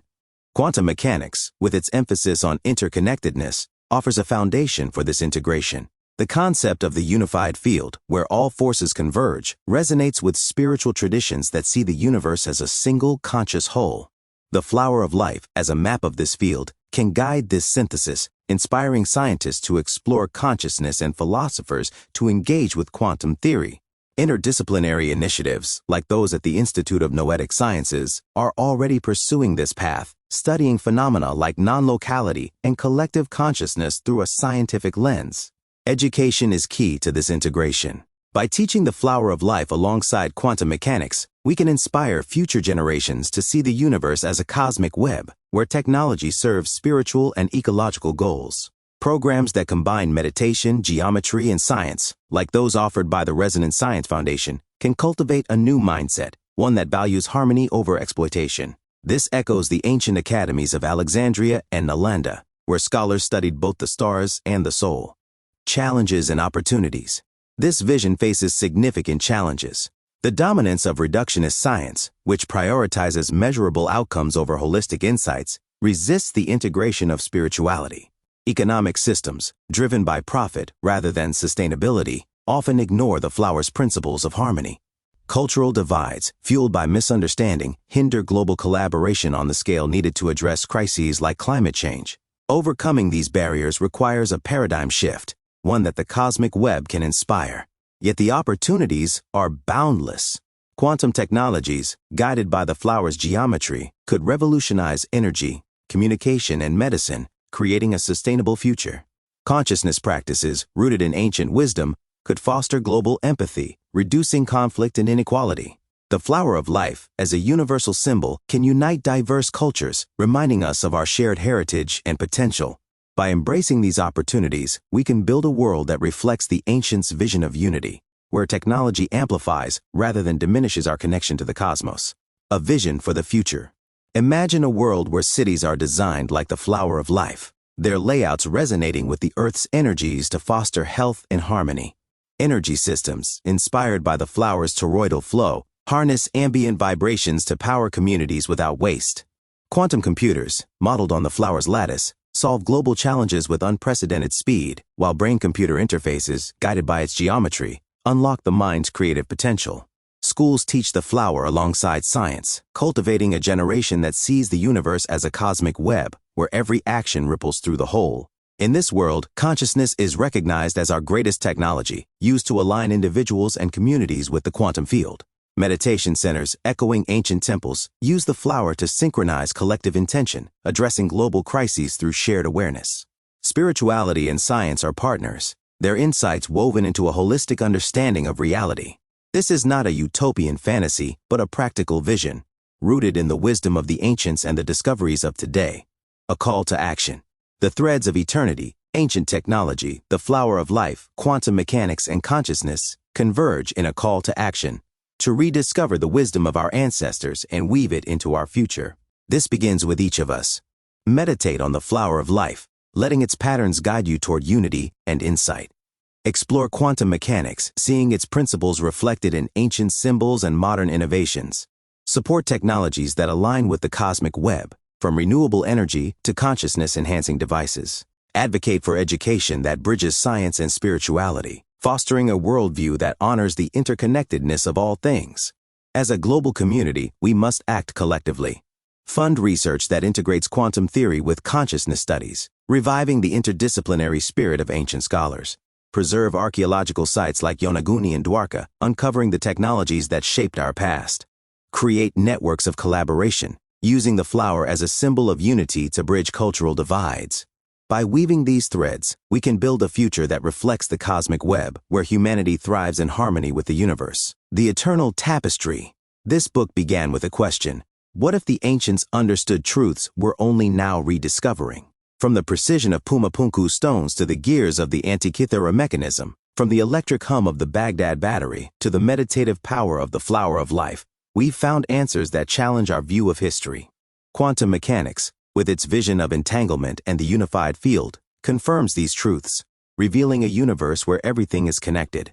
Speaker 1: Quantum mechanics, with its emphasis on interconnectedness, offers a foundation for this integration. The concept of the unified field, where all forces converge, resonates with spiritual traditions that see the universe as a single conscious whole. The flower of life, as a map of this field, can guide this synthesis, inspiring scientists to explore consciousness and philosophers to engage with quantum theory. Interdisciplinary initiatives, like those at the Institute of Noetic Sciences, are already pursuing this path, studying phenomena like non-locality and collective consciousness through a scientific lens. Education is key to this integration. By teaching the flower of life alongside quantum mechanics, we can inspire future generations to see the universe as a cosmic web, where technology serves spiritual and ecological goals. Programs that combine meditation, geometry, and science, like those offered by the Resonance Science Foundation, can cultivate a new mindset, one that values harmony over exploitation. This echoes the ancient academies of Alexandria and Nalanda, where scholars studied both the stars and the soul. Challenges and opportunities. This vision faces significant challenges. The dominance of reductionist science, which prioritizes measurable outcomes over holistic insights, resists the integration of spirituality. Economic systems, driven by profit rather than sustainability, often ignore the flower's principles of harmony. Cultural divides, fueled by misunderstanding, hinder global collaboration on the scale needed to address crises like climate change. Overcoming these barriers requires a paradigm shift, one that the cosmic web can inspire. Yet the opportunities are boundless. Quantum technologies, guided by the flower's geometry, could revolutionize energy, communication, and medicine, creating a sustainable future. Consciousness practices, rooted in ancient wisdom, could foster global empathy, reducing conflict and inequality. The flower of life, as a universal symbol, can unite diverse cultures, reminding us of our shared heritage and potential. By embracing these opportunities, we can build a world that reflects the ancients' vision of unity, where technology amplifies rather than diminishes our connection to the cosmos. A vision for the future. Imagine a world where cities are designed like the flower of life, their layouts resonating with the Earth's energies to foster health and harmony. Energy systems, inspired by the flower's toroidal flow, harness ambient vibrations to power communities without waste. Quantum computers, modeled on the flower's lattice, solve global challenges with unprecedented speed, while brain-computer interfaces, guided by its geometry, unlock the mind's creative potential. Schools teach the flower alongside science, cultivating a generation that sees the universe as a cosmic web, where every action ripples through the whole. In this world, consciousness is recognized as our greatest technology, used to align individuals and communities with the quantum field. Meditation centers, echoing ancient temples, use the flower to synchronize collective intention, addressing global crises through shared awareness. Spirituality and science are partners, their insights woven into a holistic understanding of reality. This is not a utopian fantasy, but a practical vision, rooted in the wisdom of the ancients and the discoveries of today. A call to action. The threads of eternity, ancient technology, the flower of life, quantum mechanics, and consciousness converge in a call to action, to rediscover the wisdom of our ancestors and weave it into our future. This begins with each of us. Meditate on the flower of life, letting its patterns guide you toward unity and insight. Explore quantum mechanics, seeing its principles reflected in ancient symbols and modern innovations. Support technologies that align with the cosmic web, from renewable energy to consciousness-enhancing devices. Advocate for education that bridges science and spirituality, fostering a worldview that honors the interconnectedness of all things. As a global community, we must act collectively. Fund research that integrates quantum theory with consciousness studies, reviving the interdisciplinary spirit of ancient scholars. Preserve archaeological sites like Yonaguni and Dwarka, uncovering the technologies that shaped our past. Create networks of collaboration, using the flower as a symbol of unity to bridge cultural divides. By weaving these threads, we can build a future that reflects the cosmic web, where humanity thrives in harmony with the universe. The Eternal Tapestry. This book began with a question: what if the ancients understood truths we're only now rediscovering? From the precision of Pumapunku stones to the gears of the Antikythera mechanism, from the electric hum of the Baghdad Battery to the meditative power of the flower of life, we've found answers that challenge our view of history. Quantum mechanics, with its vision of entanglement and the unified field, confirms these truths, revealing a universe where everything is connected.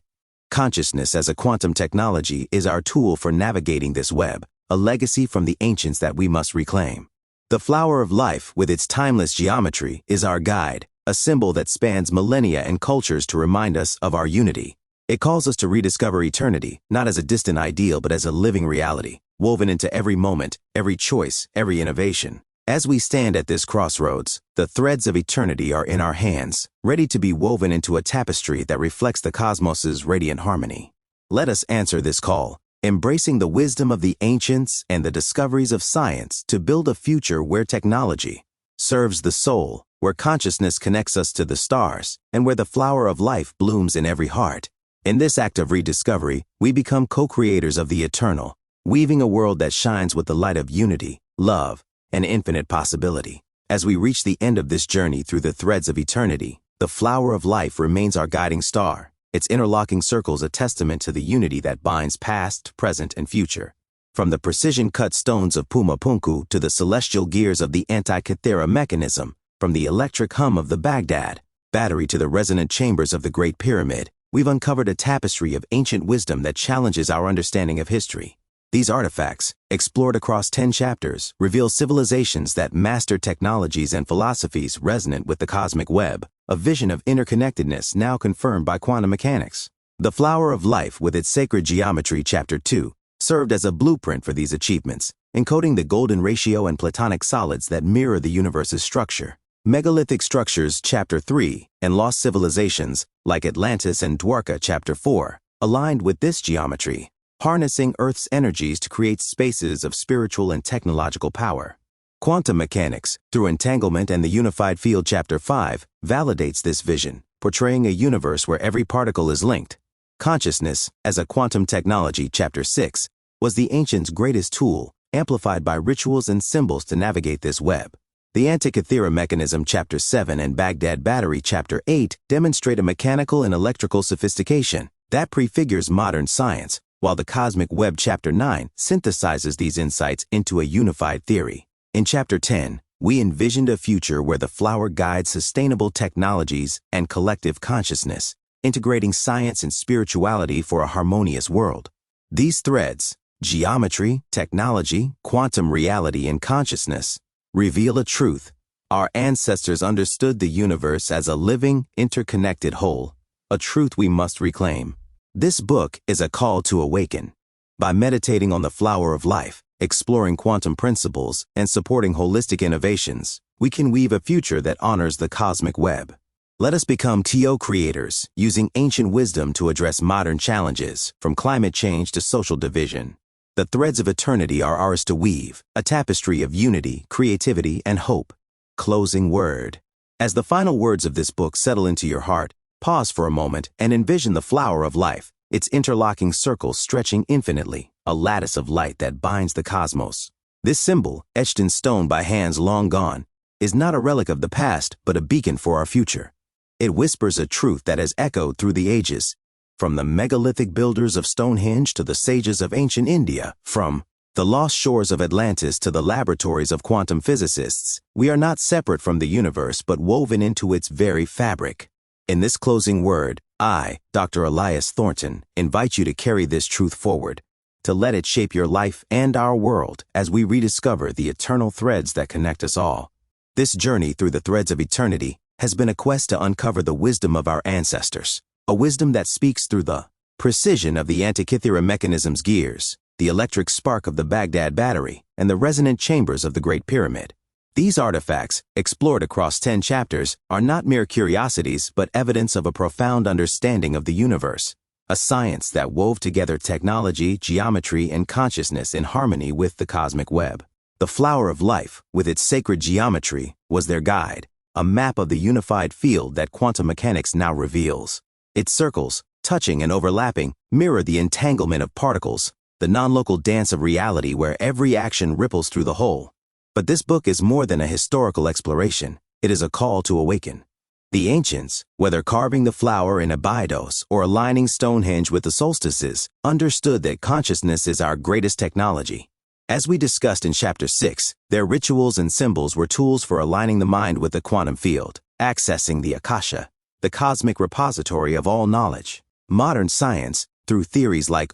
Speaker 1: Consciousness as a quantum technology is our tool for navigating this web, a legacy from the ancients that we must reclaim. The flower of life, with its timeless geometry, is our guide, a symbol that spans millennia and cultures to remind us of our unity. It calls us to rediscover eternity, not as a distant ideal but as a living reality, woven into every moment, every choice, every innovation. As we stand at this crossroads, the threads of eternity are in our hands, ready to be woven into a tapestry that reflects the cosmos's radiant harmony. Let us answer this call, embracing the wisdom of the ancients and the discoveries of science to build a future where technology serves the soul, where consciousness connects us to the stars, and where the flower of life blooms in every heart. In this act of rediscovery, we become co-creators of the eternal, weaving a world that shines with the light of unity, love, and infinite possibility. As we reach the end of this journey through the threads of eternity, the flower of life remains our guiding star, its interlocking circles a testament to the unity that binds past, present, and future. From the precision-cut stones of Pumapunku to the celestial gears of the Antikythera mechanism, from the electric hum of the Baghdad Battery to the resonant chambers of the Great Pyramid, we've uncovered a tapestry of ancient wisdom that challenges our understanding of history. These artifacts, explored across 10 chapters, reveal civilizations that master technologies and philosophies resonant with the cosmic web, a vision of interconnectedness now confirmed by quantum mechanics. The Flower of Life, with its sacred geometry, Chapter 2, served as a blueprint for these achievements, encoding the golden ratio and platonic solids that mirror the universe's structure. Megalithic structures, Chapter 3, and lost civilizations, like Atlantis and Dwarka, Chapter 4, aligned with this geometry, harnessing Earth's energies to create spaces of spiritual and technological power. Quantum mechanics, through entanglement and the unified field, Chapter 5, validates this vision, portraying a universe where every particle is linked. Consciousness, as a quantum technology, Chapter 6, was the ancients' greatest tool, amplified by rituals and symbols to navigate this web. The Antikythera mechanism, Chapter 7, and Baghdad Battery, Chapter 8, demonstrate a mechanical and electrical sophistication that prefigures modern science, while the Cosmic Web, Chapter 9, synthesizes these insights into a unified theory. In Chapter 10, we envisioned a future where the flower guides sustainable technologies and collective consciousness, integrating science and spirituality for a harmonious world. These threads, geometry, technology, quantum reality, and consciousness, reveal a truth. Our ancestors understood the universe as a living, interconnected whole, a truth we must reclaim. This book is a call to awaken. By meditating on the flower of life, exploring quantum principles, and supporting holistic innovations, we can weave a future that honors the cosmic web. Let us become TO creators, using ancient wisdom to address modern challenges, from climate change to social division. The threads of eternity are ours to weave, a tapestry of unity, creativity, and hope. Closing word. As the final words of this book settle into your heart, pause for a moment and envision the flower of life, its interlocking circles stretching infinitely, a lattice of light that binds the cosmos. This symbol, etched in stone by hands long gone, is not a relic of the past, but a beacon for our future. It whispers a truth that has echoed through the ages. from the megalithic builders of Stonehenge to the sages of ancient India, from the lost shores of Atlantis to the laboratories of quantum physicists, we are not separate from the universe but woven into its very fabric. In this closing word, I, Dr. Elias Thornton, invite you to carry this truth forward, to let it shape your life and our world as we rediscover the eternal threads that connect us all. This journey through the threads of eternity has been a quest to uncover the wisdom of our ancestors, a wisdom that speaks through the precision of the Antikythera mechanism's gears, the electric spark of the Baghdad Battery, and the resonant chambers of the Great Pyramid. These artifacts, explored across 10 chapters, are not mere curiosities but evidence of a profound understanding of the universe, a science that wove together technology, geometry, and consciousness in harmony with the cosmic web. The flower of life, with its sacred geometry, was their guide, a map of the unified field that quantum mechanics now reveals. Its circles, touching and overlapping, mirror the entanglement of particles, the non-local dance of reality where every action ripples through the whole. But this book is more than a historical exploration. It is a call to awaken. The ancients, whether carving the flower in Abydos or aligning Stonehenge with the solstices, understood that consciousness is our greatest technology. As we discussed in Chapter 6, their rituals and symbols were tools for aligning the mind with the quantum field, accessing the Akasha, the cosmic repository of all knowledge. Modern science, through theories like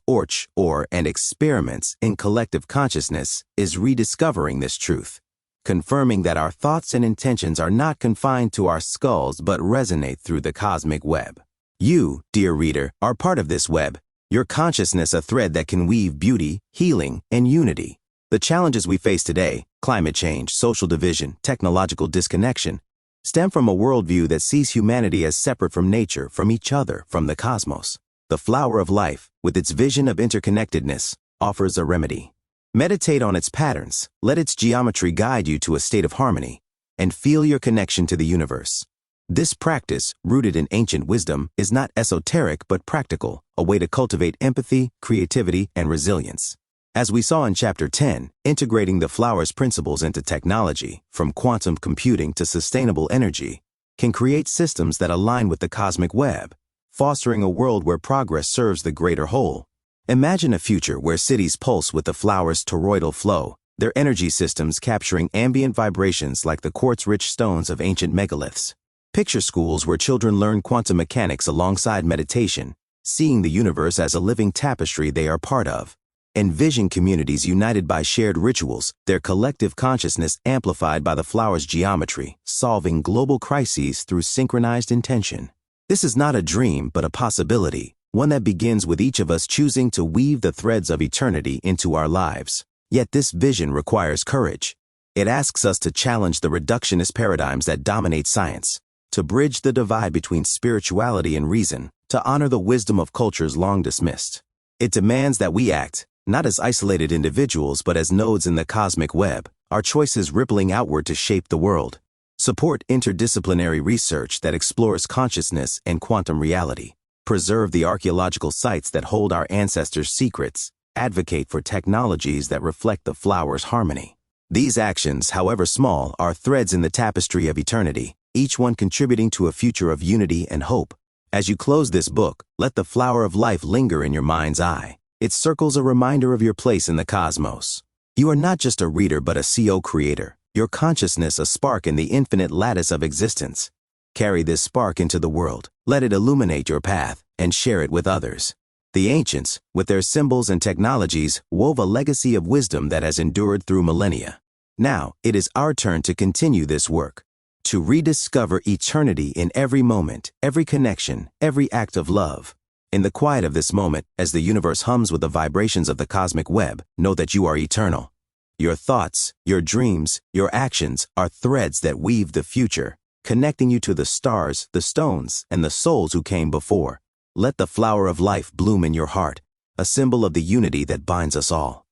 Speaker 1: and experiments in collective consciousness, is rediscovering this truth, confirming that our thoughts and intentions are not confined to our skulls but resonate through the cosmic web. You, dear reader, are part of this web, your consciousness a thread that can weave beauty, healing, and unity. The challenges we face today, climate change, social division, technological disconnection, stem from a worldview that sees humanity as separate from nature, from each other, from the cosmos. The flower of life, with its vision of interconnectedness, offers a remedy. Meditate on its patterns, let its geometry guide you to a state of harmony, and feel your connection to the universe. This practice, rooted in ancient wisdom, is not esoteric but practical, a way to cultivate empathy, creativity, and resilience. As we saw in Chapter 10, integrating the flower's principles into technology, from quantum computing to sustainable energy, can create systems that align with the cosmic web, fostering a world where progress serves the greater whole. Imagine a future where cities pulse with the flower's toroidal flow, their energy systems capturing ambient vibrations like the quartz-rich stones of ancient megaliths. Picture schools where children learn quantum mechanics alongside meditation, seeing the universe as a living tapestry they are part of. Envision communities united by shared rituals, their collective consciousness amplified by the flower's geometry, solving global crises through synchronized intention. This is not a dream, but a possibility, one that begins with each of us choosing to weave the threads of eternity into our lives. Yet this vision requires courage. It asks us to challenge the reductionist paradigms that dominate science, to bridge the divide between spirituality and reason, to honor the wisdom of cultures long dismissed. It demands that we act, not as isolated individuals but as nodes in the cosmic web, our choices rippling outward to shape the world. Support interdisciplinary research that explores consciousness and quantum reality. Preserve the archaeological sites that hold our ancestors' secrets. Advocate for technologies that reflect the flower's harmony. These actions, however small, are threads in the tapestry of eternity, each one contributing to a future of unity and hope. As you close this book, let the flower of life linger in your mind's eye. It circles a reminder of your place in the cosmos. You are not just a reader but a co-creator. Your consciousness a spark in the infinite lattice of existence. Carry this spark into the world, let it illuminate your path, and share it with others. The ancients, with their symbols and technologies, wove a legacy of wisdom that has endured through millennia. Now, it is our turn to continue this work, to rediscover eternity in every moment, every connection, every act of love. In the quiet of this moment, as the universe hums with the vibrations of the cosmic web, know that you are eternal. Your thoughts, your dreams, your actions are threads that weave the future, connecting you to the stars, the stones, and the souls who came before. Let the flower of life bloom in your heart, a symbol of the unity that binds us all.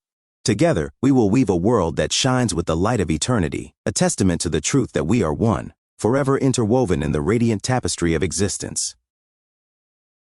Speaker 1: Together, we will weave a world that shines with the light of eternity, a testament to the truth that we are one, forever interwoven in the radiant tapestry of existence.